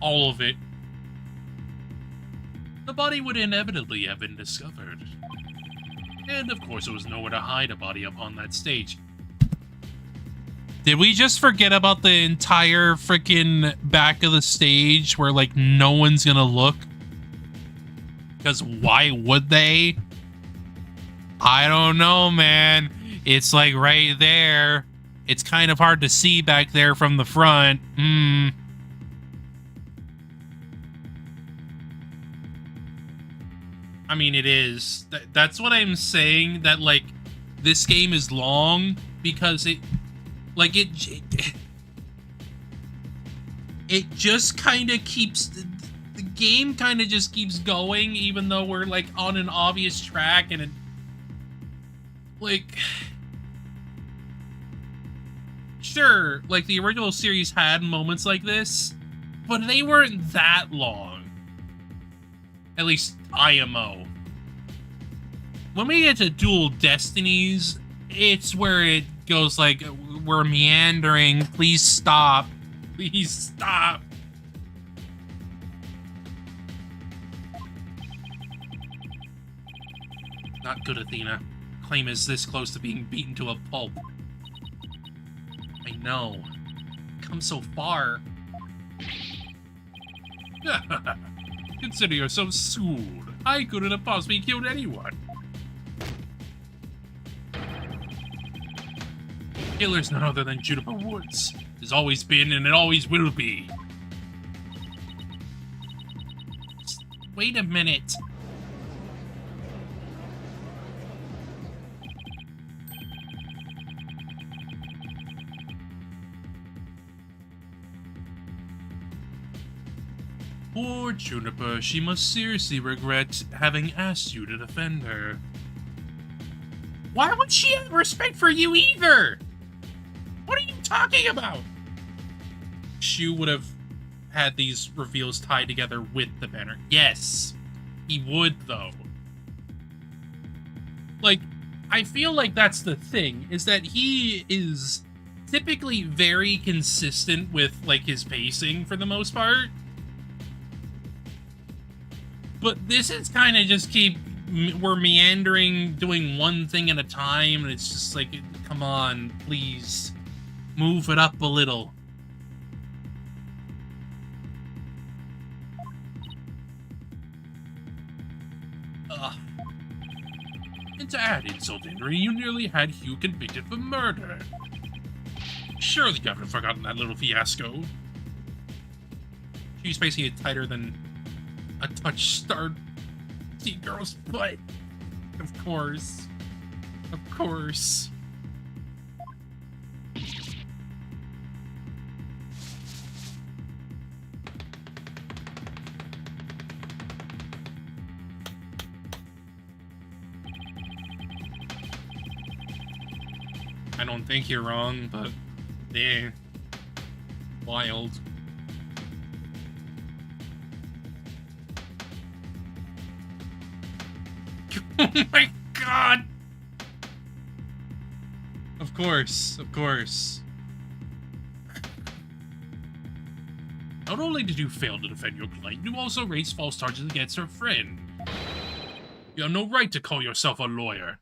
All of it. The body would inevitably have been discovered. And of course, there was nowhere to hide a body upon that stage. Did we just forget about the entire freaking back of the stage where, like, no one's gonna look? Because why would they? I don't know, man. It's, like, right there. It's kind of hard to see back there from the front. I mean, it is. That's what I'm saying, that, like, this game is long because it just kind of keeps... The game kind of just keeps going, even though we're, like, on an obvious track, and it... Like... Sure, like, the original series had moments like this, but they weren't that long. At least, IMO. When we get to dual Destinies, it's where it goes like, we're meandering, please stop. Please stop. Not good, Athena. Claim is this close to being beaten to a pulp. I know. Come so far. Consider yourself schooled. I couldn't have possibly killed anyone. Killer's none other than Juniper Woods. Has always been and it always will be. Just wait a minute. Poor Juniper, she must seriously regret having asked you to defend her. Why would she have respect for you either? What are you talking about? Shu would have had these reveals tied together with the banner. Yes, he would, though. Like, I feel like that's the thing, is that he is typically very consistent with, like, his pacing for the most part. But this is kind of just we're meandering, doing one thing at a time, and it's just like, come on, please, move it up a little. And to add insult to injury, you nearly had Hugh convicted for murder. Surely you haven't forgotten that little fiasco. She's facing it tighter than a touch-starved teen girl's butt. Of course. Of course. I don't think you're wrong, but eh. Wild. Oh my god! Of course, of course. Not only did you fail to defend your client, you also raised false charges against her friend. You have no right to call yourself a lawyer.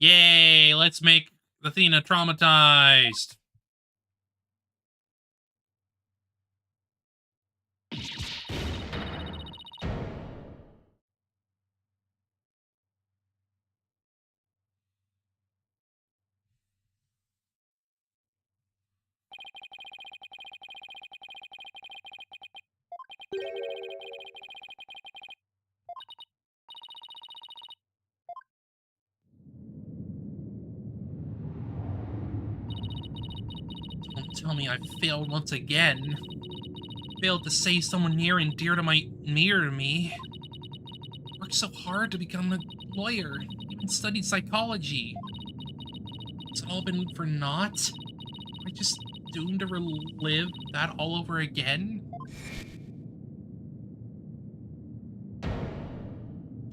Yay, let's make Athena traumatized. Don't tell me I failed once again. Failed to save someone near and dear to me. Worked so hard to become a lawyer. Even studied psychology. It's all been for naught? Am I just doomed to relive that all over again?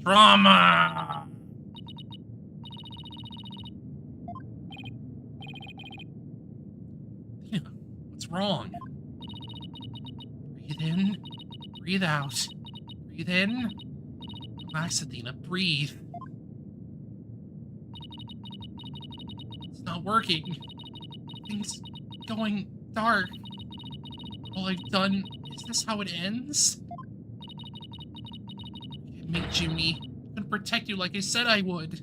Trauma! Yeah, what's wrong? Breathe in, breathe out. Breathe in. Relax, Athena, breathe. not working. Things going dark. All I've done, is this how it ends? Admit, Junie. I'm gonna protect you like I said I would.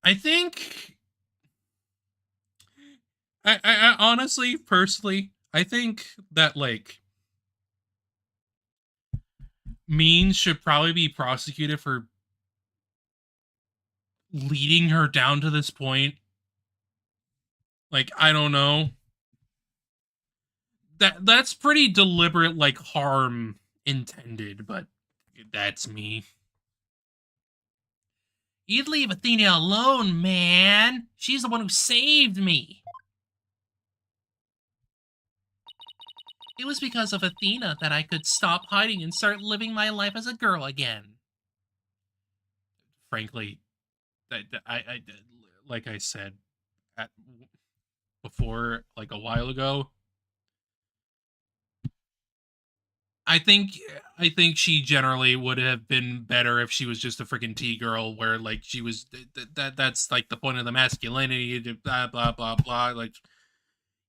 I think... I honestly, personally, I think that, like, Means should probably be prosecuted for leading her down to this point. Like, I don't know. That's pretty deliberate, like, harm intended, but that's me. You'd leave Athena alone, man. She's the one who saved me. It was because of Athena that I could stop hiding and start living my life as a girl again. Frankly, I like I said before, like a while ago, I think she generally would have been better if she was just a freaking T-girl, where like she was that's like the point of the masculinity, blah blah blah blah. Like,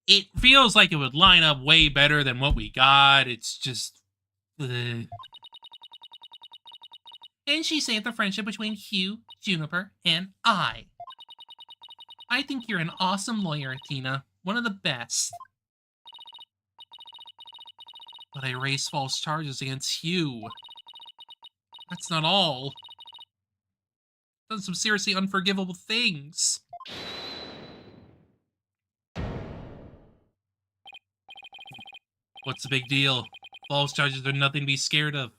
it feels like it would line up way better than what we got. It's just, and she saved the friendship between Hugh, Juniper, and I. I think you're an awesome lawyer, Athena. One of the best. But I raised false charges against Hugh. That's not all. I've done some seriously unforgivable things. What's the big deal? False charges are nothing to be scared of.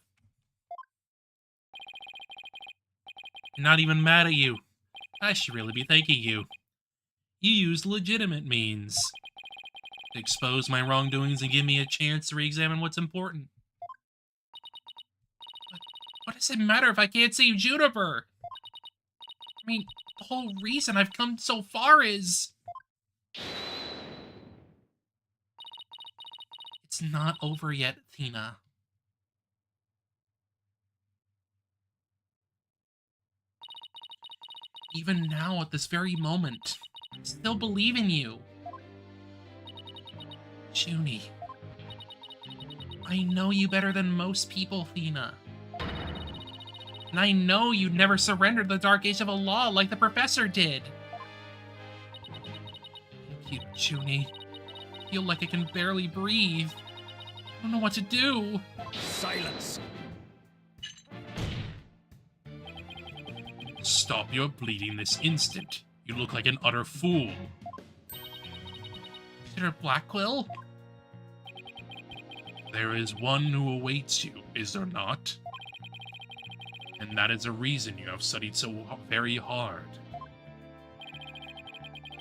I'm not even mad at you. I should really be thanking you. You used legitimate means to expose my wrongdoings and give me a chance to re-examine what's important. But what does it matter if I can't save Juniper? I mean, the whole reason I've come so far is... It's not over yet, Athena. Even now, at this very moment, I still believe in you. Junie, I know you better than most people, Athena. And I know you'd never surrender to the Dark Age of a law like the Professor did. Thank you, Junie. I feel like I can barely breathe. I don't know what to do. Silence! Stop your bleeding this instant. You look like an utter fool. Consider Blackquill? There is one who awaits you, is there not? And that is a reason you have studied so very hard.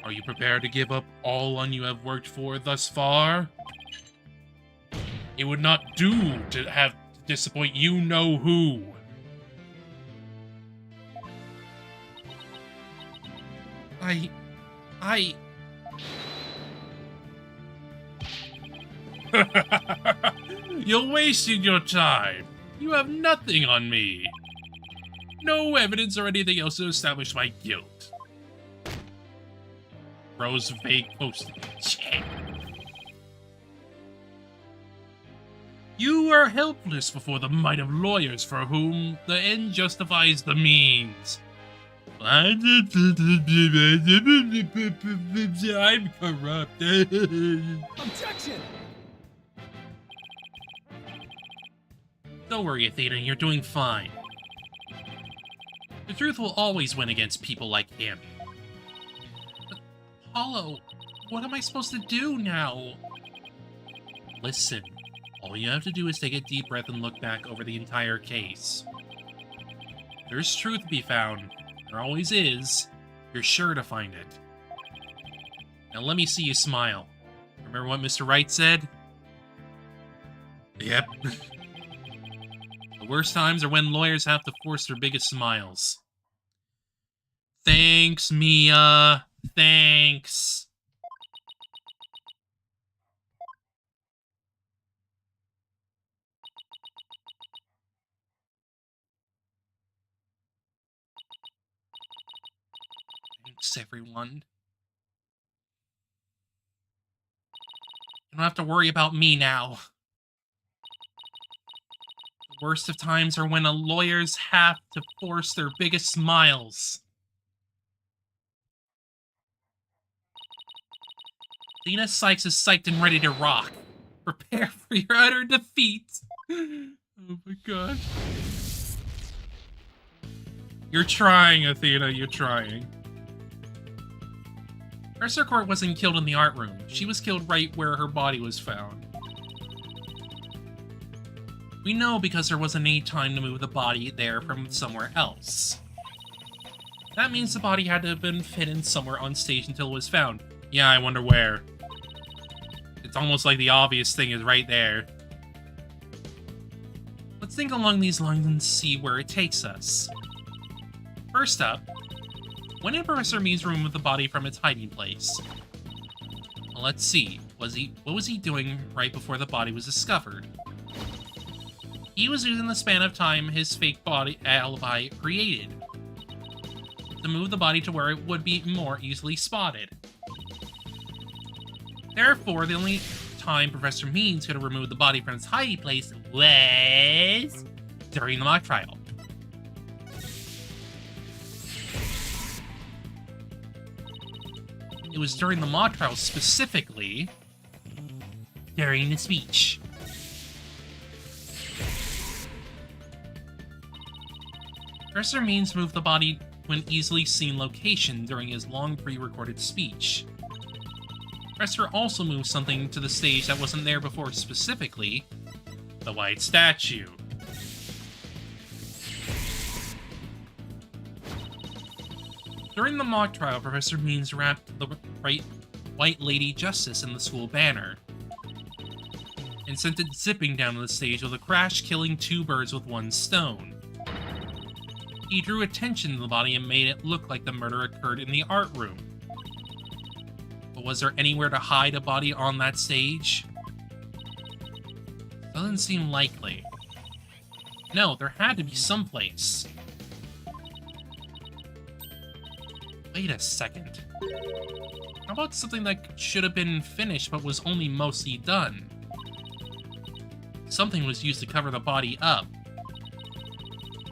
Are you prepared to give up all on you have worked for thus far? It would not do to have to disappoint you know who. You're wasting your time. You have nothing on me. No evidence or anything else to establish my guilt. Rose vague posting. You are helpless before the might of lawyers for whom the end justifies the means. I'm corrupted. Objection! Don't worry, Athena, you're doing fine. The truth will always win against people like him. But, Apollo, what am I supposed to do now? Listen, all you have to do is take a deep breath and look back over the entire case. There's truth to be found. There always is. You're sure to find it. Now let me see you smile. Remember what Mr. Wright said? Yep. The worst times are when lawyers have to force their biggest smiles. Thanks, Mia. Thanks. relax, everyone. You don't have to worry about me now. The worst of times are when lawyers have to force their biggest smiles. Lena Sykes is psyched and ready to rock. Prepare for your utter defeat. Oh my god. You're trying, Athena, you're trying. Professor Court wasn't killed in the art room. She was killed right where her body was found. We know because there wasn't any time to move the body there from somewhere else. That means the body had to have been hidden somewhere on stage until it was found. Yeah, I wonder where. It's almost like the obvious thing is right there. Let's think along these lines and see where it takes us. First up, when did Professor Means remove the body from its hiding place? Well, let's see. What was he doing right before the body was discovered? He was using the span of time his fake body alibi created to move the body to where it would be more easily spotted. Therefore, the only time Professor Means could have removed the body from its hiding place was during the mock trial. It was during the mock trial, specifically during the speech. Professor Means moved the body to an easily seen location during his long pre-recorded speech. Professor also moved something to the stage that wasn't there before, specifically the white statue. During the mock trial, Professor Means wrapped the White Lady Justice in the school banner and sent it zipping down to the stage with a crash, killing 2 birds with 1 stone. He drew attention to the body and made it look like the murder occurred in the art room. But was there anywhere to hide a body on that stage? Doesn't seem likely. No, there had to be someplace. Wait a second. How about something that should have been finished but was only mostly done? Something was used to cover the body up,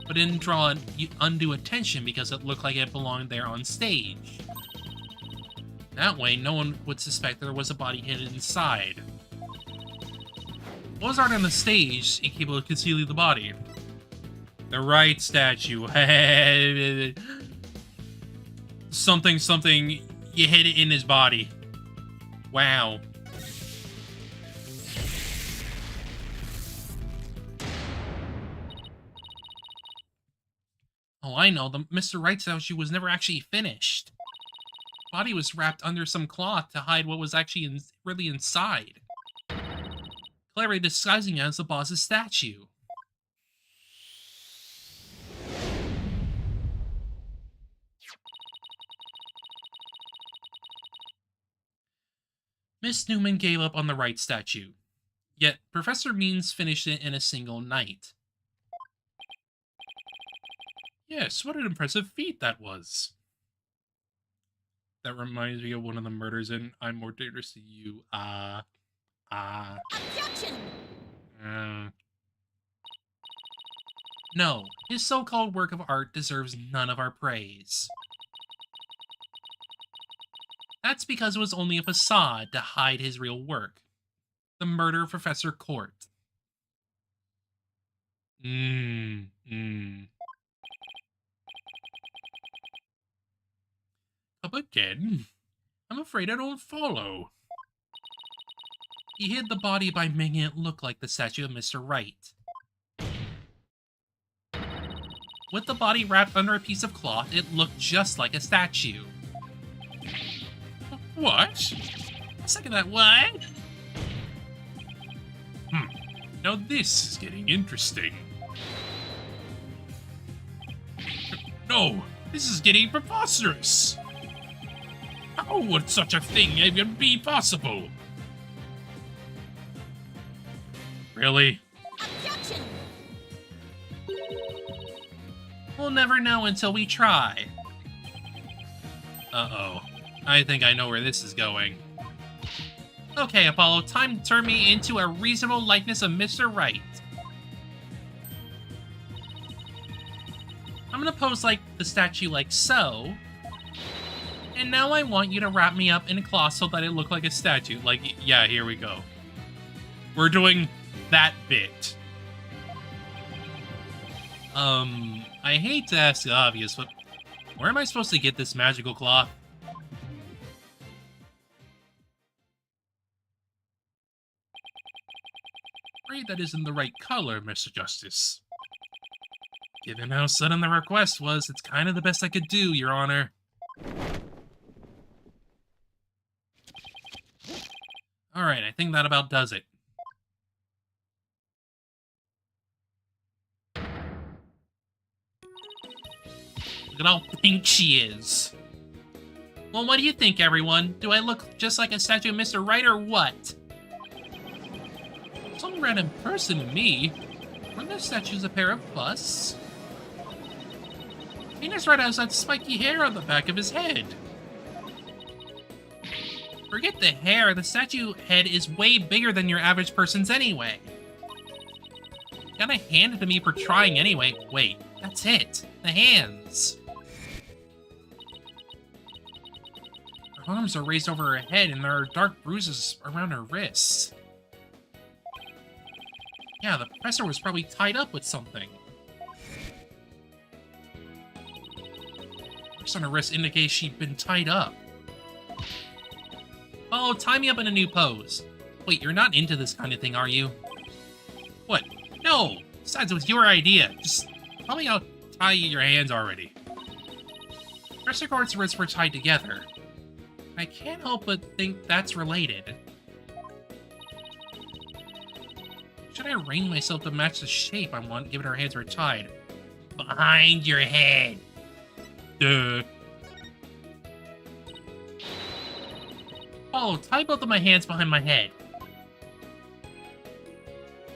but didn't draw undue attention because it looked like it belonged there on stage. That way, no one would suspect there was a body hidden inside. What was art on the stage incapable of concealing the body? The right statue. Something, you hid it in his body. Wow. Oh, I know. The Mr. Right statue was never actually finished. The body was wrapped under some cloth to hide what was actually really inside, cleverly disguising it as the boss's statue. Miss Newman gave up on the right statue, yet Professor Means finished it in a single night. Yes, what an impressive feat that was. That reminds me of one of the murders in I'm More Dangerous to You. Objection! No, his so-called work of art deserves none of our praise. That's because it was only a facade to hide his real work. The murder of Professor Court. Up again? I'm afraid I don't follow. He hid the body by making it look like the statue of Mr. Right. With the body wrapped under a piece of cloth, it looked just like a statue. What? Second that, what? Now this is getting interesting. No, this is getting preposterous. How would such a thing even be possible? Really? Objection! We'll never know until we try. Uh-oh. I think I know where this is going. Okay, Apollo, time to turn me into a reasonable likeness of Mr. Right. I'm gonna pose like the statue like so. And now I want you to wrap me up in a cloth so that it look like a statue. Like, yeah, here we go. We're doing that bit. I hate to ask the obvious, but where am I supposed to get this magical cloth? Afraid that isn't the right color, Mr. Justice. Given how sudden the request was, it's kind of the best I could do, Your Honor. Alright, I think that about does it. Look at how pink she is. Well, what do you think, everyone? Do I look just like a statue of Mr. Right or what? Some random person to me. Weren't those statues a pair of busts? Venus Right has that spiky hair on the back of his head. Forget the hair, the statue head is way bigger than your average person's anyway. You gotta hand it to me for trying anyway. Wait, that's it. The hands. Her arms are raised over her head and there are dark bruises around her wrists. Yeah, the professor was probably tied up with something. Marks on her wrist indicates she'd been tied up. Oh, tie me up in a new pose. Wait, you're not into this kind of thing, are you? What? No! Besides, it was your idea. Just tell me how to tie your hands already. Professor Gord's wrists were tied together. I can't help but think that's related. Should I arrange myself to match the shape I want given her hands were tied? Behind your head. Duh. Oh, tie both of my hands behind my head.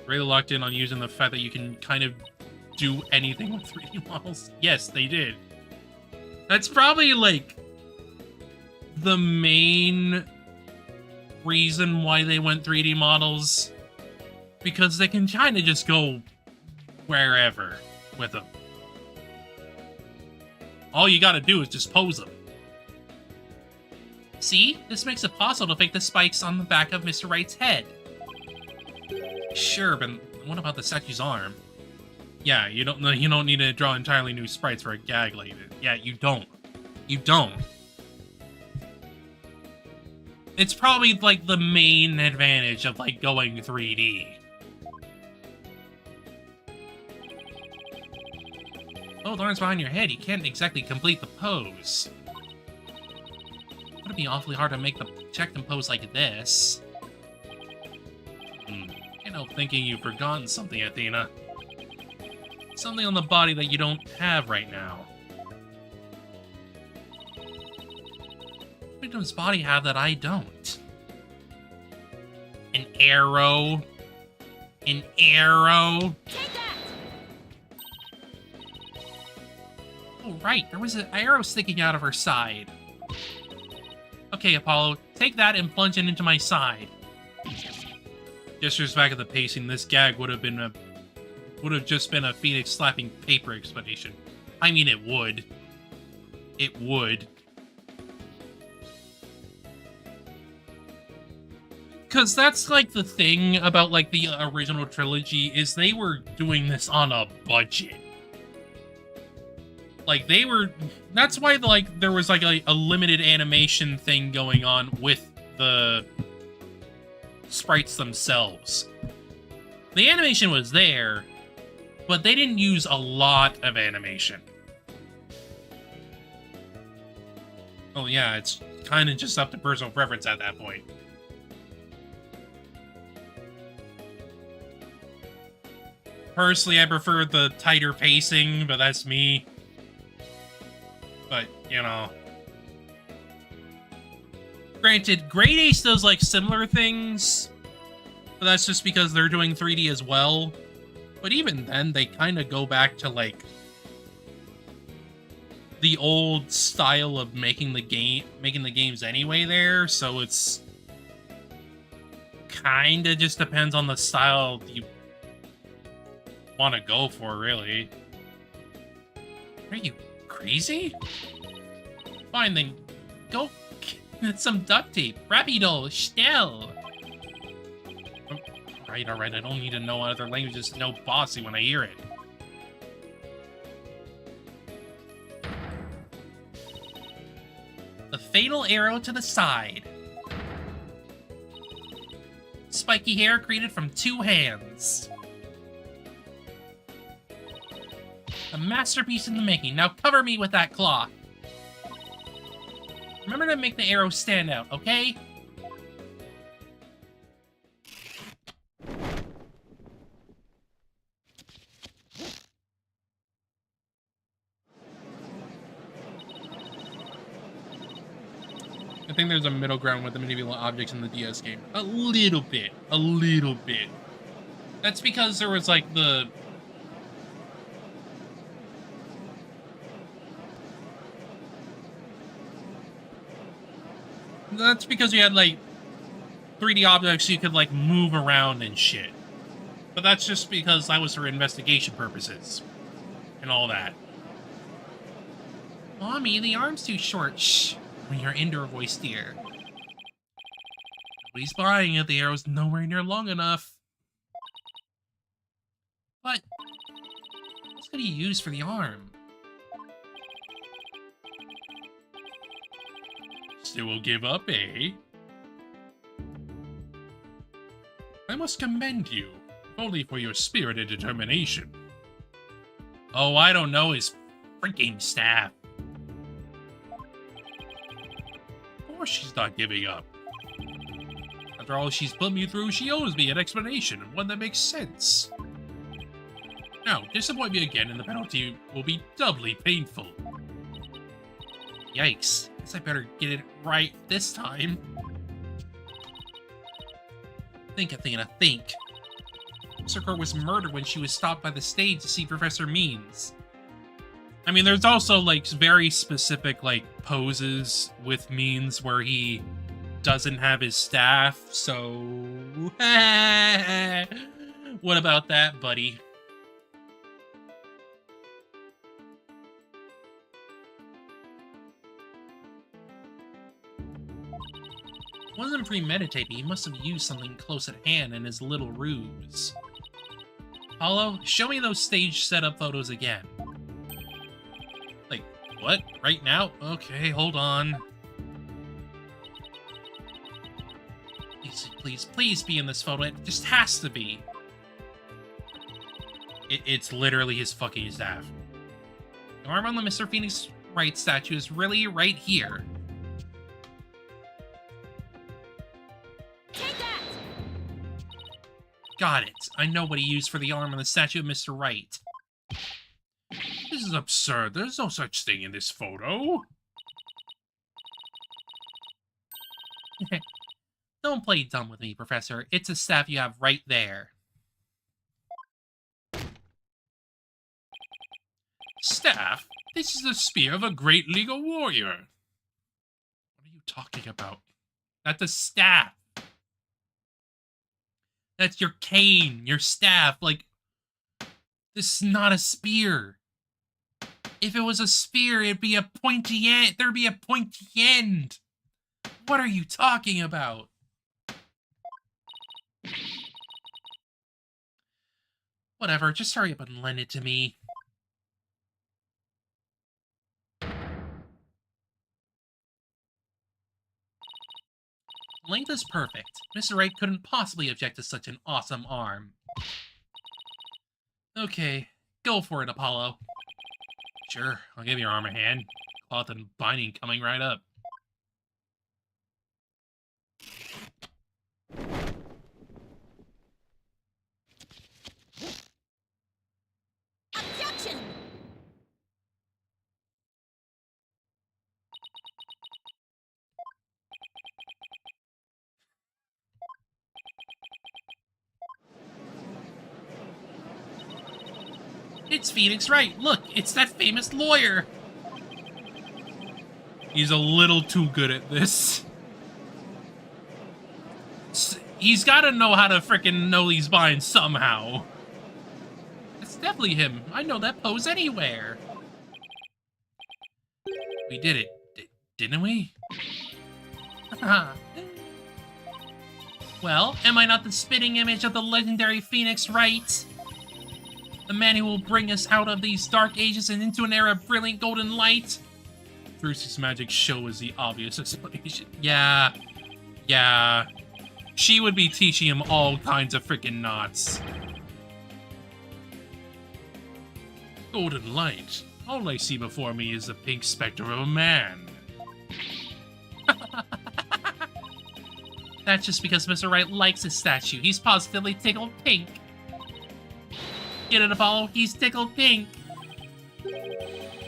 Really locked in on using the fact that you can kind of do anything with 3D models. Yes, they did. That's probably, like, the main reason why they went 3D models. Because they can kind of just go wherever with them. All you gotta do is just pose them. See? This makes it possible to fake the spikes on the back of Mr. Wright's head. Sure, but what about the statue's arm? Yeah, you don't need to draw entirely new sprites for a gag like this. Yeah, you don't. You don't. It's probably, like, the main advantage of, like, going 3D. Oh, the arm's behind your head. You can't exactly complete the pose. It'd be awfully hard to make the projectum pose like this. Can't help thinking you've forgotten something, Athena. Something on the body that you don't have right now. What does body have that I don't? An arrow. An arrow. Take that! Oh, right. There was an arrow sticking out of her side. Okay, Apollo, take that and plunge it into my side. Gestures back at the pacing. This gag would have just been a Phoenix slapping paper explanation. I mean, it would. It would. Because that's, like, the thing about, like, the original trilogy is they were doing this on a budget. Like, they were... That's why, like, there was, like, a limited animation thing going on with the sprites themselves. The animation was there, but they didn't use a lot of animation. Oh, yeah, it's kind of just up to personal preference at that point. Personally, I prefer the tighter pacing, but that's me. But, you know. Granted, Great Ace does, like, similar things, but that's just because they're doing 3D as well. But even then, they kind of go back to, like, the old style of making the games anyway there, so it's kinda just depends on the style you want to go for, really. Are you crazy? Fine, then go get some duct tape. Rapido, schnell. Alright, I don't need to know other languages to know bossy when I hear it. The fatal arrow to the side. Spiky hair created from 2 hands. A masterpiece in the making. Now cover me with that cloth. Remember to make the arrow stand out, okay? I think there's a middle ground with the manipulable objects in the DS game. A little bit. That's because there was, like, That's because you had, like, 3D objects you could, like, move around and shit. But that's just because that was for investigation purposes. And all that. Mommy, the arm's too short. Shh. When your indoor voice, dear. Nobody's buying it. The arrow's nowhere near long enough. But what's gonna be used for the arm? Still will give up, eh? I must commend you, if only for your spirit and determination. Oh, I don't know his freaking staff. Of course she's not giving up. After all she's put me through, she owes me an explanation, and one that makes sense. Now, disappoint me again, and the penalty will be doubly painful. Yikes. Guess I better get it right this time. Think. Mr. Kurt was murdered when she was stopped by the stage to see Professor Means. I mean, there's also, like, very specific, like, poses with Means where he doesn't have his staff, so... What about that, buddy? It wasn't premeditated. He must have used something close at hand in his little ruse. Apollo, show me those stage setup photos again. Like, what? Right now? Okay, hold on. Please be in this photo. It just has to be. It's literally his fucking staff. The arm on the Mr. Phoenix Wright statue is really right here. Got it. I know what he used for the arm on the statue of Mr. Wright. This is absurd. There's no such thing in this photo. Don't play dumb with me, Professor. It's a staff you have right there. Staff? This is the spear of a great legal warrior. What are you talking about? That's a staff. That's your cane, your staff. Like, this is not a spear. If it was a spear, it'd be a pointy end. There'd be a pointy end. What are you talking about? Whatever, just hurry up and lend it to me. Length is perfect. Mr. Wright couldn't possibly object to such an awesome arm. Okay, go for it, Apollo. Sure, I'll give your arm a hand. Cloth and binding coming right up. Objection! It's Phoenix Wright. Look, it's that famous lawyer. He's a little too good at this. He's got to know how to frickin' know these vines somehow. It's definitely him. I know that pose anywhere. We did it, didn't we? Well, am I not the spitting image of the legendary Phoenix, right? The man who will bring us out of these dark ages and into an era of brilliant golden light? Bruce's magic show is the obvious explanation. Yeah. She would be teaching him all kinds of freaking knots. Golden light. All I see before me is the pink specter of a man. That's just because Mr. Wright likes his statue. He's positively tickled pink. Get it, Apollo? He's tickled pink.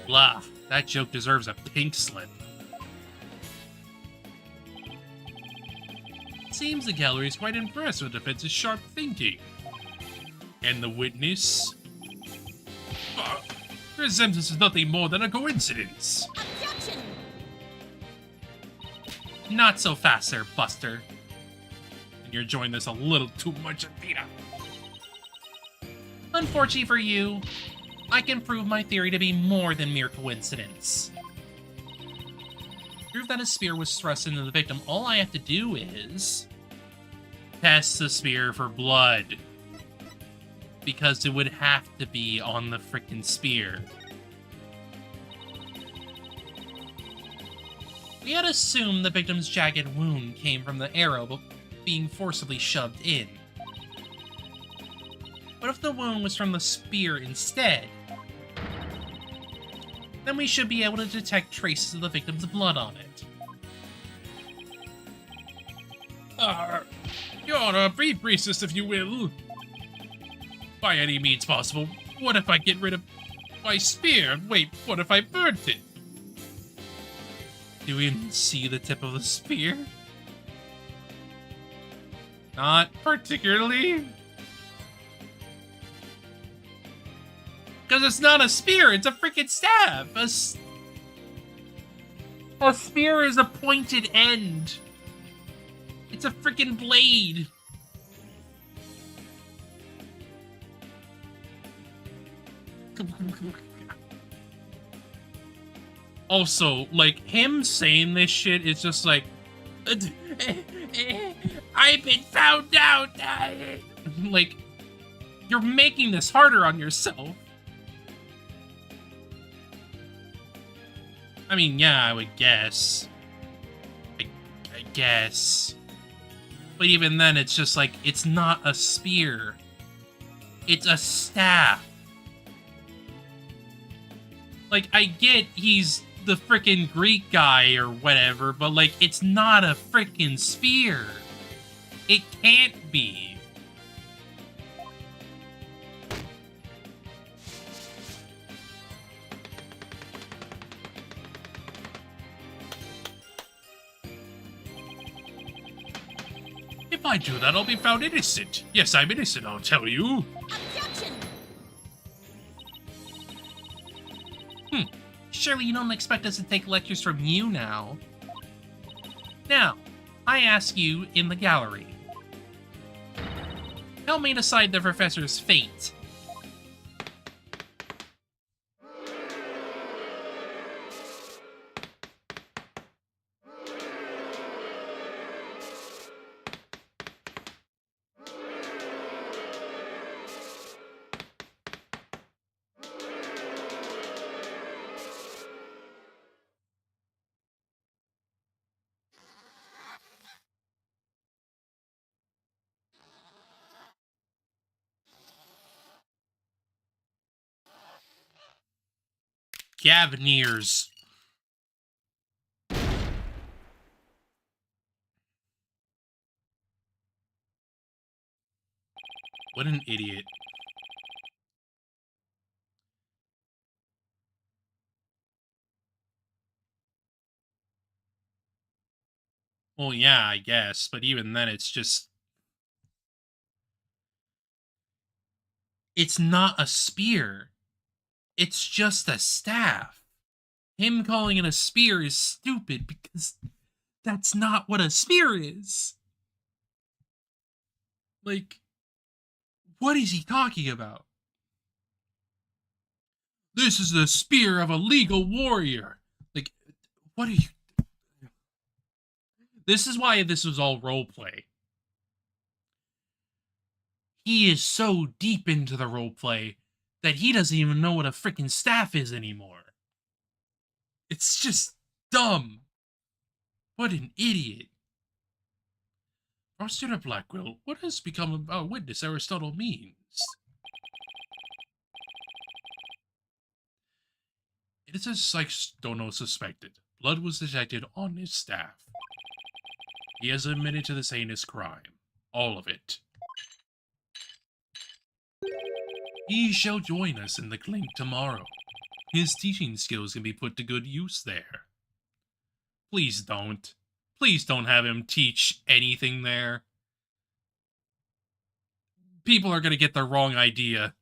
Blah. That joke deserves a pink slip. Seems the gallery is quite impressed with Defense's sharp thinking. And the witness? The resemblance is nothing more than a coincidence. Objection! Not so fast there, Buster. And you're enjoying this a little too much, Athena. Unfortunately for you, I can prove my theory to be more than mere coincidence. To prove that a spear was thrust into the victim, all I have to do is test the spear for blood. Because it would have to be on the frickin' spear. We had assumed the victim's jagged wound came from the arrow being forcibly shoved in. What if the wound was from the spear instead? Then we should be able to detect traces of the victim's blood on it. Your Honor, brief priestess, if you will. By any means possible. What if I get rid of my spear? Wait, what if I burnt it? Do we even see the tip of the spear? Not particularly. Because it's not a spear, it's a freaking staff. A spear is a pointed end. It's a freaking blade. Also, like, him saying this shit is just like, I've been found out. Like, you're making this harder on yourself. I mean, yeah, I would guess. I guess. But even then, it's just like, it's not a spear. It's a staff. Like, I get he's the frickin' Greek guy or whatever, but, like, it's not a frickin' spear. It can't be. If I do that, I'll be found innocent. Yes, I'm innocent, I'll tell you. Objection! Surely you don't expect us to take lectures from you now. Now, I ask you in the gallery. Help me decide the professor's fate. Gavineers. What an idiot. Well, yeah, I guess, but even then it's just... It's not a spear. It's just a staff. him calling it a spear is stupid because that's not what a spear is. Like, what is he talking about? This is the spear of a legal warrior. Like, what are you... This is why this was all roleplay. He is so deep into the roleplay that he doesn't even know what a freaking staff is anymore. It's just dumb. What an idiot. Master Blackwell, what has become of our witness Aristotle means? It is as Stono suspected. Blood was detected on his staff. He has admitted to this heinous crime. All of it. He shall join us in the clink tomorrow. His teaching skills can be put to good use there. Please don't. Please don't have him teach anything there. People are going to get the wrong idea.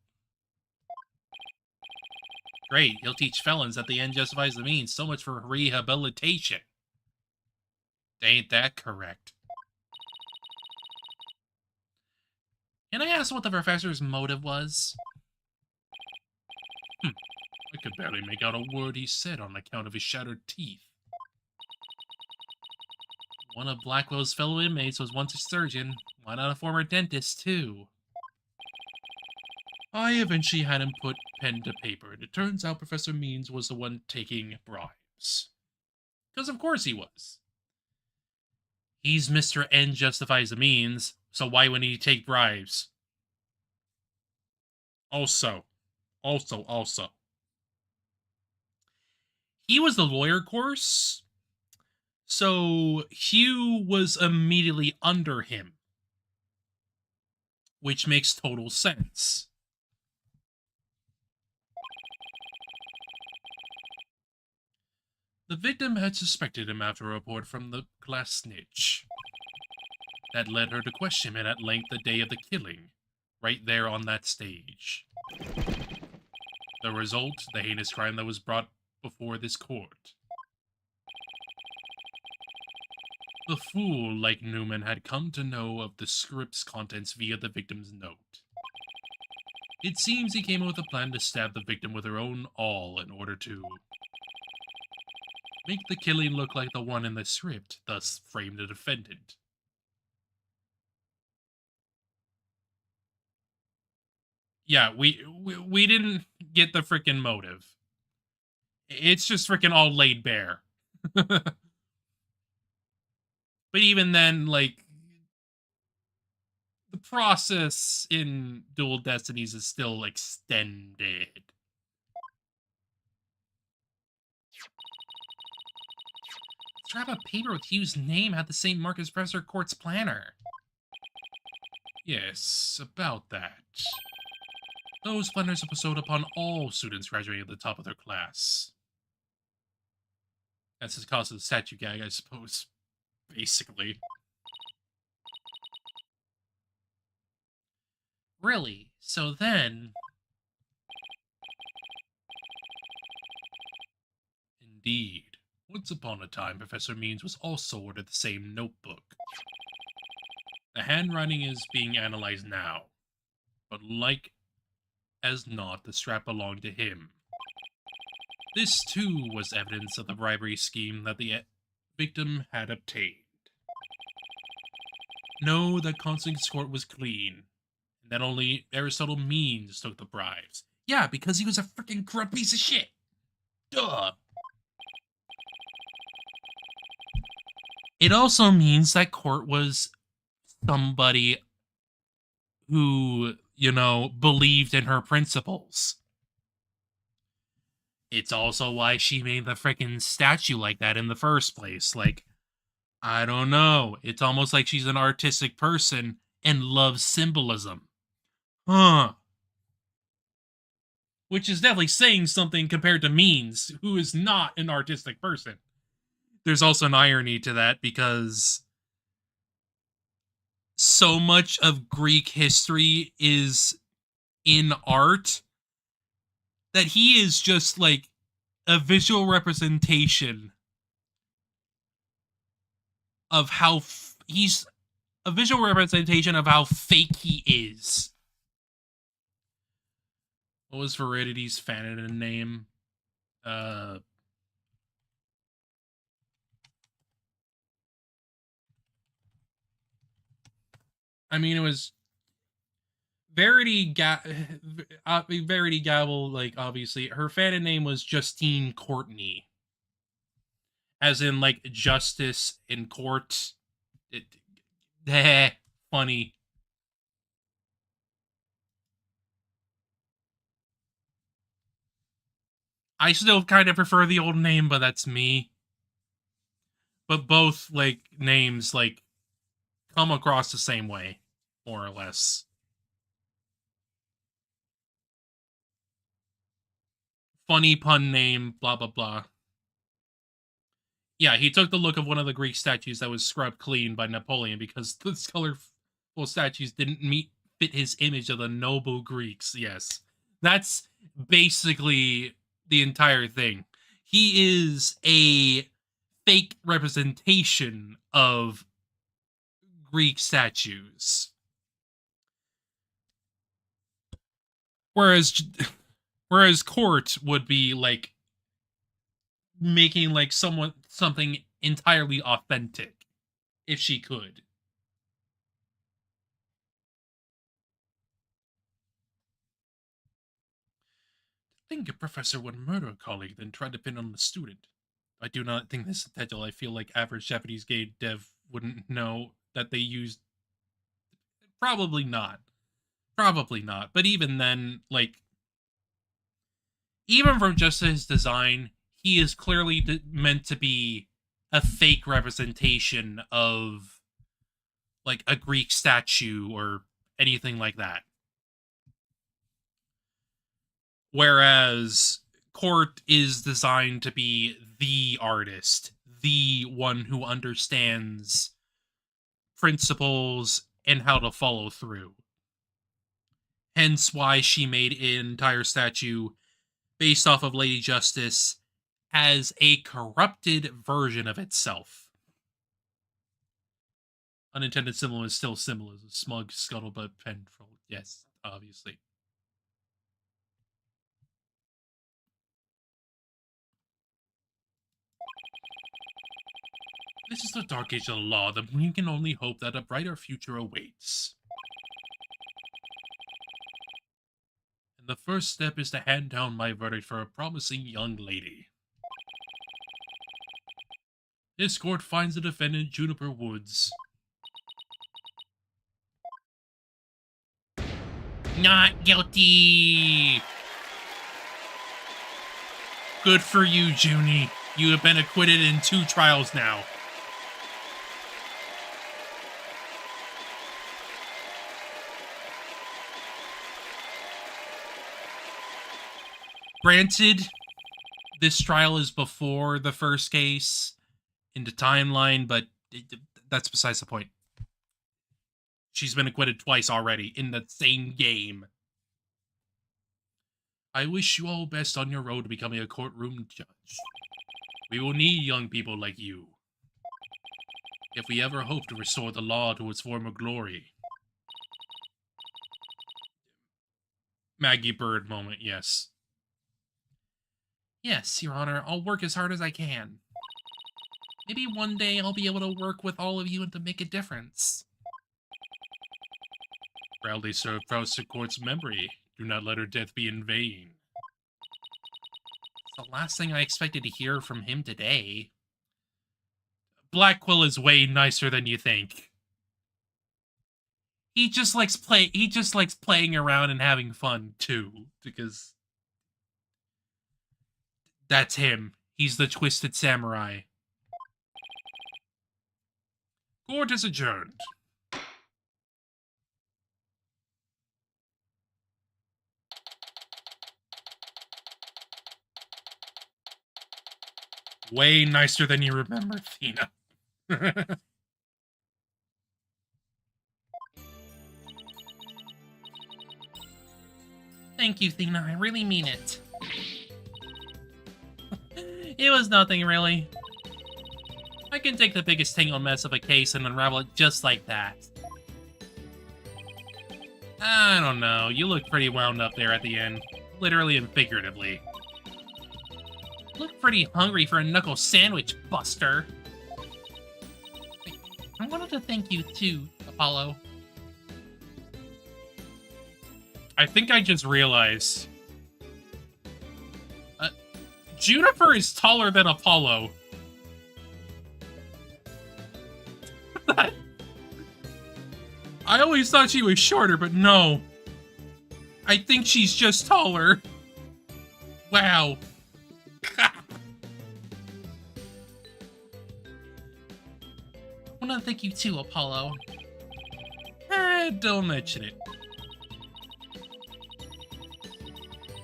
Great, he'll teach felons that the end justifies the means. So much for rehabilitation. Ain't that correct? Can I ask what the professor's motive was? I could barely make out a word he said on account of his shattered teeth. One of Blackwell's fellow inmates was once a surgeon. Why not a former dentist, too? I eventually had him put pen to paper, and it turns out Professor Means was the one taking bribes. Because of course he was. He's Mr. N justifies the means, so why wouldn't he take bribes? Also. He was the lawyer course, so Hugh was immediately under him, which makes total sense. The victim had suspected him after a report from the class snitch. That led her to question him at length the day of the killing, right there on that stage. The result, the heinous crime that was brought before this court. The fool, like Newman, had come to know of the script's contents via the victim's note. It seems he came up with a plan to stab the victim with her own awl in order to make the killing look like the one in the script, thus frame the defendant. Yeah, we didn't get the frickin' motive. It's just frickin' all laid bare. But even then, like, the process in Dual Destinies is still extended. Scrap of paper with Hugh's name had the same mark as Professor Court's planner. Yes, about that. Those planners are bestowed upon all students graduating at the top of their class. That's the cause of the statue gag, I suppose. Basically. Really? So then... Indeed. Once upon a time, Professor Means was also ordered the same notebook. The handwriting is being analyzed now, but like as not, the strap belonged to him. This, too, was evidence of the bribery scheme that the victim had obtained. No, that Constance's court was clean, and that only Aristotle Means took the bribes. Yeah, because he was a freaking corrupt piece of shit. Duh. It also means that Court was somebody who, you know, believed in her principles. It's also why she made the frickin' statue like that in the first place. Like, I don't know. It's almost like she's an artistic person and loves symbolism. Huh. Which is definitely saying something compared to Means, who is not an artistic person. There's also an irony to that because so much of Greek history is in art that he is just like a visual representation of how he's a visual representation of how fake he is. What was Serenity's fanon name? I mean, it was Verity Verity Gabble. Like, obviously, her fanon name was Justine Courtney, as in like justice in court. Funny. I still kind of prefer the old name, but that's me. But both like names like come across the same way, more or less. Funny pun name, blah blah blah. Yeah, he took the look of one of the Greek statues that was scrubbed clean by Napoleon because the colorful statues didn't fit his image of the noble Greeks. Yes. That's basically the entire thing. He is a fake representation of Greek statues. Whereas Court would be like making like something entirely authentic if she could. I think a professor would murder a colleague, then try to pin on the student. I do not think this is intentional. I feel like average Japanese game dev wouldn't know that they used. Probably not. Probably not. But even then, like, even from just his design, he is clearly meant to be a fake representation of like a Greek statue or anything like that. Whereas Court is designed to be the artist, the one who understands principles and how to follow through. Hence why she made an entire statue based off of Lady Justice as a corrupted version of itself. Unintended symbol is still symbol, as a smug scuttlebutt pen troll. Yes, obviously. This is the dark age of the law, that we can only hope that a brighter future awaits. And the first step is to hand down my verdict for a promising young lady. This court finds the defendant Juniper Woods. Not guilty! Good for you, Junie. You have been acquitted in 2 trials now. Granted, this trial is before the first case in the timeline, but that's besides the point. She's been acquitted twice already in the same game. I wish you all best on your road to becoming a courtroom judge. We will need young people like you if we ever hope to restore the law to its former glory. Maggie Bird moment, yes. Yes, Your Honor, I'll work as hard as I can. Maybe one day I'll be able to work with all of you and to make a difference. Proudly serve Fausta Court's memory. Do not let her death be in vain. It's the last thing I expected to hear from him today. Black Quill is way nicer than you think. He just likes playing around and having fun too, because that's him. He's the twisted samurai. Court is adjourned. Way nicer than you remember, Thena. Thank you, Thena. I really mean it. It was nothing, really. I can take the biggest tangled mess of a case and unravel it just like that. I don't know. You look pretty wound up there at the end. Literally and figuratively. Look pretty hungry for a knuckle sandwich, Buster. I wanted to thank you too, Apollo. I think I just realized. Juniper is taller than Apollo. I always thought she was shorter, but no. I think she's just taller. Wow. I want to thank you too, Apollo. Don't mention it.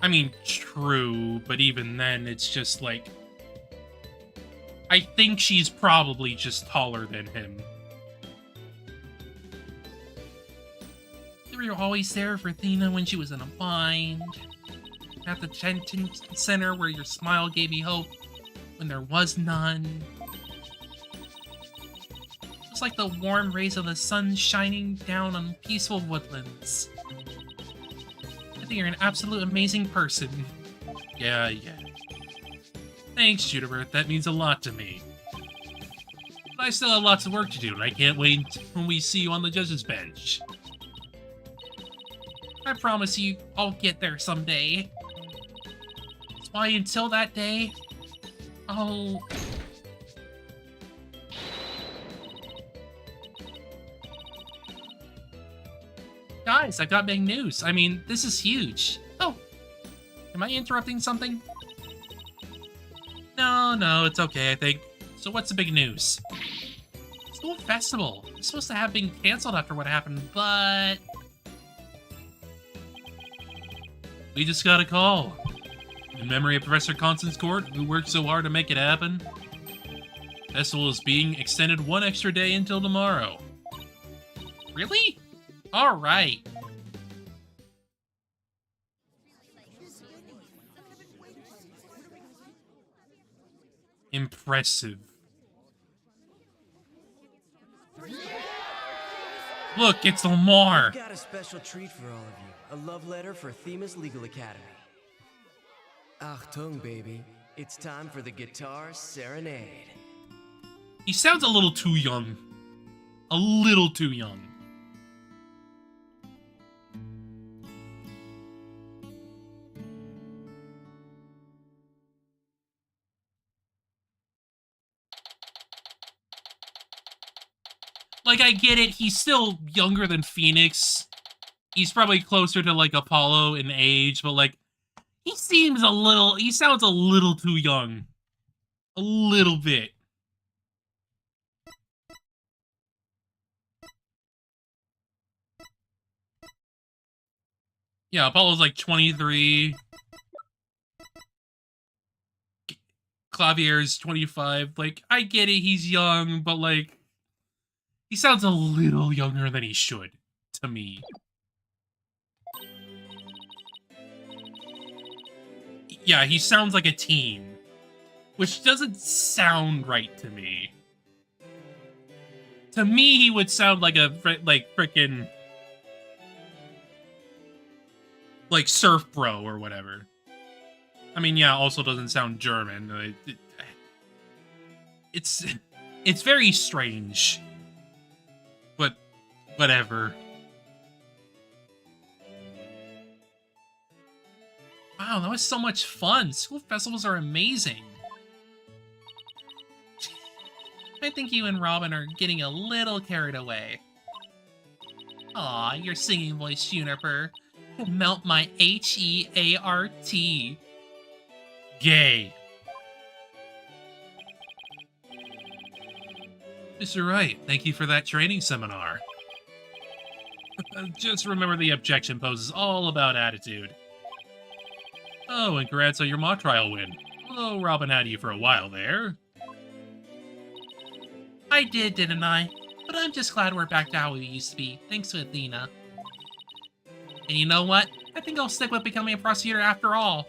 I mean, true, but even then, it's just like... I think she's probably just taller than him. You were always there for Athena when she was in a bind. At the detention center where your smile gave me hope when there was none. Just like the warm rays of the sun shining down on peaceful woodlands. I think you're an absolute amazing person. Yeah. Thanks, Juniper. That means a lot to me. But I still have lots of work to do, and I can't wait when we see you on the judges' bench. I promise you, I'll get there someday. That's why until that day, I'll... Guys, I've got big news. I mean, this is huge. Oh, am I interrupting something? No, it's okay, I think. So what's the big news? School festival. It's supposed to have been canceled after what happened, but... We just got a call. In memory of Professor Constance Court, who worked so hard to make it happen. Festival is being extended one extra day until tomorrow. Really? Alright. Impressive. Look, it's Lamar. I've got a special treat for all of you. A love letter for Themis Legal Academy. Achtung, baby. It's time for the guitar serenade. He sounds a little too young. A little too young. Like, I get it, he's still younger than Phoenix. He's probably closer to, like, Apollo in age, but, like, he sounds a little too young. A little bit. Yeah, Apollo's, like, 23. Clavier's 25. Like, I get it, he's young, but, like, he sounds a little younger than he should, to me. Yeah, he sounds like a teen, which doesn't sound right to me. To me, he would sound like a, frickin', like, surf bro or whatever. I mean, yeah, also doesn't sound German. It's very strange. But, whatever. Wow, that was so much fun. School festivals are amazing. I think you and Robin are getting a little carried away. Aw, your singing voice, Juniper. Melt my H-E-A-R-T. Gay. Mr. Wright, thank you for that training seminar. Just remember the objection pose is all about attitude. Oh, and congrats on your mock trial win. Although Robin had you for a while there. I did, didn't I? But I'm just glad we're back to how we used to be, thanks to Athena. And you know what? I think I'll stick with becoming a prosecutor after all.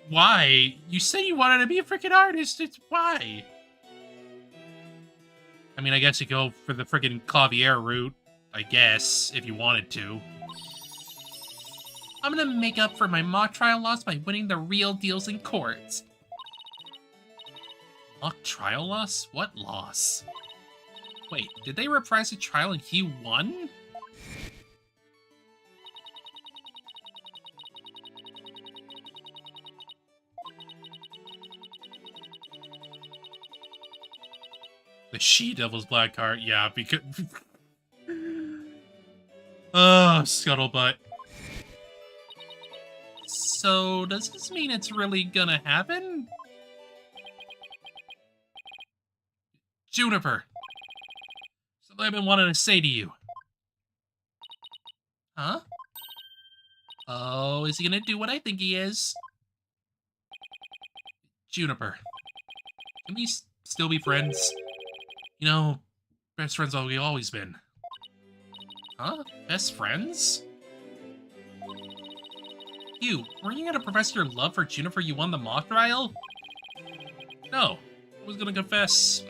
Why? You said you wanted to be a freaking artist. It's why? I mean, I guess you go for the freaking clavier route, I guess, if you wanted to. I'm gonna make up for my mock trial loss by winning the real deals in court. Mock trial loss? What loss? Wait, did they reprise the trial and he won? The She-Devil's black card, yeah, because... Oh, scuttlebutt. So, does this mean it's really gonna happen? Juniper! Something I've been wanting to say to you. Huh? Oh, is he gonna do what I think he is? Juniper. Can we still be friends? You know, best friends we've always been. Huh? Best friends? You, weren't you gonna profess your love for Juniper you won the mock trial? No, I was gonna confess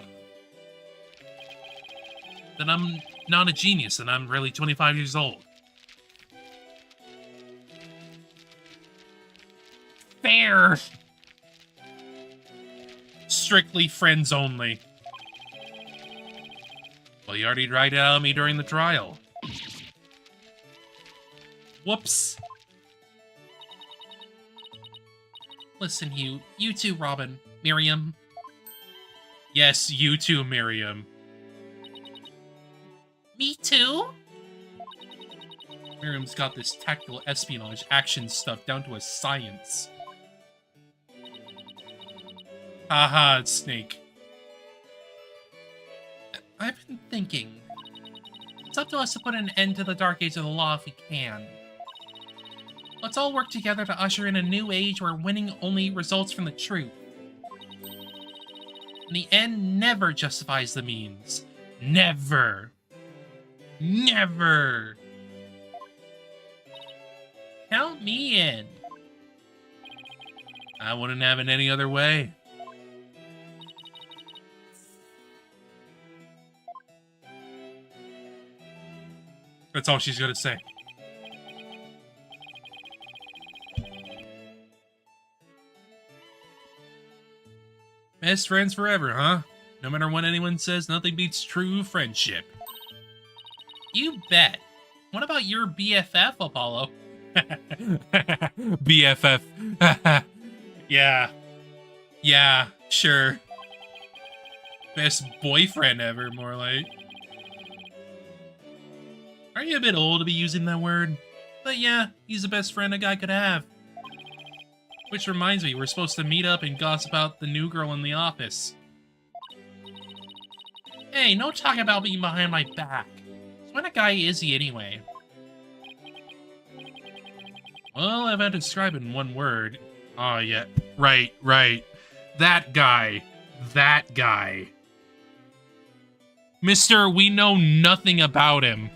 that I'm not a genius and I'm really 25 years old. Fair! Strictly friends only. Well, you already dried it out of me during the trial. Whoops. Listen, you too, Robin. Miriam. Yes, you too, Miriam. Me too? Miriam's got this tactical espionage action stuff down to a science. Haha, Snake. I've been thinking. It's up to us to put an end to the dark age of the law if we can. Let's all work together to usher in a new age where winning only results from the truth. And the end never justifies the means. Never. Never. Count me in. I wouldn't have it any other way. That's all she's gonna say. Best friends forever, huh? No matter what anyone says, nothing beats true friendship. You bet. What about your BFF, Apollo? BFF. Yeah. Yeah, sure. Best boyfriend ever, more like. Aren't you a bit old to be using that word? But yeah, he's the best friend a guy could have. Which reminds me, we're supposed to meet up and gossip about the new girl in the office. Hey, no talk about me behind my back. So what guy is he anyway? Well, if I had to describe it in one word... Oh, yeah. Right. That guy. That guy. Mister, we know nothing about him.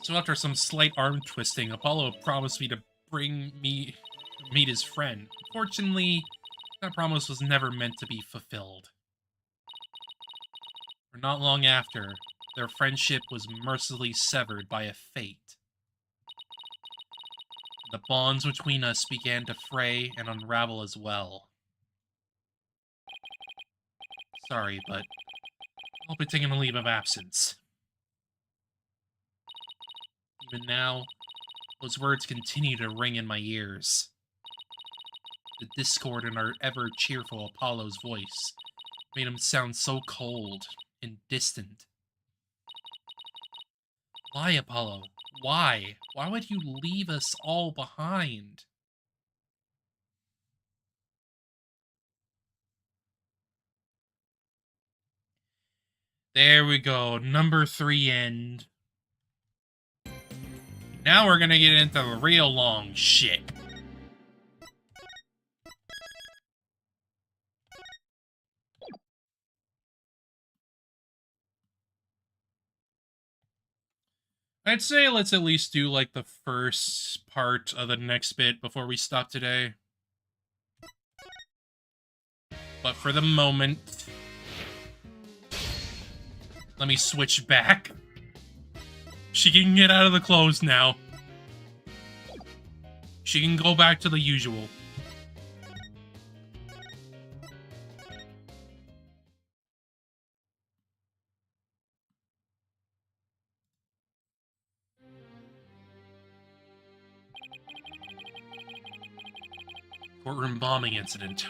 So after some slight arm twisting, Apollo promised me to meet his friend. Fortunately, that promise was never meant to be fulfilled. For not long after, their friendship was mercilessly severed by a fate. The bonds between us began to fray and unravel as well. Sorry, but I'll be taking a leave of absence. Even now, those words continue to ring in my ears. The discord in our ever-cheerful Apollo's voice made him sound so cold and distant. Why, Apollo? Why? Why would you leave us all behind? There we go. Number 3 end. Now we're gonna get into the real long shit. I'd say let's at least do like the first part of the next bit before we stop today. But for the moment, let me switch back. She can get out of the clothes now. She can go back to the usual. Courtroom bombing incident.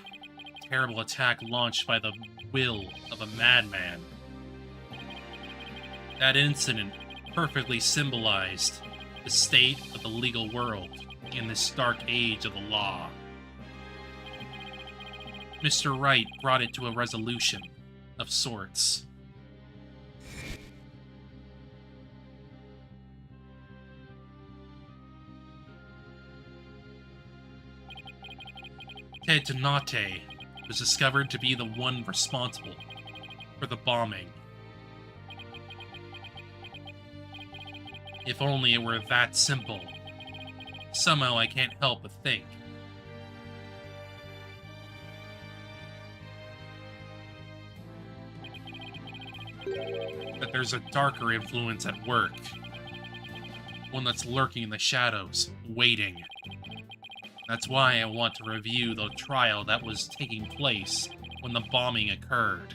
Terrible attack launched by the will of a madman. That incident perfectly symbolized the state of the legal world in this dark age of the law. Mr. Wright brought it to a resolution of sorts. Ted Donate was discovered to be the one responsible for the bombing. If only it were that simple. Somehow I can't help but think. That there's a darker influence at work. One that's lurking in the shadows, waiting. That's why I want to review the trial that was taking place when the bombing occurred.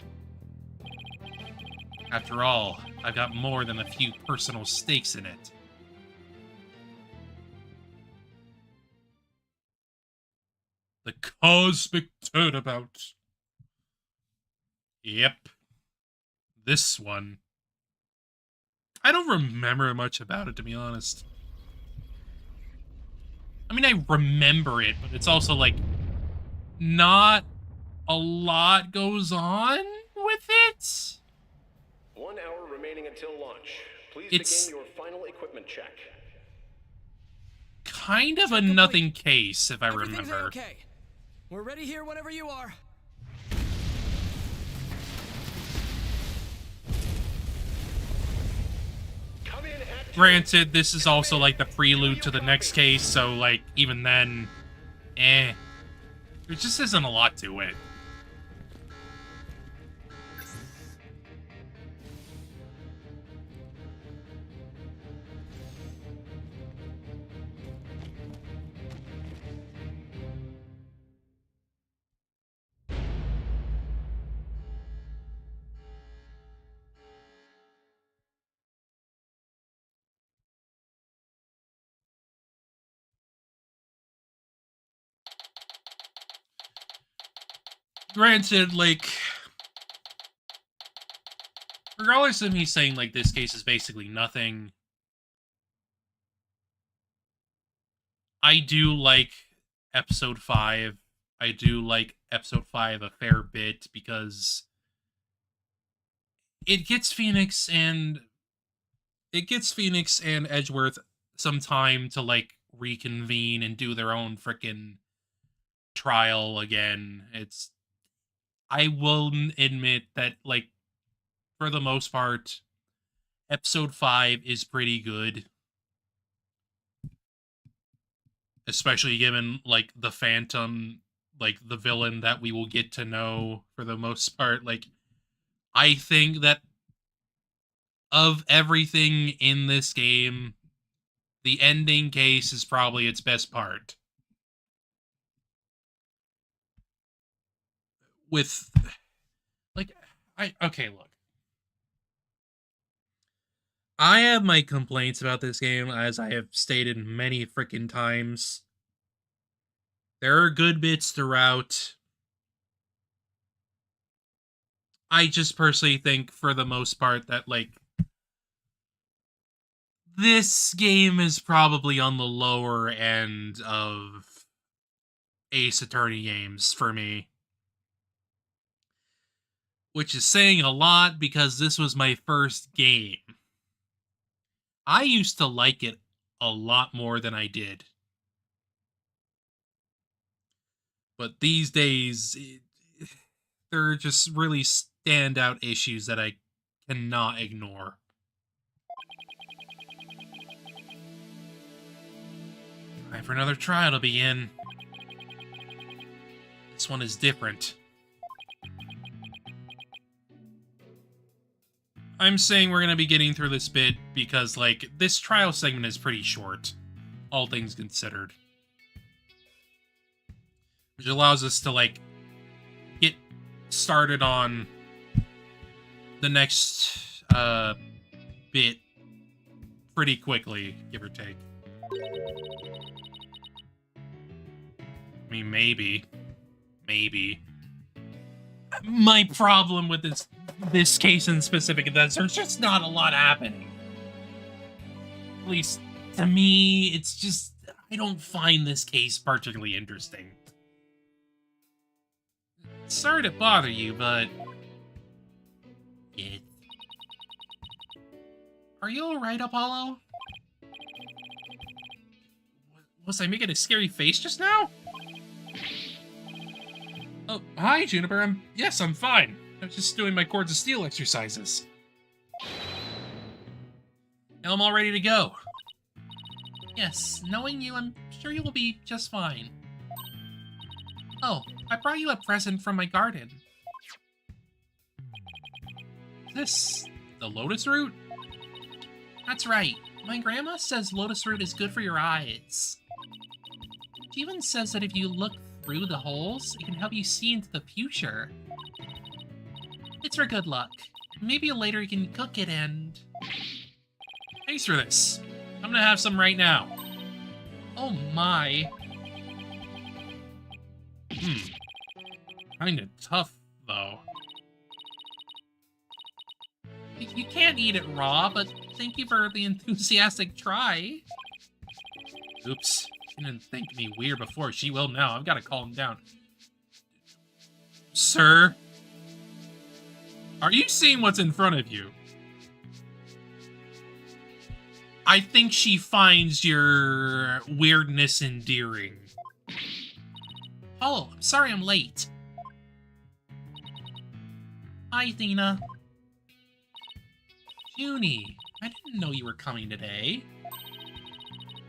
After all, I've got more than a few personal stakes in it. The Cosmic Turnabout. Yep. This one. I don't remember much about it, to be honest. I mean, I remember it, but it's also, like, not a lot goes on with it. 1 hour remaining until launch. Please It's begin your final equipment check. kind of a nothing case, if I remember. Okay. We're ready here whenever you are. Come in at Granted, this is also, like, the prelude to the next case, so, like, even then, there just isn't a lot to it. Granted, like, regardless of me saying, like, this case is basically nothing, I do like episode 5. I do like episode 5 a fair bit because it gets Phoenix and Edgeworth some time to, like, reconvene and do their own frickin' trial again. I will admit that, like, for the most part, episode 5 is pretty good. Especially given, like, the Phantom, like, the villain that we will get to know for the most part. Like, I think that of everything in this game, the ending case is probably its best part. With, like, okay, look. I have my complaints about this game, as I have stated many freaking times. There are good bits throughout. I just personally think, for the most part, that, like, this game is probably on the lower end of Ace Attorney games for me. Which is saying a lot, because this was my first game. I used to like it a lot more than I did. But these days, there are just really standout issues that I cannot ignore. Time for another trial to begin. This one is different. I'm saying we're gonna be getting through this bit because, like, this trial segment is pretty short, all things considered. Which allows us to, like, get started on the next, bit pretty quickly, give or take. I mean, maybe. My problem with this case in specific is that there's just not a lot happening. At least, to me, it's just... I don't find this case particularly interesting. Sorry to bother you, but... Yeah. Are you alright, Apollo? Was I making a scary face just now? Oh, hi, Juniper. Yes, I'm fine. I was just doing my Chords of Steel exercises. Now I'm all ready to go. Yes, knowing you, I'm sure you will be just fine. Oh, I brought you a present from my garden. Is this the lotus root? That's right. My grandma says lotus root is good for your eyes. She even says that if you look through the holes, it can help you see into the future. It's for good luck. Maybe later you can cook it and... Thanks for this. I'm gonna have some right now. Oh my. Kinda tough, though. You can't eat it raw, but thank you for the enthusiastic try. Oops. She didn't think me weird before. She will now. I've got to calm down. Sir? Are you seeing what's in front of you? I think she finds your weirdness endearing. Oh, I'm sorry I'm late. Hi, Athena. Junie, I didn't know you were coming today.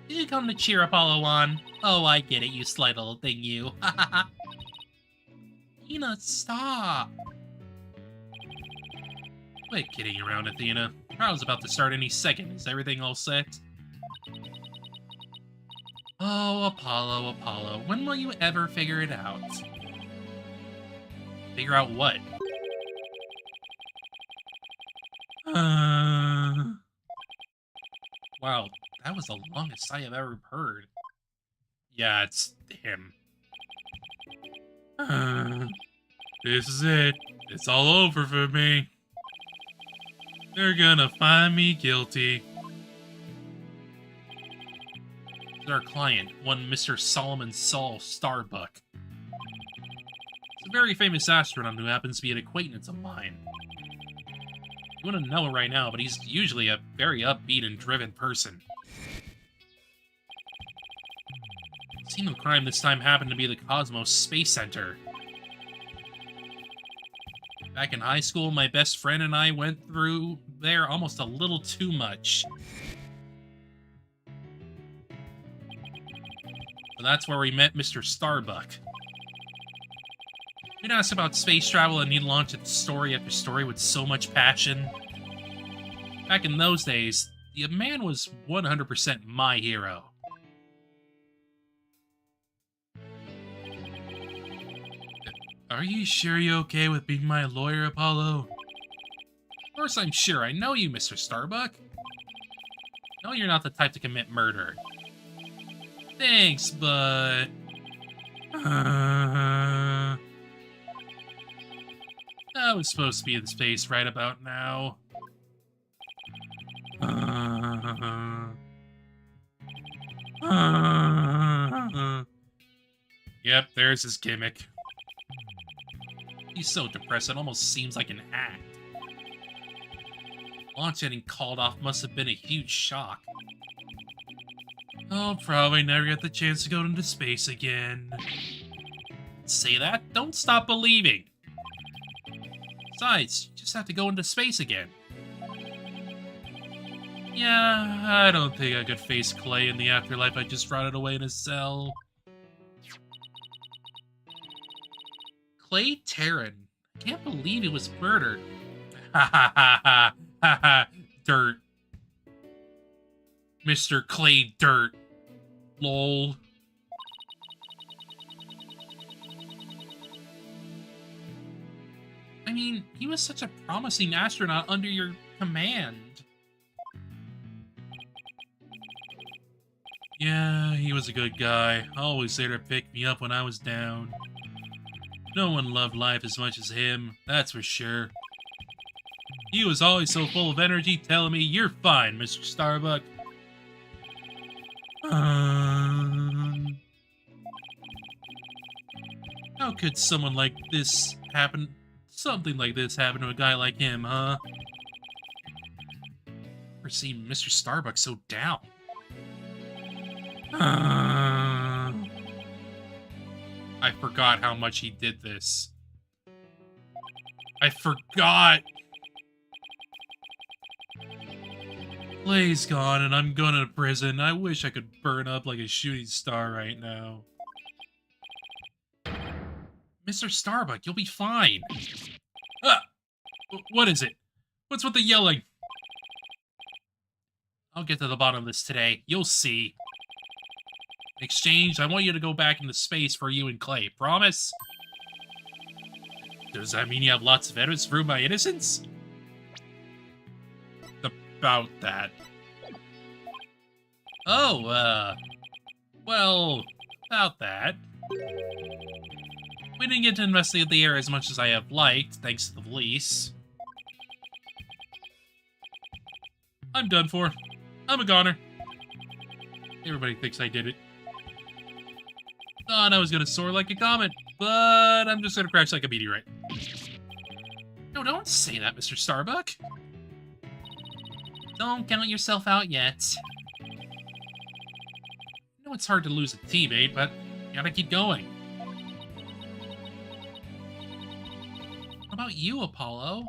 Did you come to cheer Apollo on? Oh, I get it, you slight little thing, you. Athena, stop. Quit kidding around, Athena. Trial's about to start any second. Is everything all set? Oh, Apollo, Apollo. When will you ever figure it out? Figure out what? Wow, that was the longest sigh I've ever heard. Yeah, it's him. This is it. It's all over for me. They're gonna find me guilty. This is our client, one Mr. Solomon Saul Starbuck. He's a very famous astronaut who happens to be an acquaintance of mine. You wouldn't know it right now, but he's usually a very upbeat and driven person. The scene of crime this time happened to be the Cosmos Space Center. Back in high school, my best friend and I went through there almost a little too much. So that's where we met Mr. Starbuck. We'd asked about space travel and he'd launch story after story with so much passion. Back in those days, the man was 100% my hero. Are you sure you're okay with being my lawyer, Apollo? Of course I'm sure. I know you, Mr. Starbuck. No, you're not the type to commit murder. Thanks, but... I was supposed to be in space right about now. Yep, there's his gimmick. He's so depressed, it almost seems like an act. Launch getting called off must have been a huge shock. I'll probably never get the chance to go into space again. Say that? Don't stop believing. Besides, you just have to go into space again. Yeah, I don't think I could face Clay in the afterlife. I just rotted away in a cell. Clay Taryn. I can't believe he was murdered. Ha ha ha ha ha ha. Dirt. Mr. Clay Dirt. Lol. I mean, he was such a promising astronaut under your command. Yeah, he was a good guy. Always there to pick me up when I was down. No one loved life as much as him, that's for sure. He was always so full of energy, telling me, "You're fine, Mr. Starbuck." How could someone like this happen? Something like this happen to a guy like him, huh? Never seen Mr. Starbuck so down. I forgot how much he did this. I forgot! Clay's gone and I'm going to prison. I wish I could burn up like a shooting star right now. Mr. Starbuck, you'll be fine. Ah! What is it? What's with the yelling? I'll get to the bottom of this today. You'll see. In exchange, I want you to go back into space for you and Clay. Promise? Does that mean you have lots of evidence to prove my innocence? About that. Oh, well, about that. We didn't get to investigate the area as much as I have liked, thanks to the police. I'm done for. I'm a goner. Everybody thinks I did it. Thought I was gonna soar like a comet, but I'm just gonna crash like a meteorite. No, don't say that, Mr. Starbuck. Don't count yourself out yet. I know it's hard to lose a teammate, but you gotta keep going. What about you, Apollo?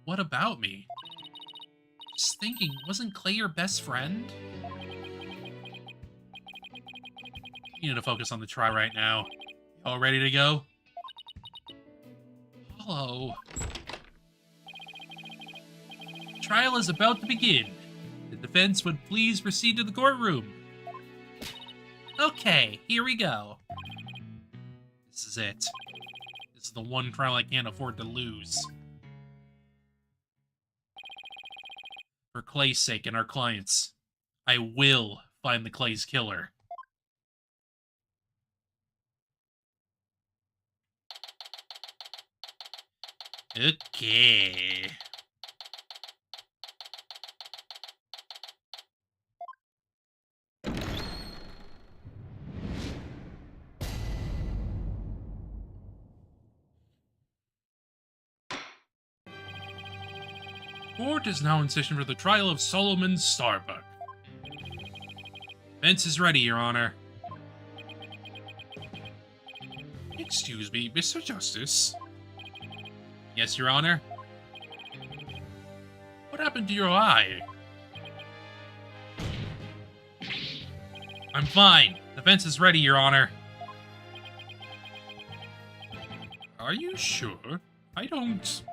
What about me? Just thinking, wasn't Clay your best friend? You need to focus on the try right now. All ready to go? Apollo. Trial is about to begin. The defense would please proceed to the courtroom. Okay, here we go. This is it. This is the one trial I can't afford to lose. For Clay's sake and our clients, I will find the Clay's killer. Okay. Court is now in session for the trial of Solomon Starbuck. Defense is ready, Your Honor. Excuse me, Mr. Justice. Yes, Your Honor. What happened to your eye? I'm fine. Defense is ready, Your Honor. Are you sure? I don't...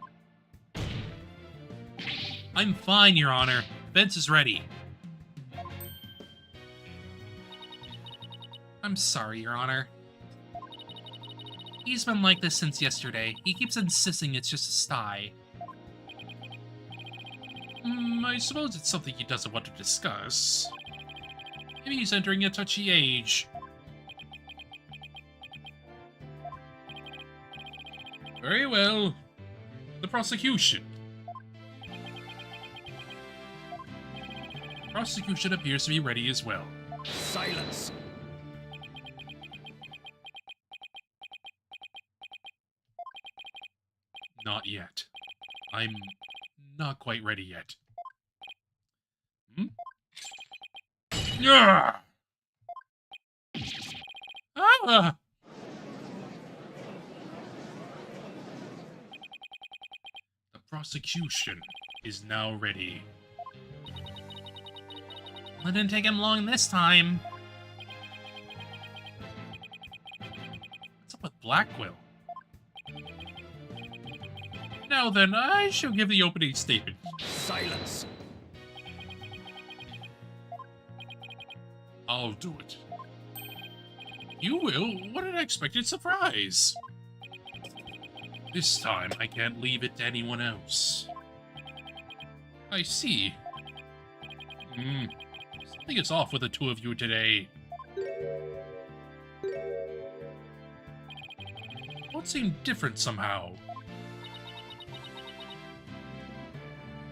I'm fine, Your Honor. Defense is ready. I'm sorry, Your Honor. He's been like this since yesterday. He keeps insisting it's just a sty. I suppose it's something he doesn't want to discuss. Maybe he's entering a touchy age. Very well. The prosecution. Prosecution appears to be ready as well. Silence! Not yet. I'm not quite ready yet. Yeah. Ah! The prosecution is now ready. It didn't take him long this time. What's up with Blackquill? Now then, I shall give the opening statement. Silence! I'll do it. You will? What an unexpected surprise! This time, I can't leave it to anyone else. I see. Something is off with the two of you today. What seemed different somehow?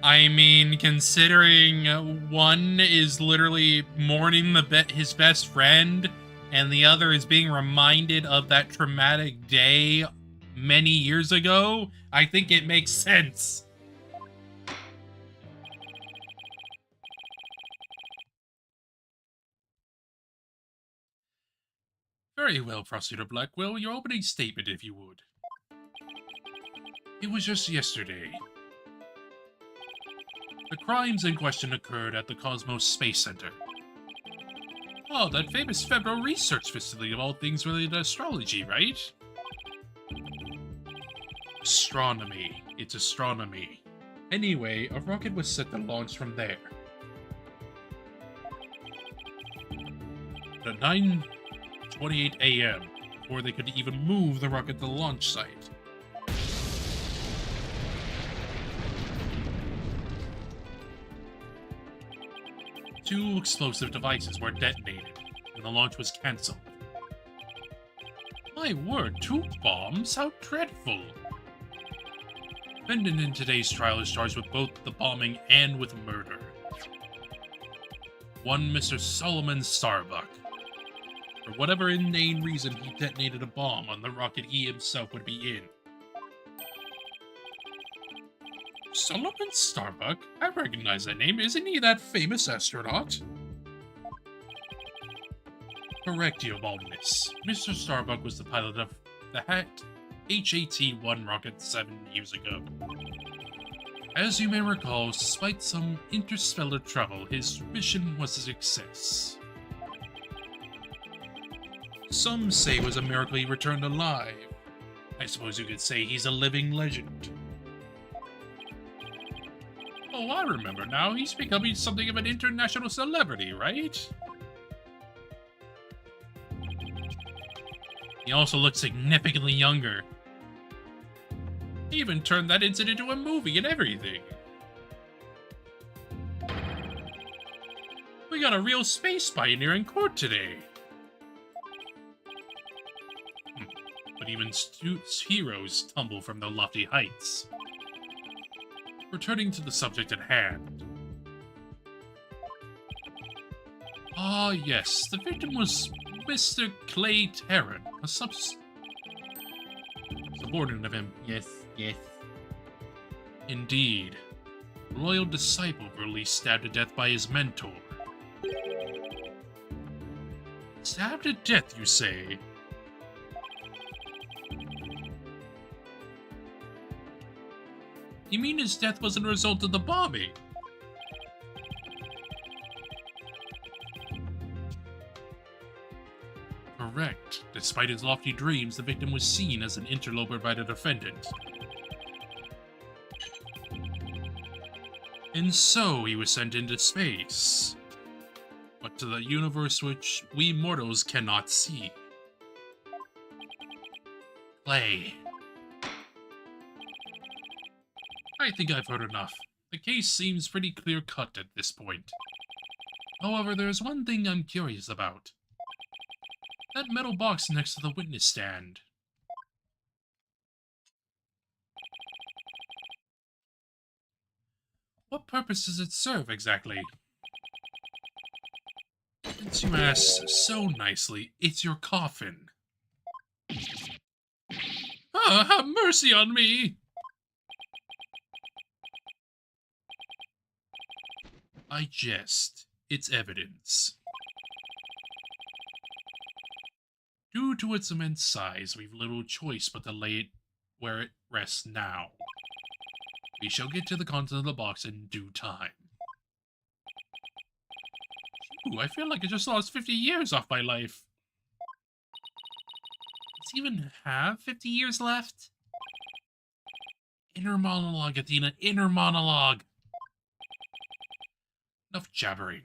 I mean, considering one is literally mourning his best friend, and the other is being reminded of that traumatic day many years ago, I think it makes sense. Very well, Prosecutor Blackwell. Your opening statement, if you would. It was just yesterday. The crimes in question occurred at the Cosmos Space Center. Oh, that famous federal research facility of all things related to astrology, right? Astronomy. It's astronomy. Anyway, a rocket was set to launch from there. At 9:28 a.m., before they could even move the rocket to the launch site. Two explosive devices were detonated, and the launch was cancelled. My word, 2 bombs? How dreadful! Defendant in today's trial is charged with both the bombing and with murder. One Mr. Solomon Starbuck. For whatever inane reason, he detonated a bomb on the rocket he himself would be in. Solomon Starbuck? I recognize that name. Isn't he that famous astronaut? Correct, Your Boldness. Mr. Starbuck was the pilot of the HAT-1 rocket 7 years ago. As you may recall, despite some interstellar travel, his mission was a success. Some say it was a miracle he returned alive. I suppose you could say he's a living legend. Oh, I remember now. He's becoming something of an international celebrity, right? He also looks significantly younger. He even turned that incident into a movie and everything. We got a real space pioneer in court today. But even heroes tumble from the lofty heights. Returning to the subject at hand. Ah, yes, the victim was Mr. Clay Terran, a subordinate of him. Yes. Indeed. A loyal disciple brutally stabbed to death by his mentor. Stabbed to death, you say? You mean his death wasn't a result of the bombing? Correct. Despite his lofty dreams, the victim was seen as an interloper by the defendant. And so he was sent into space. But to the universe which we mortals cannot see. Clay. I think I've heard enough. The case seems pretty clear-cut at this point. However, there's one thing I'm curious about. That metal box next to the witness stand. What purpose does it serve, exactly? Since you ask so nicely, it's your coffin. Ah, have mercy on me! I jest. It's evidence. Due to its immense size, we've little choice but to lay it where it rests now. We shall get to the content of the box in due time. Ooh, I feel like I just lost 50 years off my life. Does he even have 50 years left? Inner monologue, Athena. Inner monologue. Enough jabbering.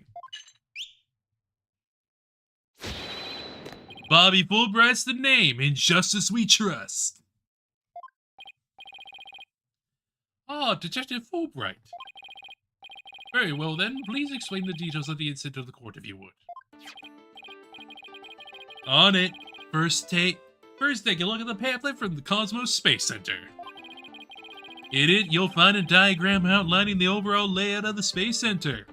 Bobby Fulbright's the name. In justice we trust. Ah, Detective Fulbright. Very well then, please explain the details of the incident to the court if you would. On it. First take a look at the pamphlet from the Cosmos Space Center. In it, you'll find a diagram outlining the overall layout of the Space Center.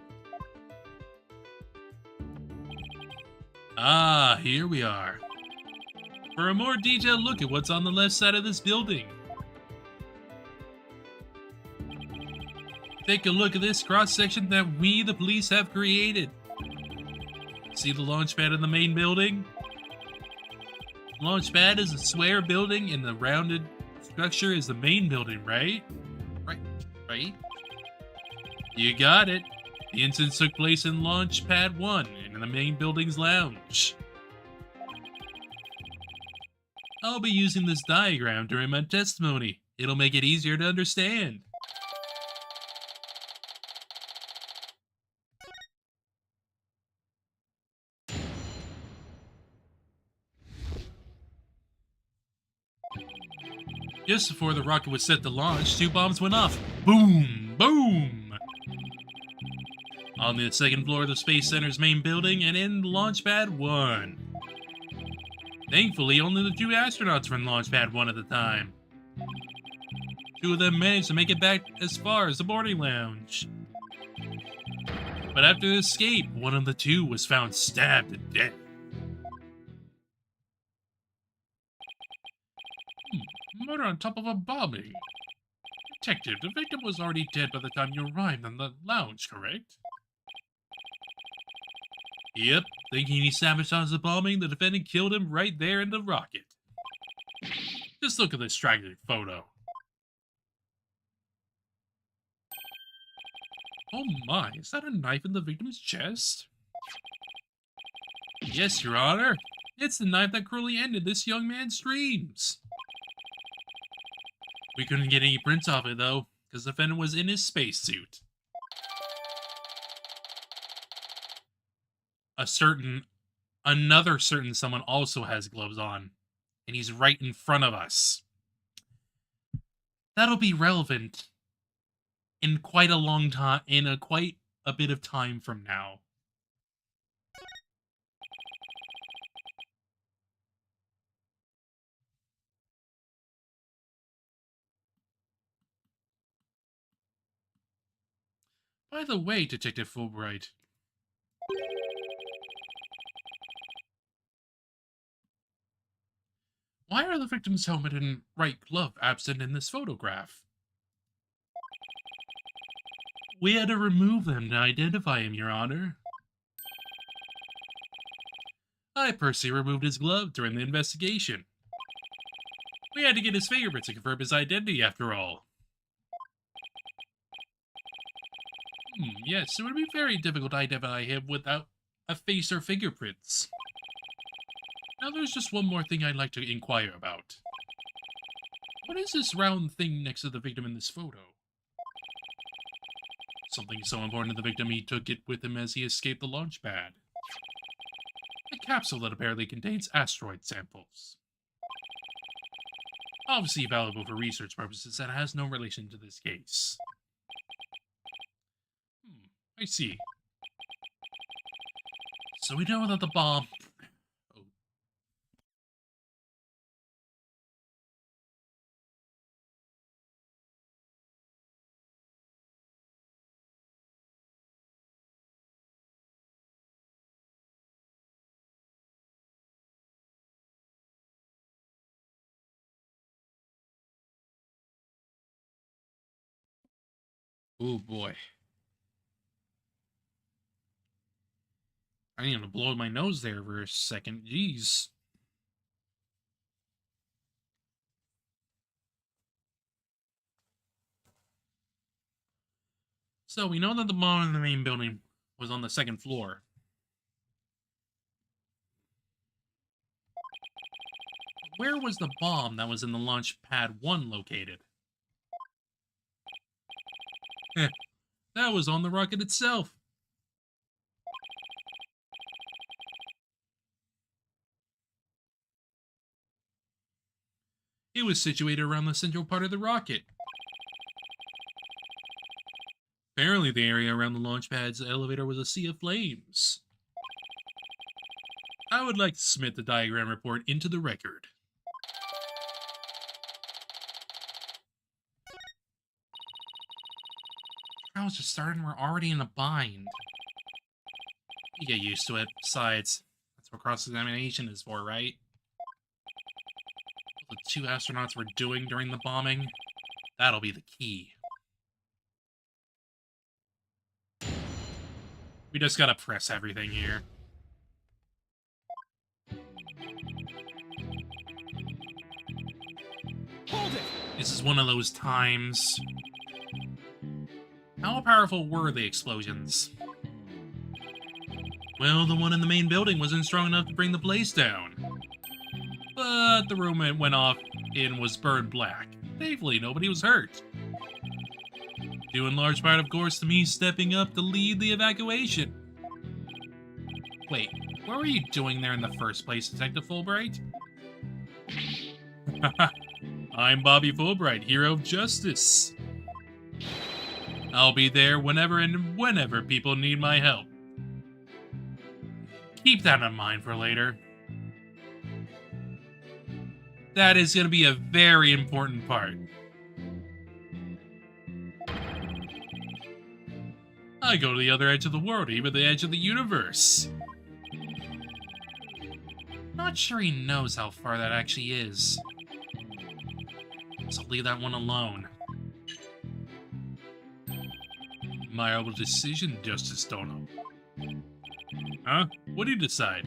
Ah, here we are. For a more detailed look at what's on the left side of this building. Take a look at this cross-section that we, the police, have created. See the launch pad in the main building? Launch pad is a square building and the rounded structure is the main building, right? Right? You got it. The incident took place in Launch Pad 1 in the main building's lounge. I'll be using this diagram during my testimony. It'll make it easier to understand. Just before the rocket was set to launch, 2 bombs went off. Boom! Boom! On the second floor of the Space Center's main building and in Launch Pad 1. Thankfully, only the 2 astronauts were in Launch Pad 1 at the time. 2 of them managed to make it back as far as the boarding lounge. But after the escape, one of the 2 was found stabbed to death. Murder on top of a bombing. Detective, the victim was already dead by the time you arrived in the lounge, correct? Yep, thinking he sabotaged the bombing, the defendant killed him right there in the rocket. Just look at this tragic photo. Oh my, is that a knife in the victim's chest? Yes, Your Honor. It's the knife that cruelly ended this young man's dreams. We couldn't get any prints of it, though, because the defendant was in his spacesuit. Another certain someone also has gloves on, and he's right in front of us. That'll be relevant in quite a long time, quite a bit of time from now. By the way, Detective Fulbright. Why are the victim's helmet and right glove absent in this photograph? We had to remove them to identify him, Your Honor. I personally removed his glove during the investigation. We had to get his fingerprints to confirm his identity, after all. Yes, it would be very difficult to identify him without a face or fingerprints. Now there's just one more thing I'd like to inquire about. What is this round thing next to the victim in this photo? Something so important to the victim he took it with him as he escaped the launch pad. A capsule that apparently contains asteroid samples. Obviously valuable for research purposes that has no relation to this case. I see. So we know that the bomb... Oh boy. I need to blow my nose there for a second. Jeez. So we know that the bomb in the main building was on the second floor. where was the bomb that was in the launch pad 1 located? That was on the rocket itself. It was situated around the central part of the rocket. Apparently, the area around the launch pad's elevator was a sea of flames. I would like to submit the diagram report into the record. Trials just started and we're already in a bind. You get used to it. Besides, that's what cross-examination is for, right? What the 2 astronauts were doing during the bombing, that'll be the key. We just gotta press everything here. Hold it! This is one of those times. How powerful were the explosions? Well, the one in the main building wasn't strong enough to bring the place down. But the room it went off in was burned black. Thankfully, nobody was hurt. Due in large part, of course, to me stepping up to lead the evacuation. Wait, what were you doing there in the first place, Detective Fulbright? I'm Bobby Fulbright, hero of justice. I'll be there whenever people need my help. Keep that in mind for later. That is going to be a very important part. I go to the other edge of the world, even the edge of the universe. Not sure he knows how far that actually is. So leave that one alone. Admirable decision, Justice Dono. Huh? What do you decide?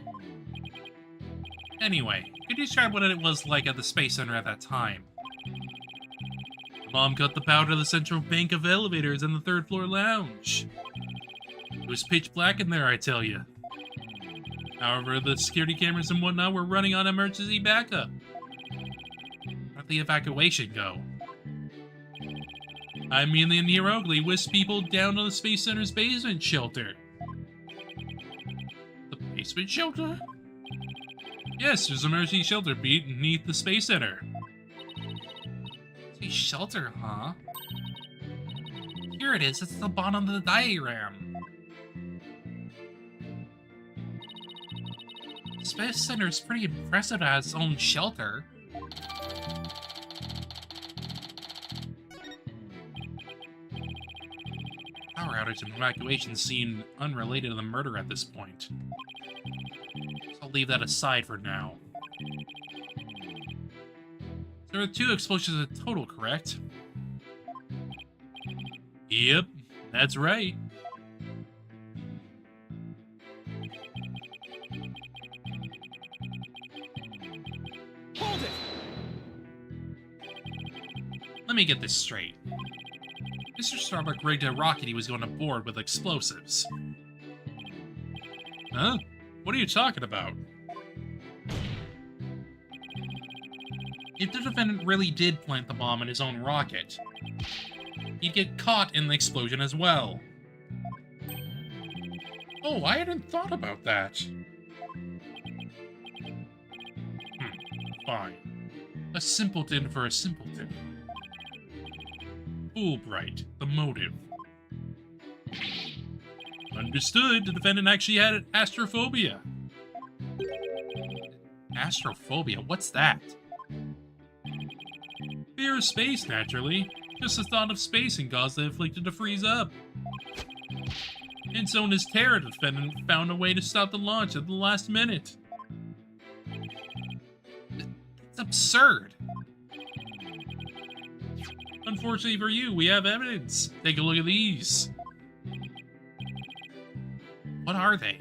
Anyway, could you describe what it was like at the Space Center at that time? The bomb cut the power to the central bank of elevators in the 3rd floor lounge. It was pitch black in there, I tell you. However, the security cameras and whatnot were running on emergency backup. How'd the evacuation go? I mean, they heroically whisked people down to the Space Center's basement shelter. The basement shelter? Yes, there's an emergency shelter beneath the Space Center. It's a shelter, huh? Here it is, it's at the bottom of the diagram. Space Center is pretty impressive to have its own shelter. Power outage and evacuation seem unrelated to the murder at this point. So I'll leave that aside for now. There were 2 explosions in total, correct? Yep, that's right. Hold it! Let me get this straight. Mr. Starbuck rigged a rocket he was going to board with explosives. Huh? What are you talking about? If the defendant really did plant the bomb in his own rocket, he'd get caught in the explosion as well. Oh, I hadn't thought about that. Fine. A simpleton for a simpleton. Fulbright, the motive. Understood, the defendant actually had astrophobia. Astrophobia? What's that? Fear of space, naturally. Just the thought of space can cause the afflicted to freeze up. And so in his terror, the defendant found a way to stop the launch at the last minute. It's absurd. Unfortunately for you, we have evidence. Take a look at these. What are they?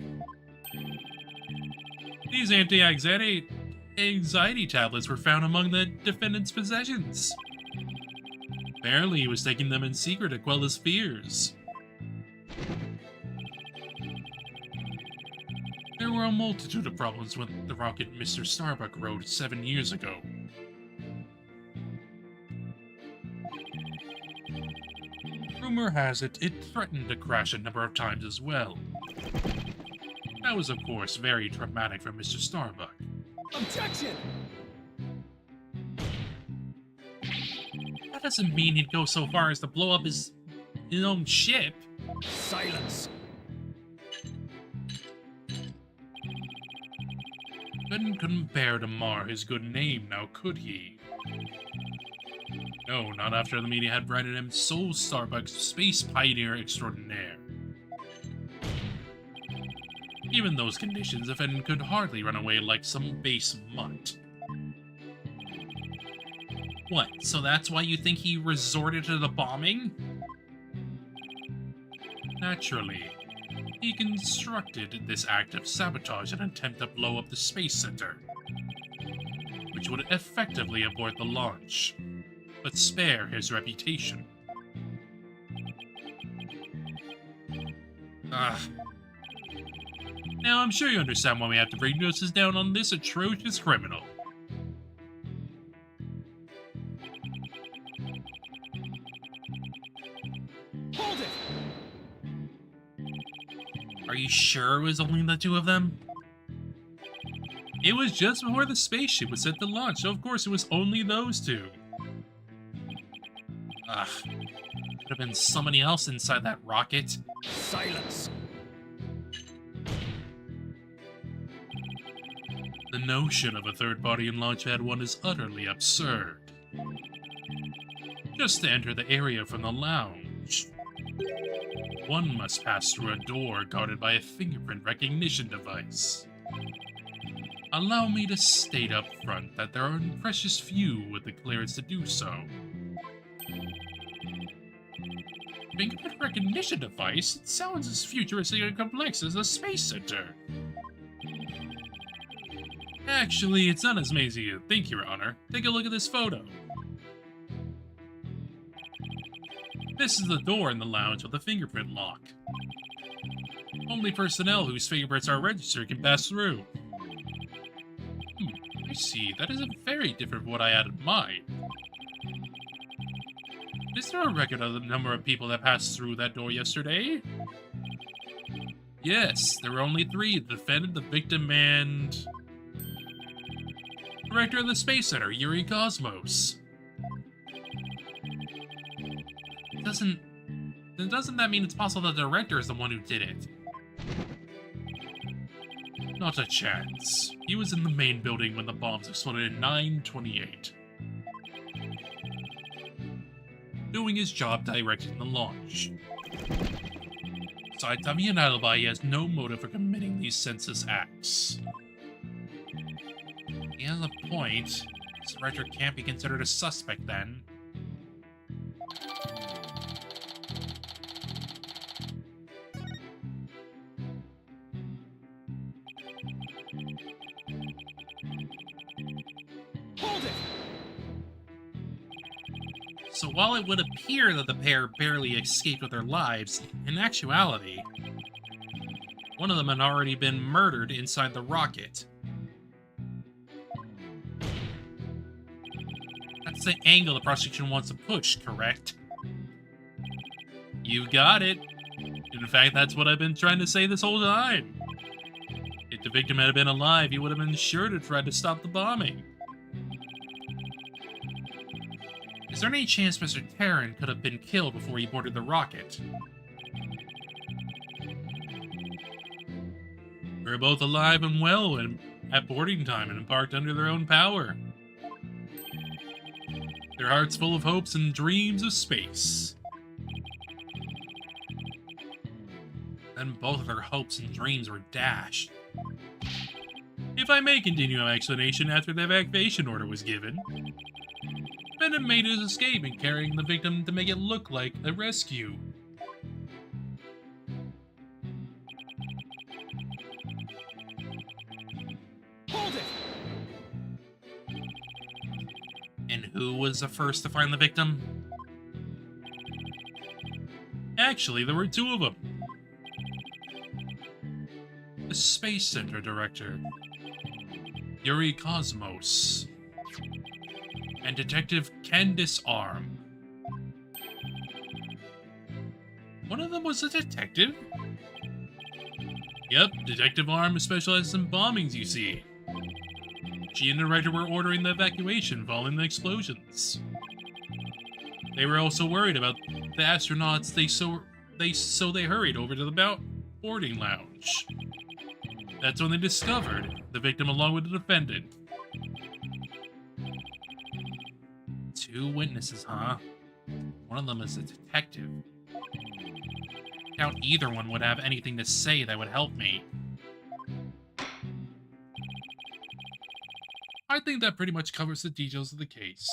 These anti-anxiety tablets were found among the defendant's possessions. Apparently, he was taking them in secret to quell his fears. There were a multitude of problems with the rocket Mr. Starbuck rode 7 years ago. Rumor has it, it threatened to crash a number of times as well. That was, of course, very traumatic for Mr. Starbuck. Objection! That doesn't mean he'd go so far as to blow up his own ship. Silence! Couldn't bear to mar his good name, now could he? No, not after the media had branded him Soul Starbuck's Space Pioneer Extraordinaire. Given those conditions, the Fenton could hardly run away like some base mutt. What, so that's why you think he resorted to the bombing? Naturally. He constructed this act of sabotage in an attempt to blow up the Space Center, which would effectively abort the launch, but spare his reputation. Now I'm sure you understand why we have to bring notices down on this atrocious criminal. Hold it! Are you sure it was only the two of them? It was just before the spaceship was set to launch, so of course it was only those two. Could have been somebody else inside that rocket. Silence! The notion of a third party in Launchpad 1 is utterly absurd. Just to enter the area from the lounge, one must pass through a door guarded by a fingerprint recognition device. Allow me to state up front that there are precious few with the clearance to do so. Fingerprint recognition device? It sounds as futuristic and complex as the Space Center. Actually, it's not as amazing as you think, Your Honor. Take a look at this photo. This is the door in the lounge with a fingerprint lock. Only personnel whose fingerprints are registered can pass through. I see. That is very different from what I had in mind. Is there a record of the number of people that passed through that door yesterday? Yes, there were only 3. The defendant, the victim, and... Director of the Space Center, Yuri Cosmos. Doesn't that mean it's possible that the director is the one who did it? Not a chance. He was in the main building when the bombs exploded in 9/28. Doing his job directing the launch. Besides having an alibi, he has no motive for committing these senseless acts. He has a point. This director can't be considered a suspect then. Hold it! So while it would appear that the pair barely escaped with their lives, in actuality, one of them had already been murdered inside the rocket. That's the angle the prosecution wants to push, correct? You got it. In fact, that's what I've been trying to say this whole time. If the victim had been alive, he would have been sure to try to stop the bombing. Is there any chance Mr. Jarren could have been killed before he boarded the rocket? They were both alive and well at boarding time and embarked under their own power. Their hearts full of hopes and dreams of space. Then both of their hopes and dreams were dashed. If I may continue my explanation after the evacuation order was given, Venom made his escape in carrying the victim to make it look like a rescue. Hold it! And who was the first to find the victim? Actually, there were 2 of them. The Space Center Director, Yuri Cosmos, and Detective Candace Arm. One of them was a detective? Yep, Detective Arm specializes in bombings, you see. She and the writer were ordering the evacuation following the explosions. They were also worried about the astronauts, so they hurried over to the boarding lounge. That's when they discovered the victim along with the defendant. 2 witnesses, huh? One of them is a detective. I doubt either one would have anything to say that would help me. I think that pretty much covers the details of the case.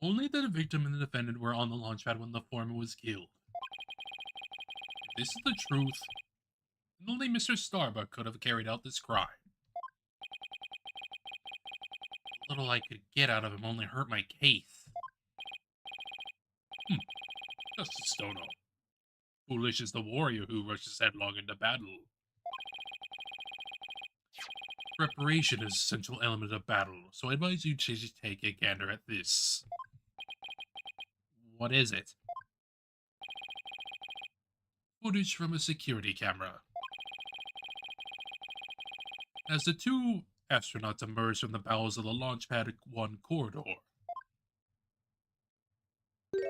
Only the victim and the defendant were on the launch pad when the foreman was killed. If this is the truth, then only Mr. Starbuck could have carried out this crime. The little I could get out of him only hurt my case. Justice Stono. Foolish is the warrior who rushes headlong into battle. Preparation is an essential element of battle, so I advise you to take a gander at this. What is it? Footage from a security camera. As the 2 astronauts emerged from the bowels of the Launchpad 1 corridor. The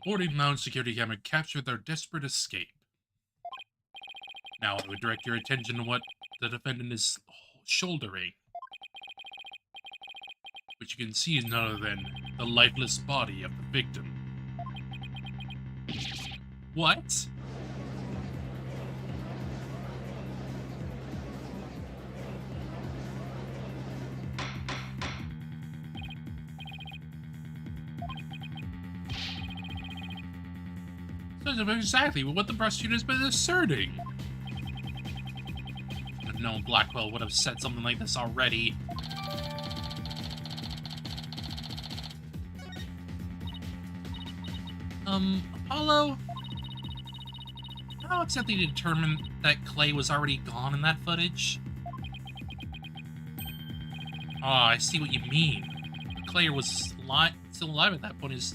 boarding lounge security camera captured their desperate escape. Now I would direct your attention to what the defendant is shouldering, which you can see is none other than the lifeless body of the victim. What? That's exactly what the prosecutor has been asserting. I've known Blackwell would have said something like this already. Apollo? How exactly did you determine that Clay was already gone in that footage? Ah, I see what you mean. Clay was still alive at that point is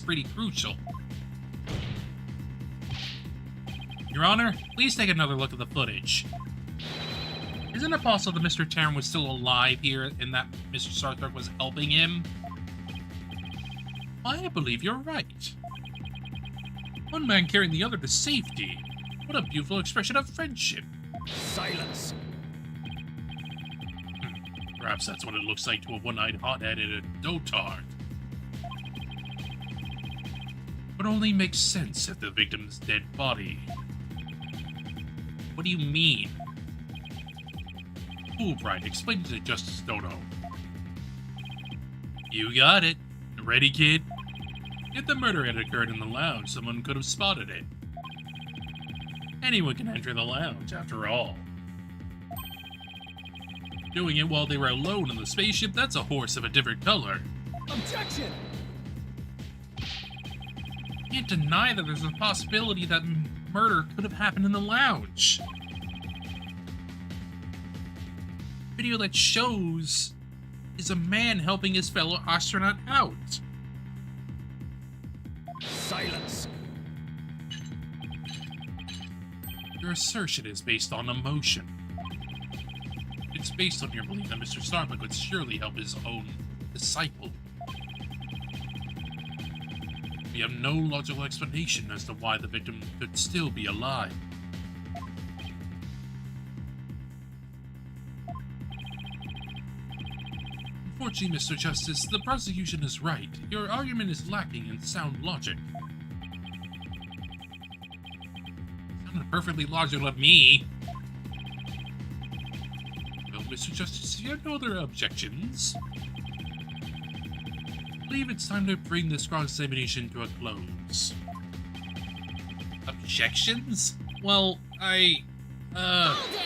pretty crucial. Your Honor, please take another look at the footage. Isn't it possible that Mr. Jarren was still alive here and that Mr. Starbuck was helping him? I believe you're right. One man carrying the other to safety. What a beautiful expression of friendship. Silence. Perhaps that's what it looks like to a one-eyed hot-headed dotard. But only makes sense if the victim's dead body. What do you mean? Fulbright, explain it to Justice Dono. You got it. Ready, kid? If the murder had occurred in the lounge, someone could have spotted it. Anyone can enter the lounge, after all. Doing it while they were alone in the spaceship, that's a horse of a different color. Objection! Can't deny that there's a possibility that murder could have happened in the lounge. Video that shows is a man helping his fellow astronaut out. Silence. Your assertion is based on emotion. It's based on your belief that Mr. Starbuck would surely help his own disciple. We have no logical explanation as to why the victim could still be alive. Unfortunately, Mr. Justice, the prosecution is right. Your argument is lacking in sound logic. Sounded perfectly logical to me. Well, Mr. Justice, you have no other objections? I believe it's time to bring this cross-examination to a close. Objections? Well, Hold it!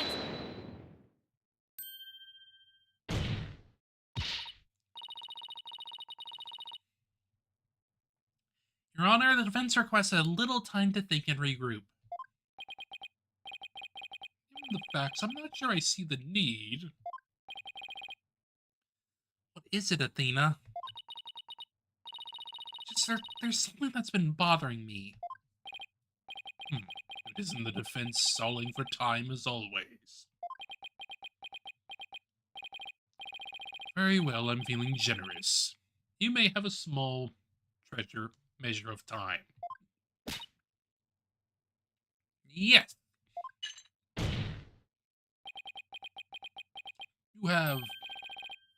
Your Honor, the defense requests a little time to think and regroup. Given the facts, I'm not sure I see the need. What is it, Athena? Just there's something that's been bothering me. Isn't the defense stalling for time as always? Very well, I'm feeling generous. You may have a small measure of time. Yes. You have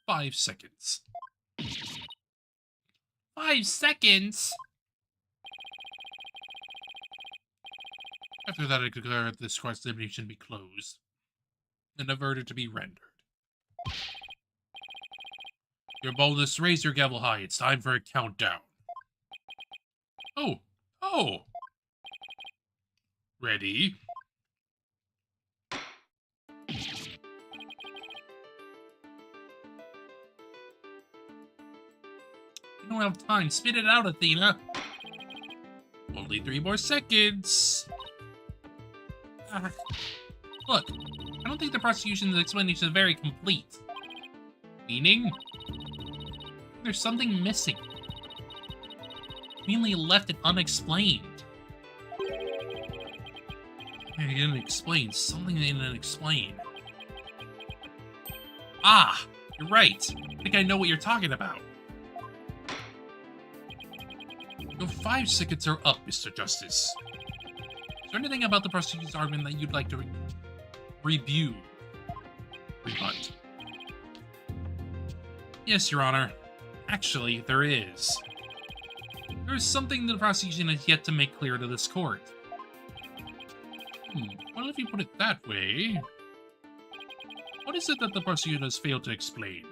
5 seconds. 5 seconds? After that, I declare that this cross-examination be closed, and a verdict to be rendered. Your boldest, raise your gavel high. It's time for a countdown. Oh! Ready? You don't have time. Spit it out, Athena. Only 3 more seconds. Look, I don't think the prosecution's explanation is very complete. Meaning? There's something missing. Mainly left it unexplained. He didn't explain. Something they didn't explain. Ah! You're right. I think I know what you're talking about. Your 5 seconds are up, Mr. Justice. Is there anything about the prosecution's argument that you'd like to rebut? Yes, Your Honor. Actually, there is. There is something the prosecution has yet to make clear to this court. Well, if you put it that way... What is it that the prosecution has failed to explain?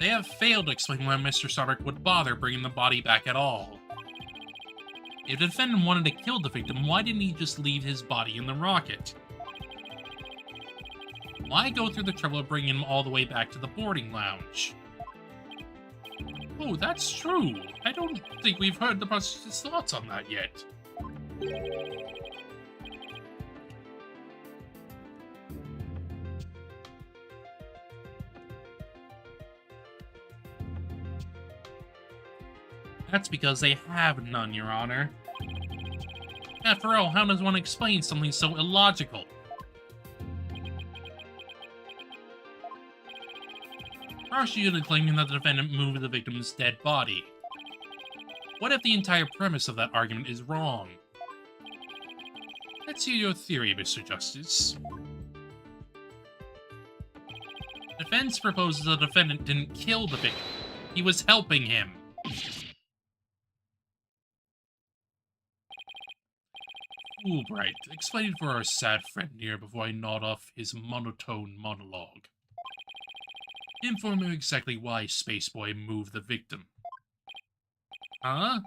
They have failed to explain why Mr. Starbuck would bother bringing the body back at all. If the defendant wanted to kill the victim, why didn't he just leave his body in the rocket? Why go through the trouble of bringing him all the way back to the boarding lounge? Oh, that's true. I don't think we've heard the prosecution's thoughts on that yet. That's because they have none, Your Honor. After all, how does one explain something so illogical? Prosecution claiming that the defendant moved the victim's dead body. What if the entire premise of that argument is wrong? Let's hear your theory, Mr. Justice. Defense proposes the defendant didn't kill the victim. He was helping him. Fulbright, explain it for our sad friend here before I nod off his monotone monologue. Inform him exactly why Spaceboy moved the victim. Huh?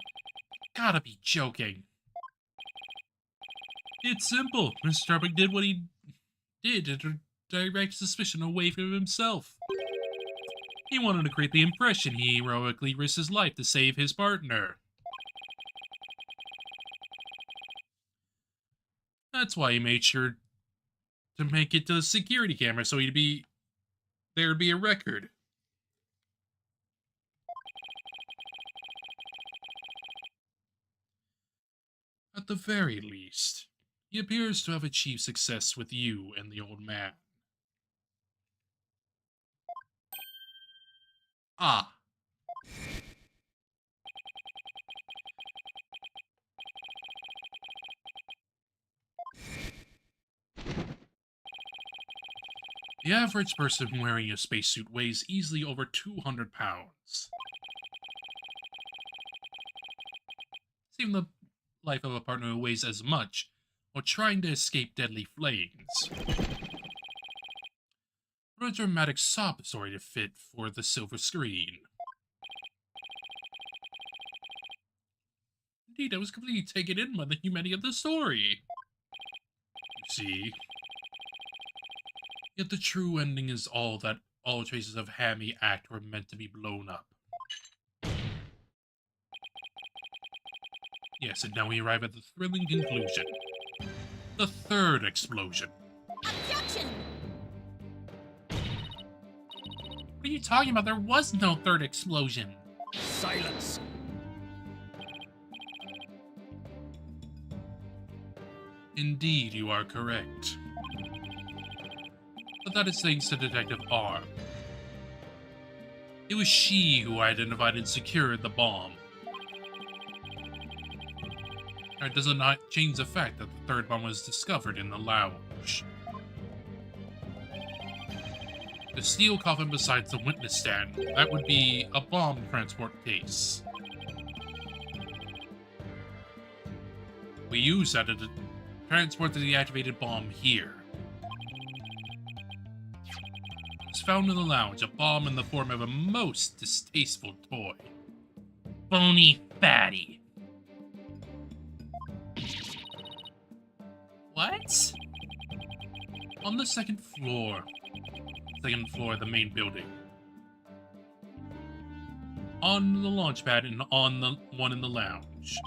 Gotta be joking. It's simple. Mr. Starbuck did what he did to direct suspicion away from himself. He wanted to create the impression he heroically risked his life to save his partner. That's why he made sure to make it to the security camera so there'd be a record. At the very least, he appears to have achieved success with you and the old man. Ah. The average person wearing a spacesuit weighs easily over 200 pounds. Saving the life of a partner who weighs as much while trying to escape deadly flames. What a dramatic sob story to fit for the silver screen. Indeed, I was completely taken in by the humanity of the story. You see? Yet the true ending is all all traces of Hammy act were meant to be blown up. Yes, and now we arrive at the thrilling conclusion. The third explosion. Objection! What are you talking about? There was no third explosion. Silence! Indeed, you are correct. But that is thanks to Detective R. It was she who identified and secured the bomb. It does not change the fact that the third bomb was discovered in the lounge. The steel coffin besides the witness stand, that would be a bomb transport case. We use that to transport the deactivated bomb here. It's found in the lounge, a bomb in the form of a most distasteful toy. Phony fatty. What? On the second floor of the main building. On the launch pad and on the one in the lounge.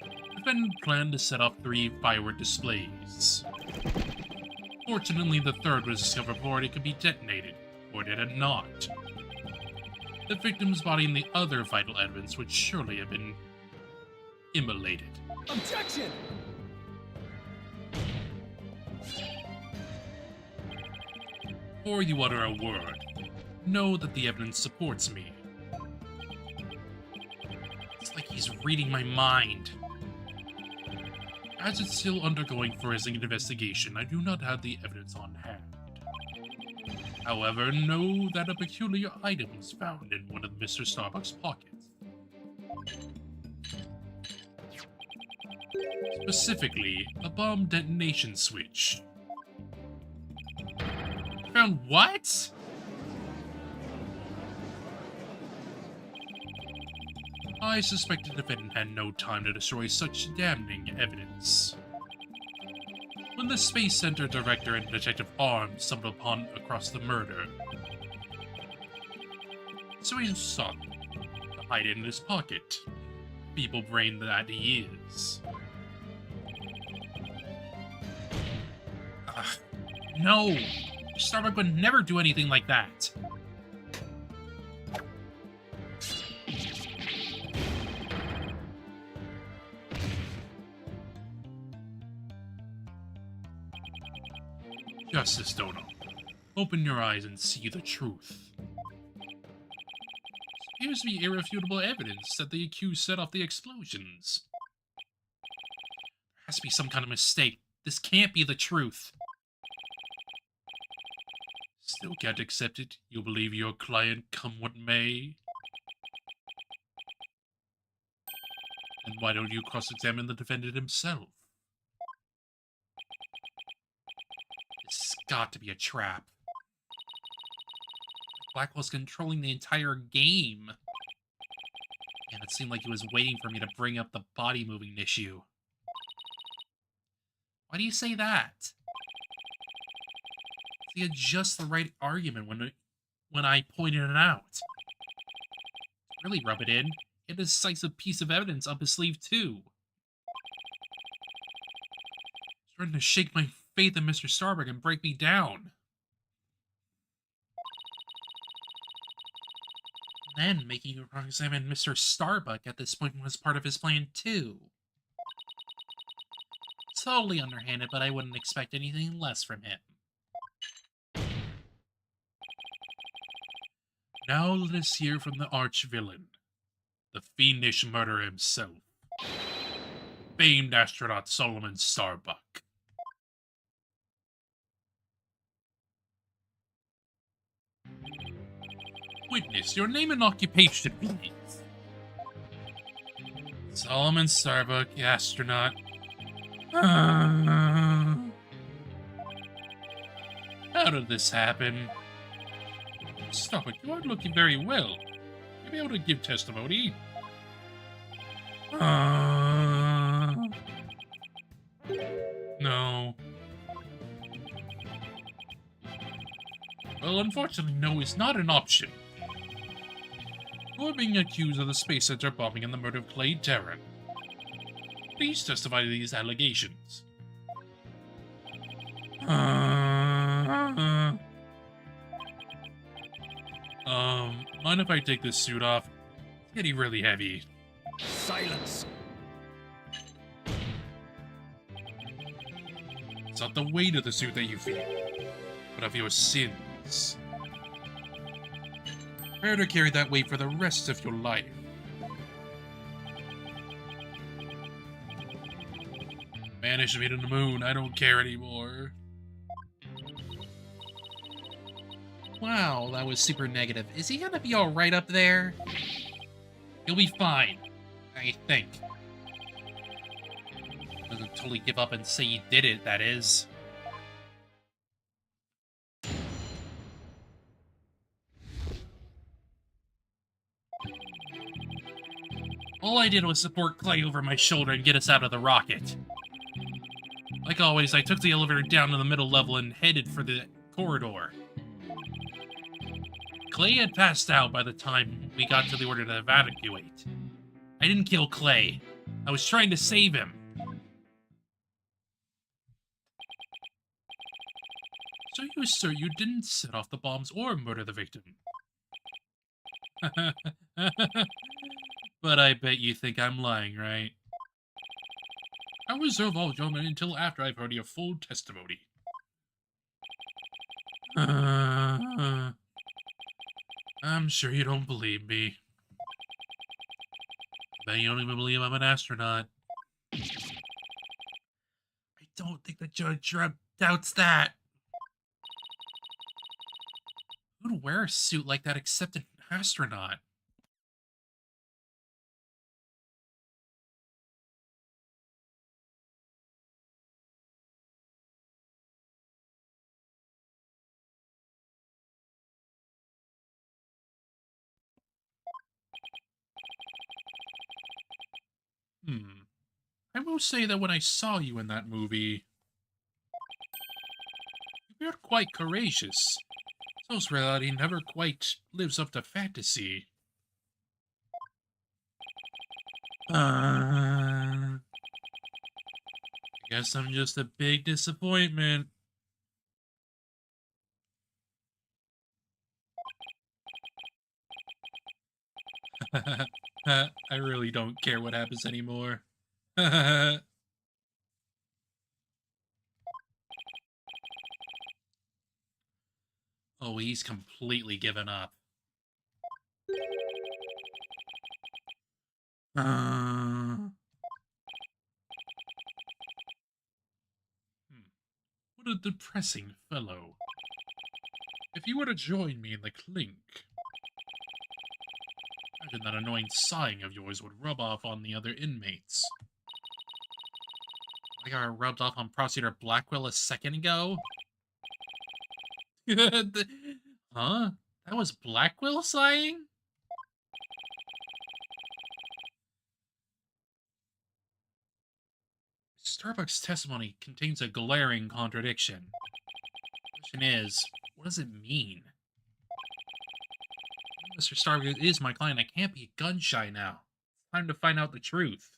The defendant planned to set off 3 firework displays. Fortunately, the third was discovered before it could be detonated, or did it not. The victim's body and the other vital evidence would surely have been immolated. Objection! Before you utter a word, know that the evidence supports me. It's like he's reading my mind. As it's still undergoing forensic investigation, I do not have the evidence on hand. However, know that a peculiar item was found in one of Mr. Starbuck's pockets. Specifically, a bomb detonation switch. Found what? I suspect the defendant had no time to destroy such damning evidence. When the Space Center director and Detective Arms stumbled upon across the murder, so he sought to hide it in his pocket. Feeble brain that he is. No! Starbuck would never do anything like that. Justice Dono, open your eyes and see the truth. There appears to be irrefutable evidence that the accused set off the explosions. There has to be some kind of mistake. This can't be the truth. Still can't accept it? You'll believe your client come what may? And why don't you cross-examine the defendant himself? This has got to be a trap. Blackwell's controlling the entire game. And it seemed like he was waiting for me to bring up the body-moving issue. Why do you say that? He had just the right argument when I pointed it out. Really rub it in. He had a decisive piece of evidence up his sleeve, too. He's trying to shake my faith in Mr. Starbuck and break me down. And then making you examine Mr. Starbuck at this point was part of his plan, too. Totally underhanded, but I wouldn't expect anything less from him. Now let us hear from the arch-villain, the fiendish murderer himself, famed astronaut Solomon Starbuck. Witness, your name and occupation, please. Solomon Starbuck, astronaut. How did this happen? Starbuck, you aren't looking very well. You'll be able to give testimony. No. Well, unfortunately, no is not an option. You're being accused of the Space Center bombing and the murder of Clay Jarren. Please testify to these allegations. Mind if I take this suit off? It's getting really heavy. Silence! It's not the weight of the suit that you feel, but of your sins. Prepare to carry that weight for the rest of your life. Banish me to the moon, I don't care anymore. Wow, that was super negative. Is he gonna be alright up there? He'll be fine, I think. Doesn't totally give up and say he did it, that is. All I did was support Clay over my shoulder and get us out of the rocket. Like always, I took the elevator down to the middle level and headed for the corridor. Clay had passed out by the time we got to the order to evacuate. I didn't kill Clay. I was trying to save him. So you assert you didn't set off the bombs or murder the victim? But I bet you think I'm lying, right? I'll reserve all judgment until after I've heard your full testimony. I'm sure you don't believe me. Bet you don't even believe I'm an astronaut. I don't think the judge doubts that. Who would wear a suit like that except an astronaut? I will say that when I saw you in that movie, you appeared quite courageous. So's reality never quite lives up to fantasy. I guess I'm just a big disappointment. I really don't care what happens anymore. Oh, he's completely given up. What a depressing fellow. If you were to join me in the clink, imagine that annoying sighing of yours would rub off on the other inmates. Like I rubbed off on Prosecutor Blackwell a second ago? Huh? That was Blackwell sighing? Starbucks' testimony contains a glaring contradiction. The question is, what does it mean? Mr. Starbucks is my client. I can't be gun shy now. It's time to find out the truth.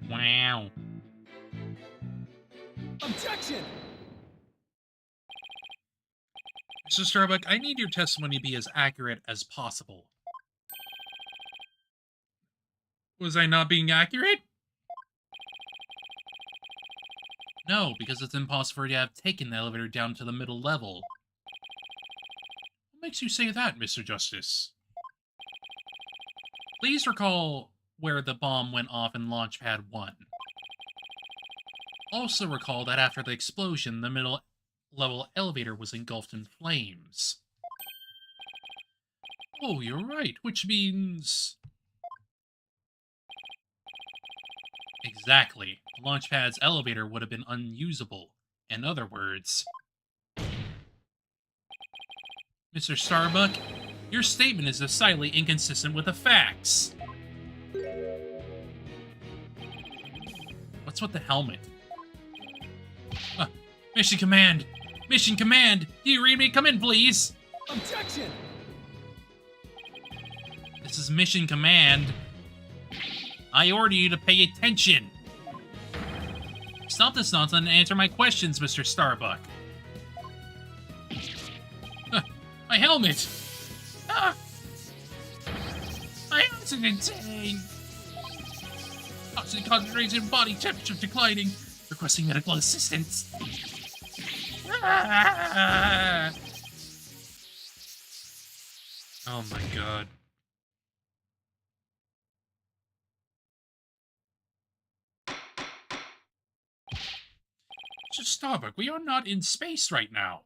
Wow. Objection! Mr. Starbuck, I need your testimony to be as accurate as possible. Was I not being accurate? No, because it's impossible for you to have taken the elevator down to the middle level. What makes you say that, Mr. Justice? Please recall where the bomb went off in Launchpad 1. Also recall that after the explosion, the middle-level elevator was engulfed in flames. Oh, you're right, which means... Exactly. The launch pad's elevator would have been unusable. In other words... Mr. Starbuck, your statement is decidedly inconsistent with the facts. What's with the helmet? Mission Command! Mission Command! Do you read me? Come in, please! Objection! This is Mission Command. I order you to pay attention. Stop this nonsense and answer my questions, Mr. Starbuck. My helmet! Ah! My oxygen tank! Oxygen concentration, body temperature declining. Requesting medical assistance. Ah! Oh my god. Mr. Starbuck, we are not in space right now.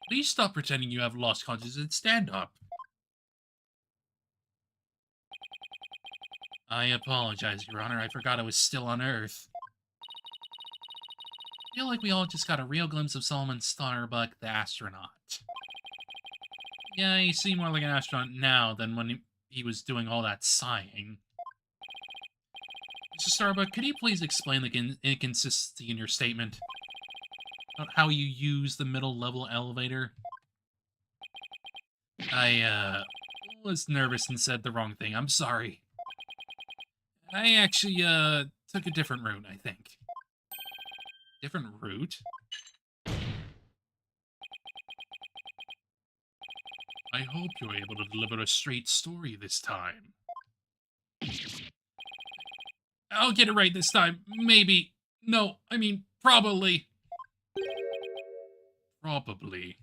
Please stop pretending you have lost consciousness and stand up. I apologize, Your Honor. I forgot I was still on Earth. I feel like we all just got a real glimpse of Solomon Starbuck, the astronaut. Yeah, he seemed more like an astronaut now than when he was doing all that sighing. Mr. Starbuck, could you please explain the inconsistency in your statement? About how you use the middle-level elevator? I, was nervous and said the wrong thing. I'm sorry. I actually, took a different route, I think. Different route? I hope you're able to deliver a straight story this time. I'll get it right this time. Maybe. No, I mean, probably. Probably.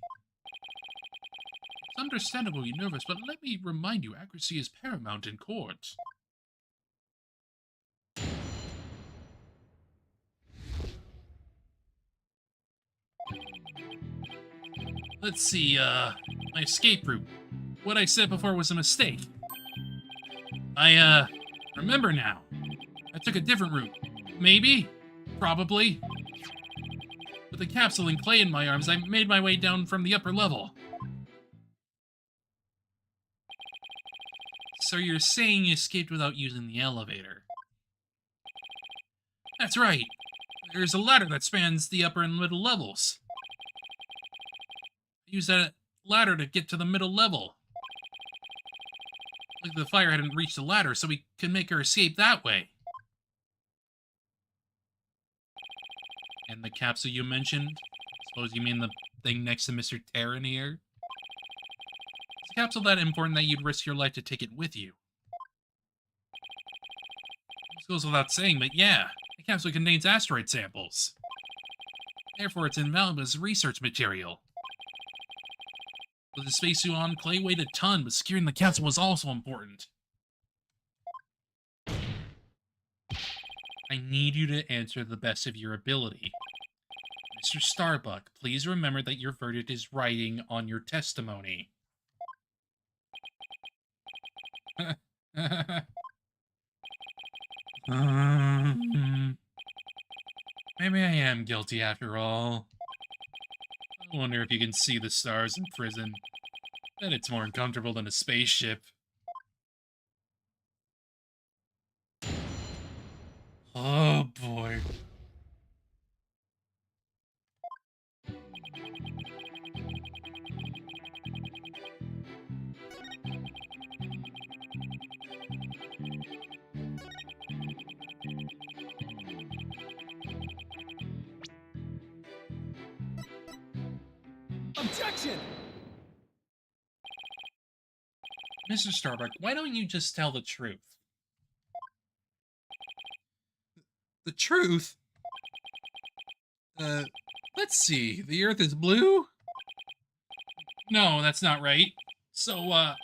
It's understandable you're nervous, but let me remind you, accuracy is paramount in court. Let's see, my escape route. What I said before was a mistake. I, remember now. I took a different route. Maybe? Probably. With the capsule and clay in my arms, I made my way down from the upper level. So you're saying you escaped without using the elevator? That's right. There's a ladder that spans the upper and middle levels. I used that ladder to get to the middle level. Like the fire hadn't reached the ladder, so we could make our escape that way. And the capsule you mentioned? Suppose you mean the thing next to Mr. Terran here? Is the capsule that important that you'd risk your life to take it with you? This goes without saying, but yeah, the capsule contains asteroid samples. Therefore, it's invaluable as research material. With the spacesuit on, clay weighed a ton, but securing the capsule was also important. I need you to answer the best of your ability. Mr. Starbuck, please remember that your verdict is writing on your testimony. Maybe I am guilty after all. I wonder if you can see the stars in prison. Bet it's more uncomfortable than a spaceship. Oh boy. Objection! Mr. Starbuck, why don't you just tell the truth? The truth? Let's see. The Earth is blue? No, that's not right. So, I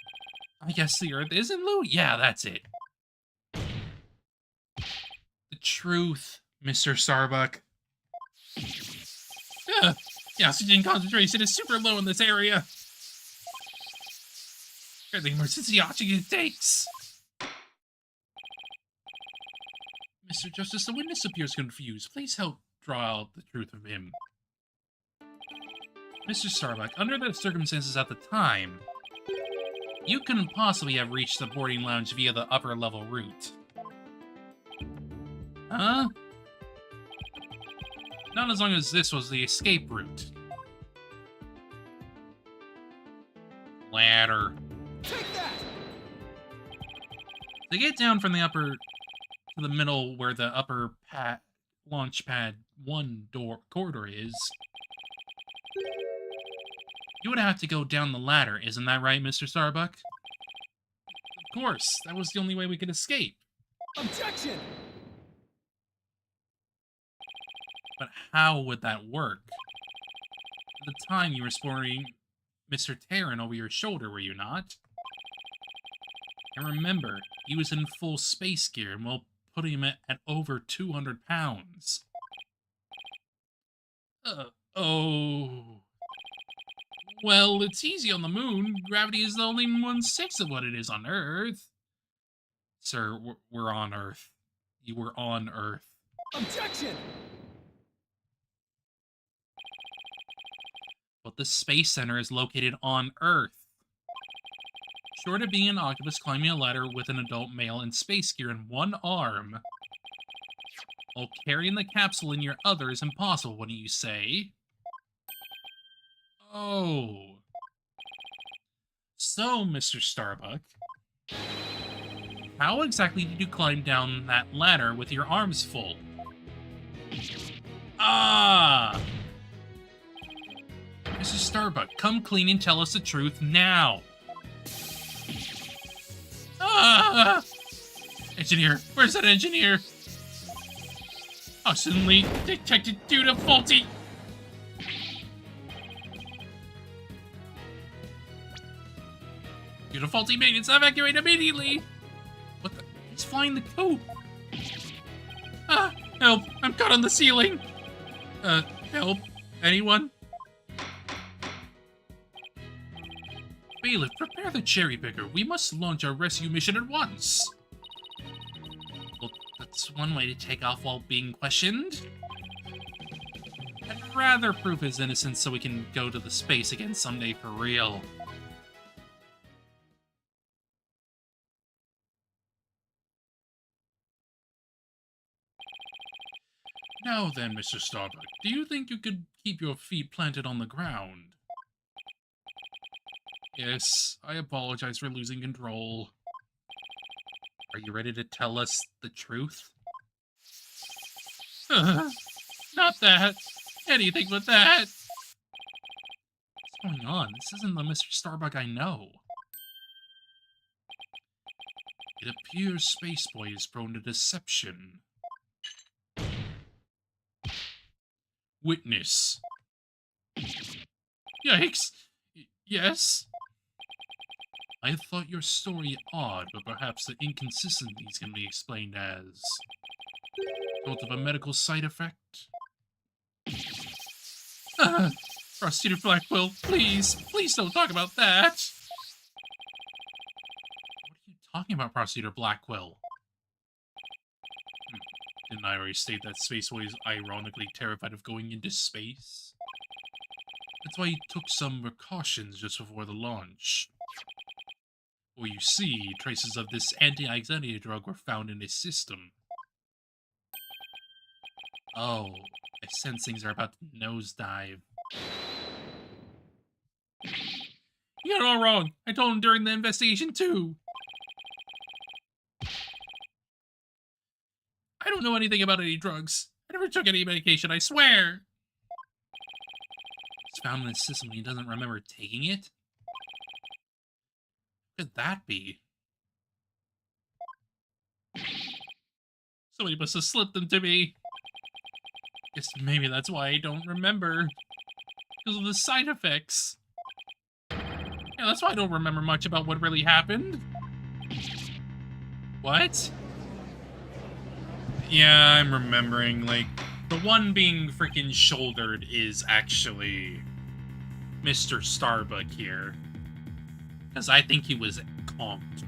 guess the Earth isn't blue? Yeah, that's it. The truth, Mr. Starbuck. The oxygen concentration is super low in this area. The emergency oxygen takes. Mr. Justice, the witness appears confused. Please help draw out the truth of him. Mr. Starbuck, under the circumstances at the time, you couldn't possibly have reached the boarding lounge via the upper level route. Huh? Not as long as this was the escape route. Ladder. Take that! To get down from the upper to the middle where the upper launch pad 1 door corridor is, you would have to go down the ladder, isn't that right, Mr. Starbuck? Of course, that was the only way we could escape. Objection! But how would that work? At the time, you were sporting Mr. Terran over your shoulder, were you not? And remember, he was in full space gear, and we'll put him at over 200 pounds. Oh... Well, it's easy on the moon. Gravity is only 1/6 of what it is on Earth. Sir, we're on Earth. You were on Earth. Objection! But the Space Center is located on Earth. Short of being an octopus climbing a ladder with an adult male in space gear in one arm, while carrying the capsule in your other is impossible, wouldn't you say? Oh. So, Mr. Starbuck, how exactly did you climb down that ladder with your arms full? Ah! Mr. Starbuck, come clean and tell us the truth now. Ah! Engineer, where's that engineer? Oh, suddenly detected due to faulty... Due to faulty maintenance, evacuate immediately! What the... He's flying the coop! Ah! Help! I'm caught on the ceiling! Help? Anyone? Bailiff, prepare the cherry picker. We must launch our rescue mission at once. Well, that's one way to take off while being questioned. I'd rather prove his innocence so we can go to the space again someday for real. Now then, Mr. Starbuck, do you think you could keep your feet planted on the ground? Yes, I apologize for losing control. Are you ready to tell us the truth? Not that. Anything but that. What's going on? This isn't the Mr. Starbuck I know. It appears Spaceboy is prone to deception. Witness. Yikes. Yes? I thought your story odd, but perhaps the inconsistencies can be explained as sort of a medical side effect? Prosecutor Blackwell, please don't talk about that! What are you talking about, Prosecutor Blackwell? Didn't I already state that Spaceboy is ironically terrified of going into space? That's why he took some precautions just before the launch. Well, you see, traces of this anti-anxiety drug were found in his system. Oh, I sense things are about to nosedive. You got it all wrong. I told him during the investigation, too. I don't know anything about any drugs. I never took any medication, I swear. It's found in his system and he doesn't remember taking it? What could that be? Somebody must have slipped them to me. Guess maybe that's why I don't remember. Because of the side effects. Yeah, that's why I don't remember much about what really happened. What? Yeah, I'm remembering, like, the one being freaking shouldered is actually Mr. Starbuck here. Because I think he was conked.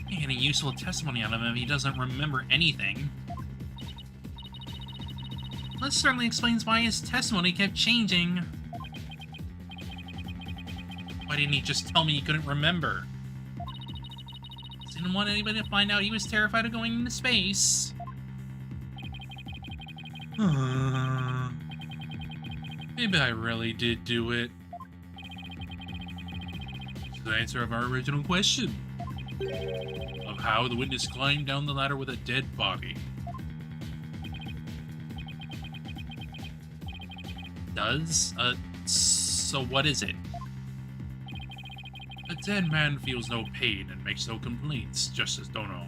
Can't get any useful testimony out of him if he doesn't remember anything. This certainly explains why his testimony kept changing. Why didn't he just tell me he couldn't remember? Didn't want anybody to find out he was terrified of going into space. Maybe I really did do it. It's the answer of our original question. Of how the witness climbed down the ladder with a dead body. So what is it? A dead man feels no pain and makes no complaints, just as Dono.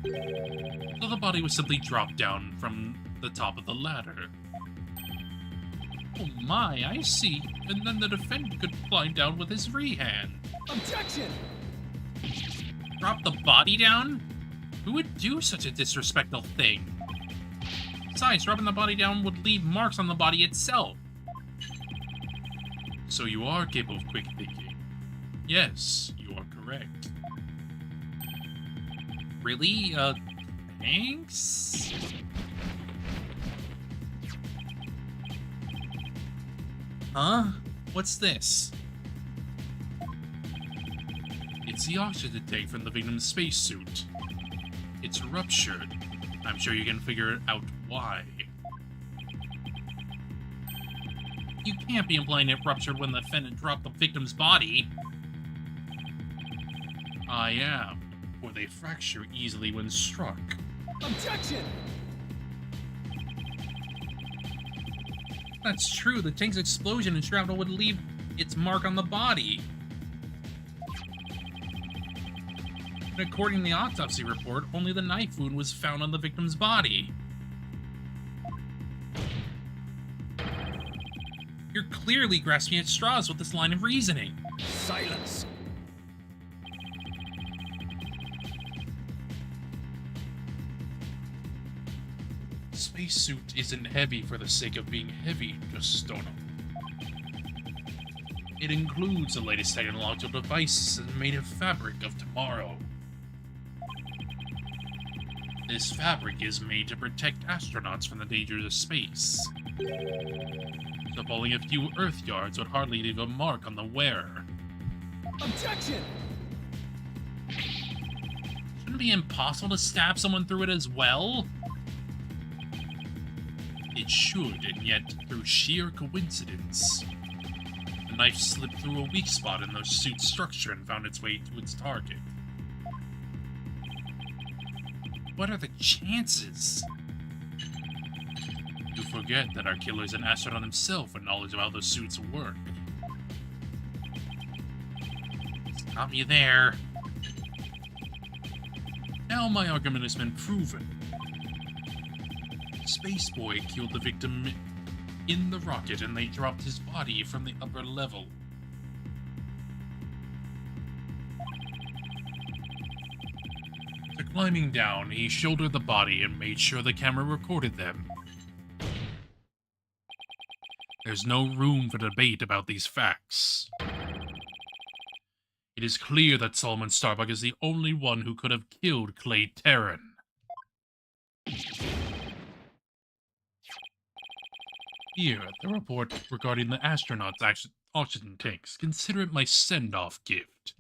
So the body was simply dropped down from the top of the ladder. Oh my, I see. And then the defendant could climb down with his free hand. Objection! Drop the body down? Who would do such a disrespectful thing? Besides, dropping the body down would leave marks on the body itself. So you are capable of quick thinking. Yes, you are correct. Really? Thanks? Huh? What's this? It's the oxygen tank from the victim's spacesuit. It's ruptured. I'm sure you can figure out why. You can't be implying it ruptured when the defendant dropped the victim's body. I am, or they fracture easily when struck. Objection! That's true, the tank's explosion and shrapnel would leave its mark on the body. And according to the autopsy report, only the knife wound was found on the victim's body. You're clearly grasping at straws with this line of reasoning. Silence! Spacesuit isn't heavy for the sake of being heavy, just Dono. It includes the latest technological device made of fabric of tomorrow. This fabric is made to protect astronauts from the dangers of space. So falling a few Earth yards would hardly leave a mark on the wearer. Objection! Shouldn't it be impossible to stab someone through it as well? It should, and yet, through sheer coincidence, the knife slipped through a weak spot in the suit's structure and found its way to its target. What are the chances? You forget that our killer is an astronaut himself with knowledge of how the suits work. Stop me there. Now my argument has been proven. Space Boy killed the victim in the rocket and they dropped his body from the upper level. After climbing down, he shouldered the body and made sure the camera recorded them. There's no room for debate about these facts. It is clear that Solomon Starbuck is the only one who could have killed Clay Terran. Here, the report regarding the astronauts' oxygen tanks. Consider it my send-off gift.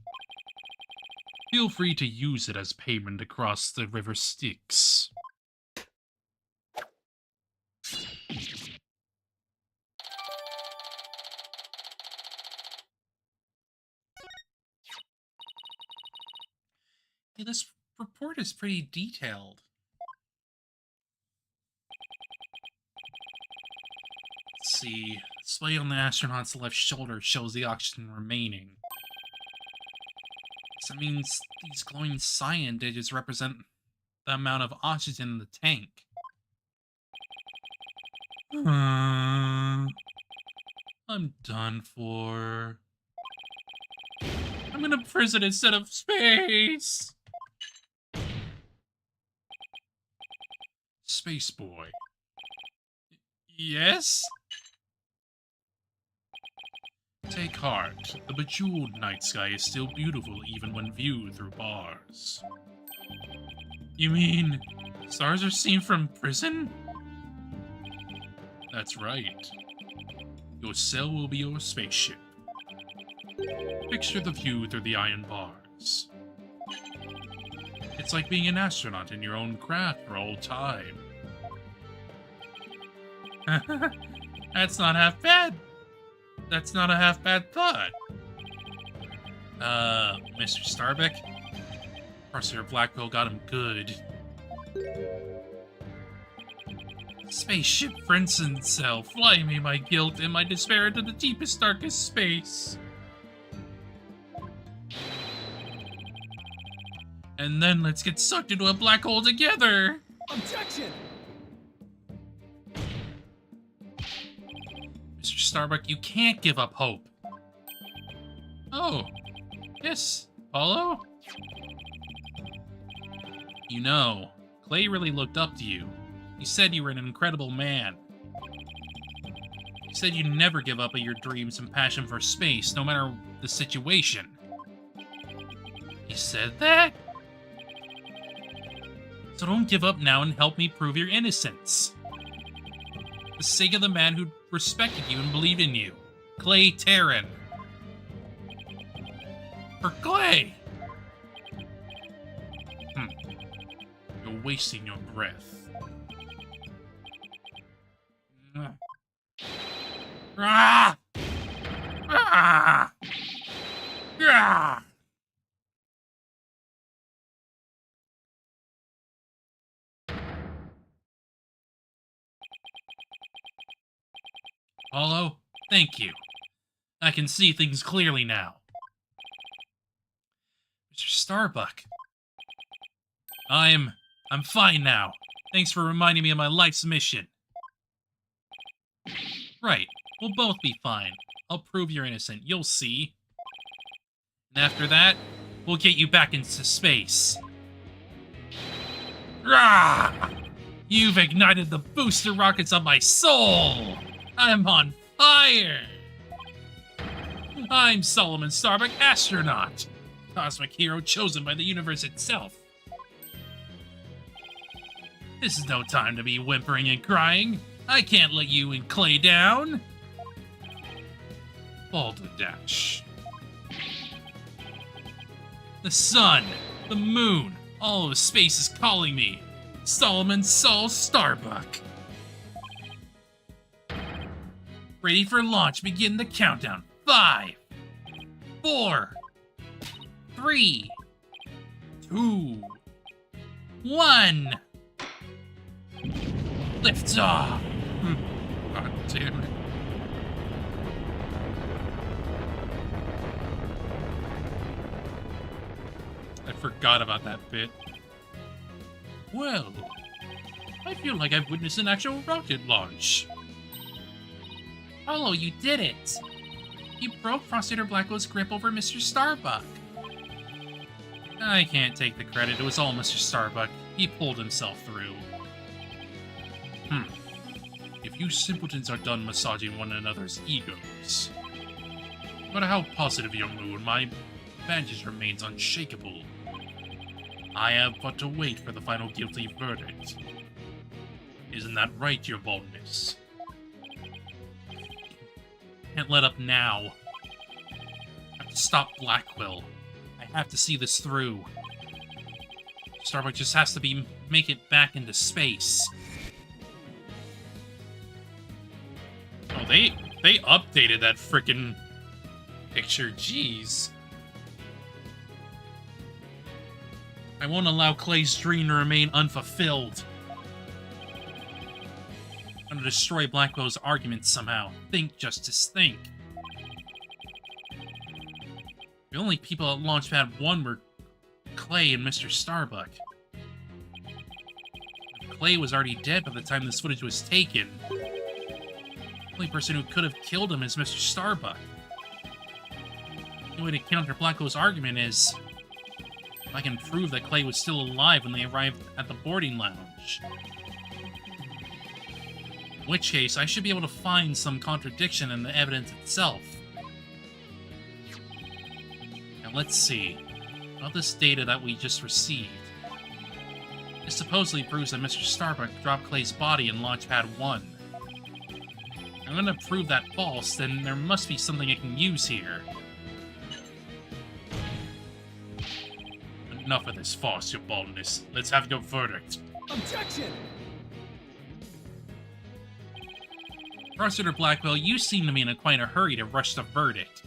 Feel free to use it as payment across the river Styx. Yeah, this report is pretty detailed. Let's see. Display on the astronaut's left shoulder shows the oxygen remaining. So that means these glowing cyan digits represent the amount of oxygen in the tank. I'm done for. I'm in a prison instead of space. Space Boy. Yes? Take heart. The bejeweled night sky is still beautiful even when viewed through bars. You mean stars are seen from prison? That's right. Your cell will be your spaceship. Picture the view through the iron bars. It's like being an astronaut in your own craft for all time. That's not half bad. That's not a half bad thought. Mr. Starbuck? Professor Blackwell got him good. Spaceship Princeton cell, fly me my guilt and my despair into the deepest, darkest space. And then let's get sucked into a black hole together. Objection! Mr. Starbuck, you can't give up hope. Oh, yes, Apollo? You know, Clay really looked up to you. He said you were an incredible man. He said you'd never give up on your dreams and passion for space, no matter the situation. He said that? So don't give up now and help me prove your innocence. For the sake of the man who respected you and believed in you, Clay Terran. For Clay! You're wasting your breath. Ah! Ah! Ah! Apollo, thank you. I can see things clearly now. Mr. Starbuck. I'm fine now. Thanks for reminding me of my life's mission. Right, we'll both be fine. I'll prove you're innocent, you'll see. And after that, we'll get you back into space. Rah! You've ignited the booster rockets of my soul! I'm on fire! I'm Solomon Starbuck, astronaut, cosmic hero chosen by the universe itself. This is no time to be whimpering and crying. I can't let you and Clay down. Balderdash. The sun, the moon, all of space is calling me. Solomon Sol Starbuck. Ready for launch, begin the countdown. 5, 4, 3, 2, 1. Lift off. God damn it. I forgot about that bit. Well, I feel like I've witnessed an actual rocket launch. Apollo, you did it! You broke Prosecutor Blackwell's grip over Mr. Starbuck. I can't take the credit, it was all Mr. Starbuck. He pulled himself through. If you simpletons are done massaging one another's egos, no matter how positive your mood, my advantage remains unshakable. I have but to wait for the final guilty verdict. Isn't that right, your boldness? Can't let up now. I have to stop Blackwell. I have to see this through. Starbuck just has to make it back into space. Oh, they updated that frickin' picture. Jeez. I won't allow Clay's dream to remain unfulfilled. I'm gonna destroy Blackwell's argument somehow. Think, Justice, think. The only people at Launchpad 1 were Clay and Mr. Starbuck. Clay was already dead by the time this footage was taken. The only person who could have killed him is Mr. Starbuck. The only way to counter Blackwell's argument is if I can prove that Clay was still alive when they arrived at the boarding lounge. In which case, I should be able to find some contradiction in the evidence itself. Now let's see. About this data that we just received. It supposedly proves that Mr. Starbuck dropped Clay's body in Launchpad 1. I'm gonna prove that false, then there must be something I can use here. Enough of this farce, your baldness. Let's have your verdict. Objection! Prosecutor Blackwell, you seem to be in quite a hurry to rush the verdict.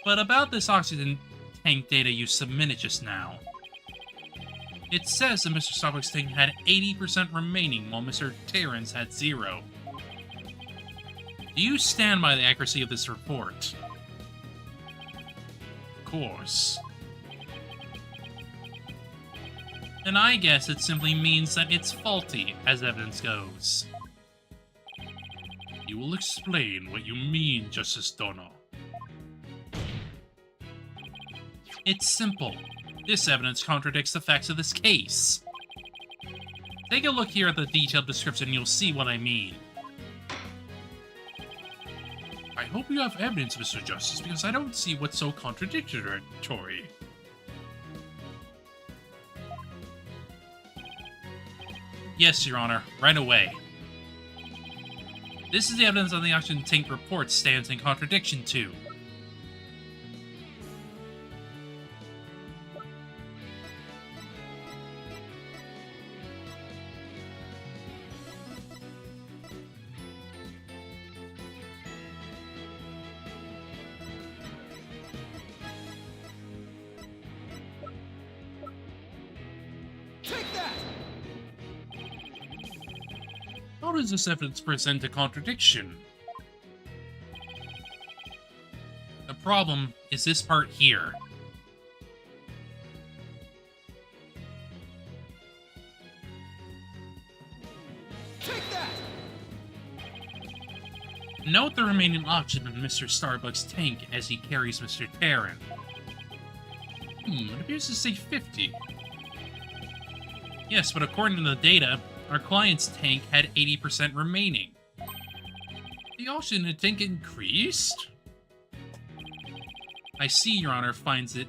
But about this oxygen tank data you submitted just now. It says that Mr. Starbuck's tank had 80% remaining, while Mr. Terran's had 0. Do you stand by the accuracy of this report? Of course. Then I guess it simply means that it's faulty, as evidence goes. You will explain what you mean, Justice Dono. It's simple. This evidence contradicts the facts of this case. Take a look here at the detailed description and you'll see what I mean. I hope you have evidence, Mr. Justice, because I don't see what's so contradictory. Yes, Your Honor, right away. This is the evidence that the oxygen tank report stands in contradiction to. Take that! How does this evidence present a contradiction? The problem is this part here. Take that! Note the remaining oxygen in Mr. Starbuck's tank as he carries Mr. Terran. It appears to say 50. Yes, but according to the data, our client's tank had 80% remaining. The oxygen in the tank increased? I see Your Honor finds it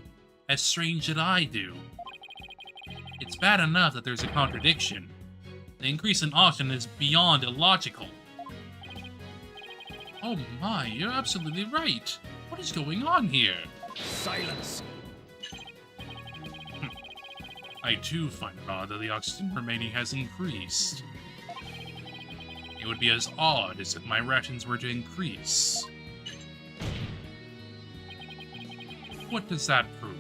as strange as I do. It's bad enough that there's a contradiction. The increase in oxygen is beyond illogical. Oh my, you're absolutely right. What is going on here? Silence! I too find it odd that the oxygen remaining has increased. It would be as odd as if my rations were to increase. What does that prove?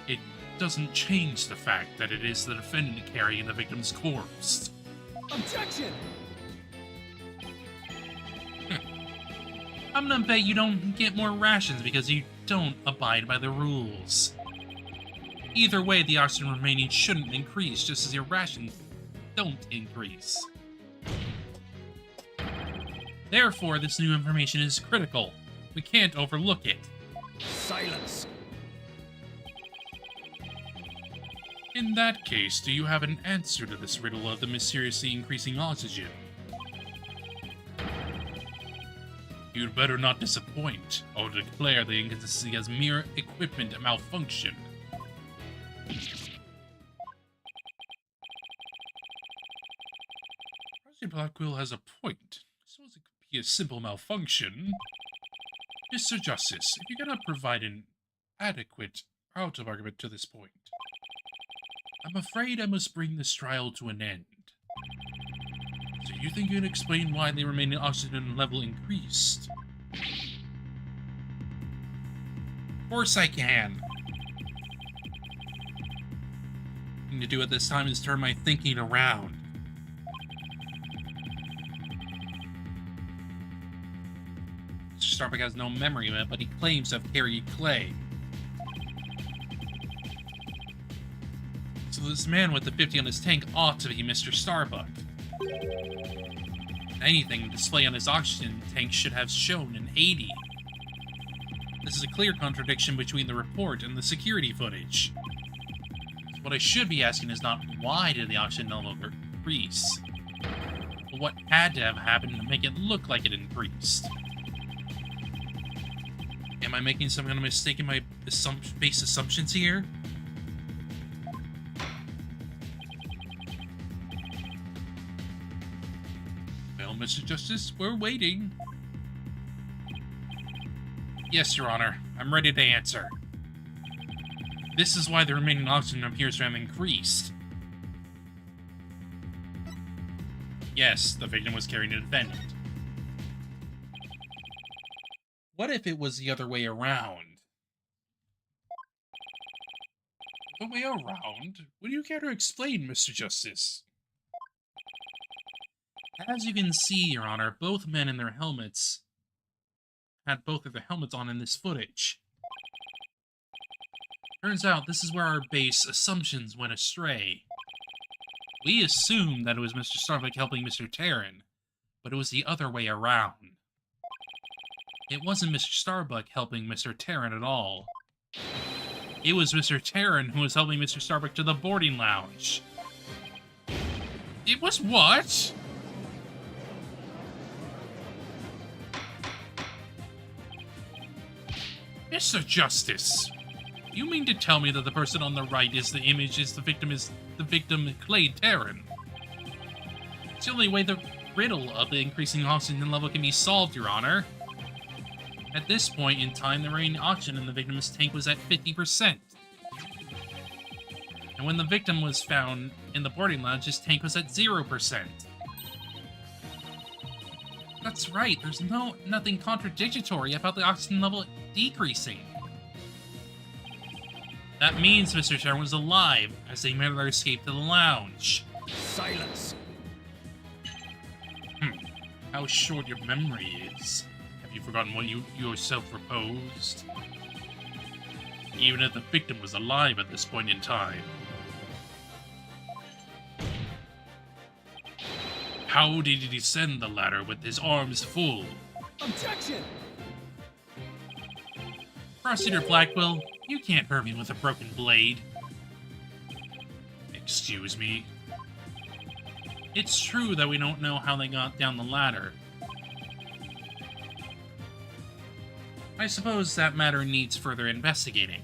It doesn't change the fact that it is the defendant carrying the victim's corpse. Objection! I'm gonna bet you don't get more rations because you don't abide by the rules. Either way, the oxygen remaining shouldn't increase, just as your rations don't increase. Therefore, this new information is critical. We can't overlook it. Silence! In that case, do you have an answer to this riddle of the mysteriously increasing oxygen? You'd better not disappoint, or declare the inconsistency as mere equipment malfunction. President Blackwell has a point. So it could be a simple malfunction. Mr. Justice, if you cannot provide an adequate out of argument to this point, I'm afraid I must bring this trial to an end. Do you think you can explain why the remaining oxygen level increased? Of course I can. What I need to do at this time is turn my thinking around. Mr. Starbuck has no memory of it, but he claims to have carried Clay. So this man with the 50 on his tank ought to be Mr. Starbuck. Anything display on his oxygen tank should have shown an 80. This is a clear contradiction between the report and the security footage. What I should be asking is not why did the oxygen level increase, but what had to have happened to make it look like it increased. Am I making some kind of mistake in my base assumptions here? Well, Mr. Justice, we're waiting. Yes, Your Honor. I'm ready to answer. This is why the remaining oxygen appears to have increased. Yes, the victim was carrying a defendant. What if it was the other way around? The way around? Would you care to explain, Mr. Justice? As you can see, Your Honor, both men in their helmets had both of their helmets on in this footage. Turns out this is where our base assumptions went astray. We assumed that it was Mr. Starbuck helping Mr. Jarren, but it was the other way around. It wasn't Mr. Starbuck helping Mr. Jarren at all. It was Mr. Jarren who was helping Mr. Starbuck to the boarding lounge. It was what? Mr. Justice, you mean to tell me that the person on the right is the victim Clay Jarren? It's the only way the riddle of the increasing oxygen level can be solved, Your Honor. At this point in time, the remaining oxygen in the victim's tank was at 50%. And when the victim was found in the boarding lounge, his tank was at 0%. That's right, there's nothing contradictory about the oxygen level decreasing. That means Mr. Jarren was alive as they made their escape to the lounge. Silence! How short your memory is. Have you forgotten what you yourself proposed? Even if the victim was alive at this point in time. How did he descend the ladder with his arms full? Objection! Prosecutor Blackwell, you can't hurt me with a broken blade. Excuse me? It's true that we don't know how they got down the ladder. I suppose that matter needs further investigating.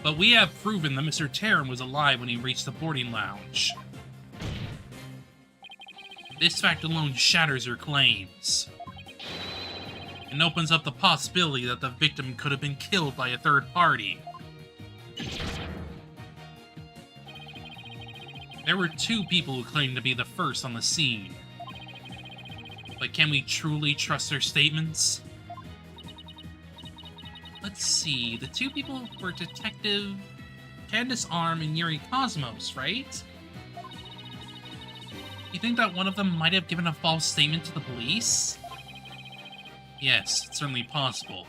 But we have proven that Mr. Jarren was alive when he reached the boarding lounge. This fact alone shatters your claims. And opens up the possibility that the victim could have been killed by a third party. There were two people who claimed to be the first on the scene. But can we truly trust their statements? Let's see, the two people were Detective Candace Arm and Yuri Cosmos, right? You think that one of them might have given a false statement to the police? Yes, it's certainly possible.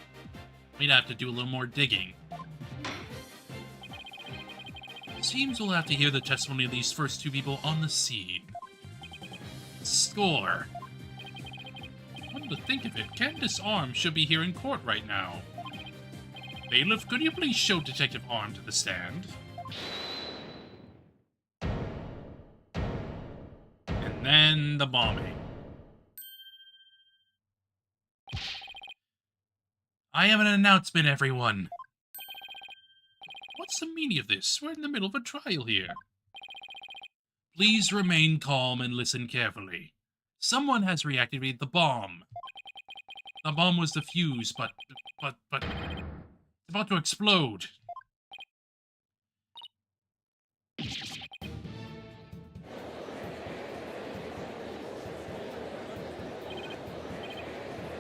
We'd have to do a little more digging. Seems we'll have to hear the testimony of these first two people on the scene. Score. Come to think of it, Candace Arm should be here in court right now. Bailiff, could you please show Detective Arm to the stand? And then the bombing. I have an announcement, everyone. What's the meaning of this? We're in the middle of a trial here. Please remain calm and listen carefully. Someone has reactivated the bomb. The bomb was defused, but it's about to explode.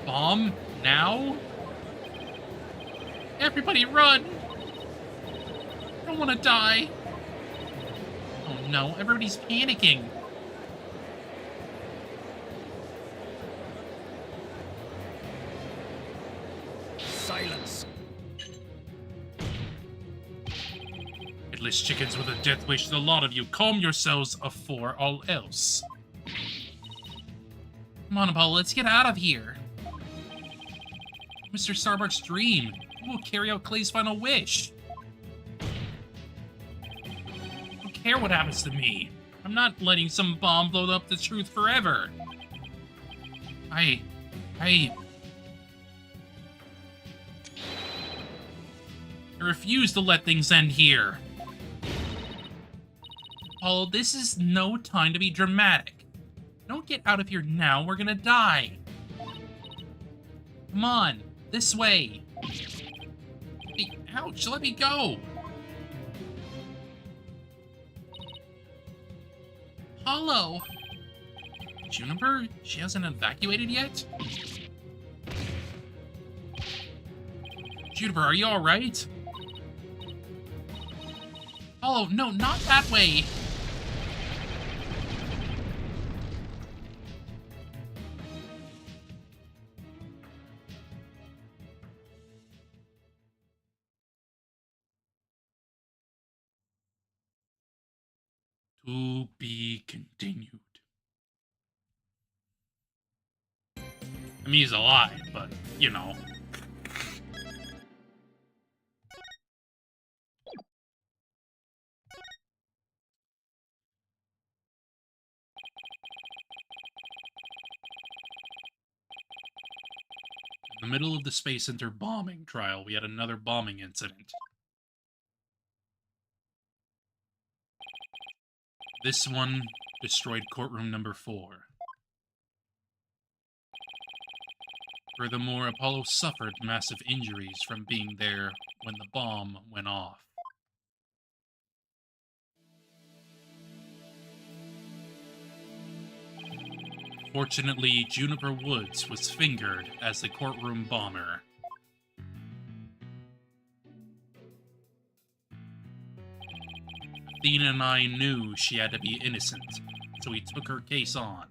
Bomb? Now? Everybody run! I don't want to die. Oh no, everybody's panicking. Silence! Headless chickens with a death wish to the lot of you. Calm yourselves afore all else. Come on, Apollo, let's get out of here. Mr. Starbuck's dream. We will carry out Clay's final wish. I don't care what happens to me. I'm not letting some bomb blow up the truth forever. I I refuse to let things end here. Apollo, this is no time to be dramatic. Don't get out of here now, we're gonna die. Come on, this way. Hey, ouch, let me go. Apollo. Juniper, she hasn't evacuated yet? Juniper, are you alright? Oh, no, not that way! To be continued. I mean, he's alive, but, you know. In the middle of the Space Center bombing trial, we had another bombing incident. This one destroyed courtroom number 4. Furthermore, Apollo suffered massive injuries from being there when the bomb went off. Fortunately, Juniper Woods was fingered as the courtroom bomber. Athena and I knew she had to be innocent, so we took her case on.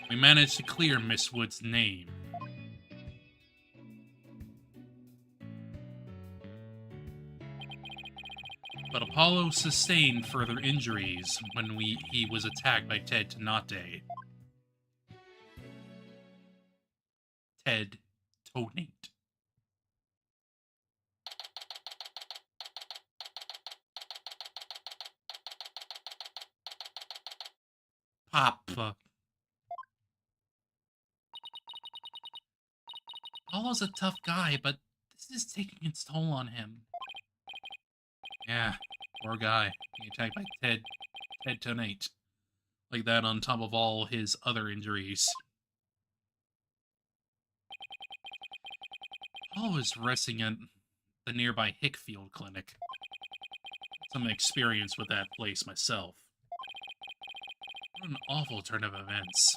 We managed to clear Miss Wood's name. But Apollo sustained further injuries when he was attacked by Ted Tonate. Ted Tonate. Papa. Apollo's a tough guy, but this is taking its toll on him. Yeah, poor guy. Being attacked by Ted Tonate. Like that on top of all his other injuries. Apollo was resting at the nearby Hickfield Clinic. Some experience with that place myself. What an awful turn of events.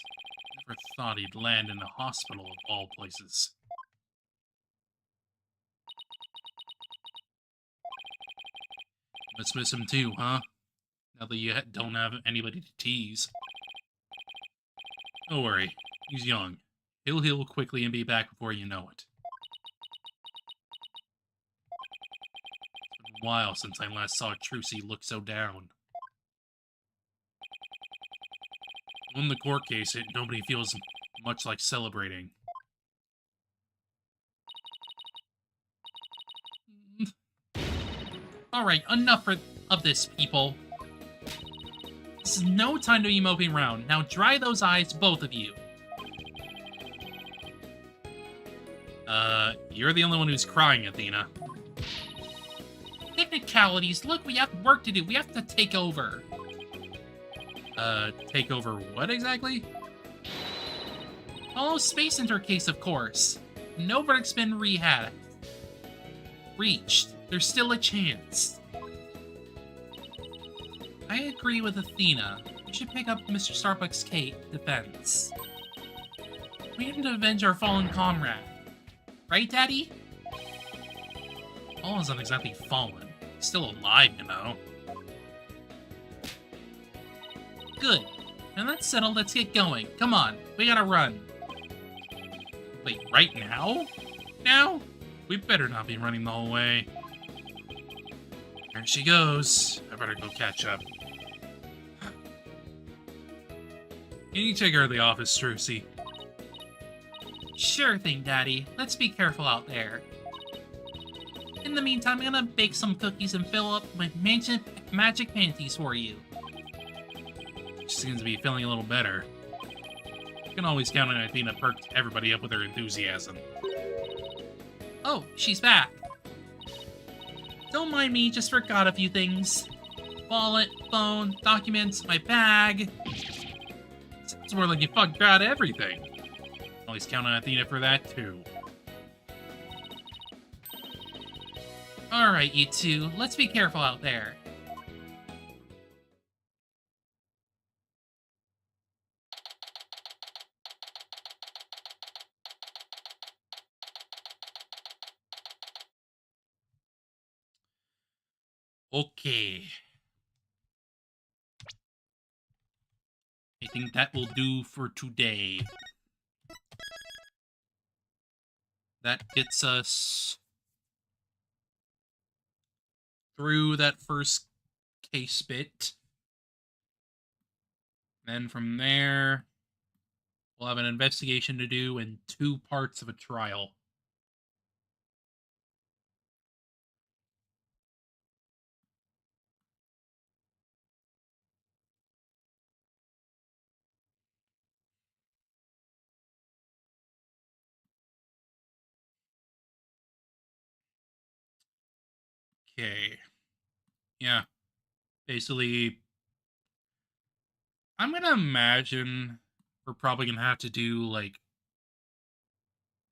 Never thought he'd land in a hospital of all places. Must miss him too, huh? Now that you don't have anybody to tease. Don't worry, he's young. He'll heal quickly and be back before you know it. It's been a while since I last saw Trucy look so down. On the court case, nobody feels much like celebrating. Alright, enough of this, people. This is no time to be moping around. Now dry those eyes, both of you. You're the only one who's crying, Athena. Technicalities. Look, we have work to do. We have to take over. Take over what exactly? Oh, Space Center case, of course. No verdict's been reached. There's still a chance. I agree with Athena. We should pick up Mr. Starbuck's defense. We have to avenge our fallen comrade. Right, Daddy? Paul isn't exactly fallen. He's still alive, you know. Good. Now that's settled, let's get going. Come on, we gotta run. Wait, right now? Now? We better not be running the whole way. There she goes. I better go catch up. Can you take her to the office, Trucy? Sure thing, Daddy. Let's be careful out there. In the meantime, I'm gonna bake some cookies and fill up my magic panties for you. She seems to be feeling a little better. You can always count on Athena to perk everybody up with her enthusiasm. Oh, she's back. Don't mind me, just forgot a few things. Wallet, phone, documents, my bag. It's more like you forgot everything. Always count on Athena for that, too. Alright, you two, let's be careful out there. Okay. I think that will do for today. That gets us through that first case bit. Then from there, we'll have an investigation to do and 2 parts of a trial. Okay. Yeah. Basically, I'm gonna imagine we're probably gonna have to do, like...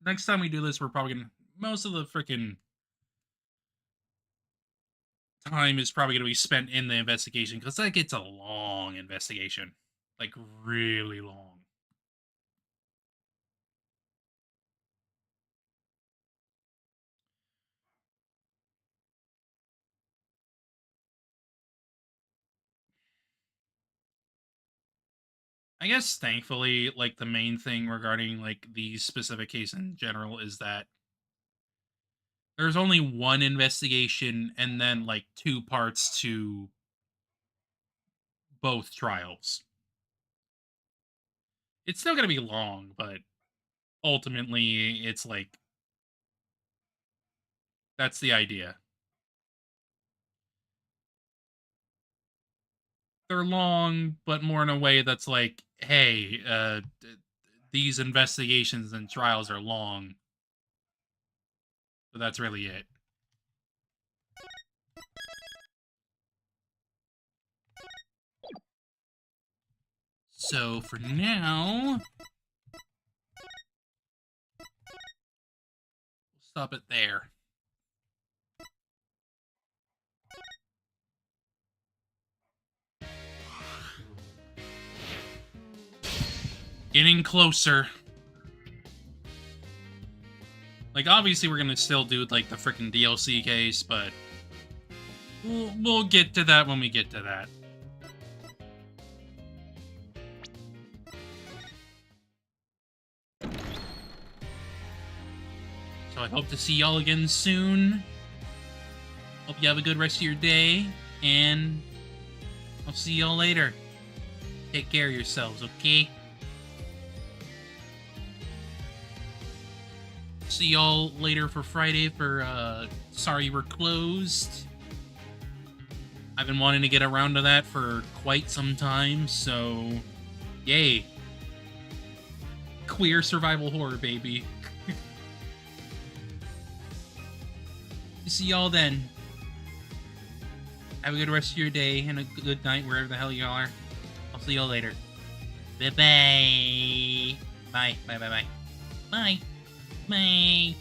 Next time we do this, we're probably gonna... Most of the freaking time is probably gonna be spent in the investigation, because that gets a long investigation. Like, really long. I guess, thankfully, like, the main thing regarding, like, these specific case in general is that there's only one investigation and then, like, 2 parts to both trials. It's still gonna be long, but ultimately, it's like, that's the idea. They're long, but more in a way that's like, hey, these investigations and trials are long. So that's really it. So for now, we'll stop it there. Getting closer. Like, obviously we're gonna still do, like, the freaking DLC case, but we'll get to that when we get to that. So I hope to see y'all again soon. Hope you have a good rest of your day, and I'll see y'all later. Take care of yourselves, okay? See y'all later for Friday for, Sorry We're Closed. I've been wanting to get around to that for quite some time, so... Yay. Queer survival horror, baby. See y'all then. Have a good rest of your day and a good night wherever the hell y'all are. I'll see y'all later. Bye-bye. Bye. Bye. Bye. Bye. Bye. Bye. Bye.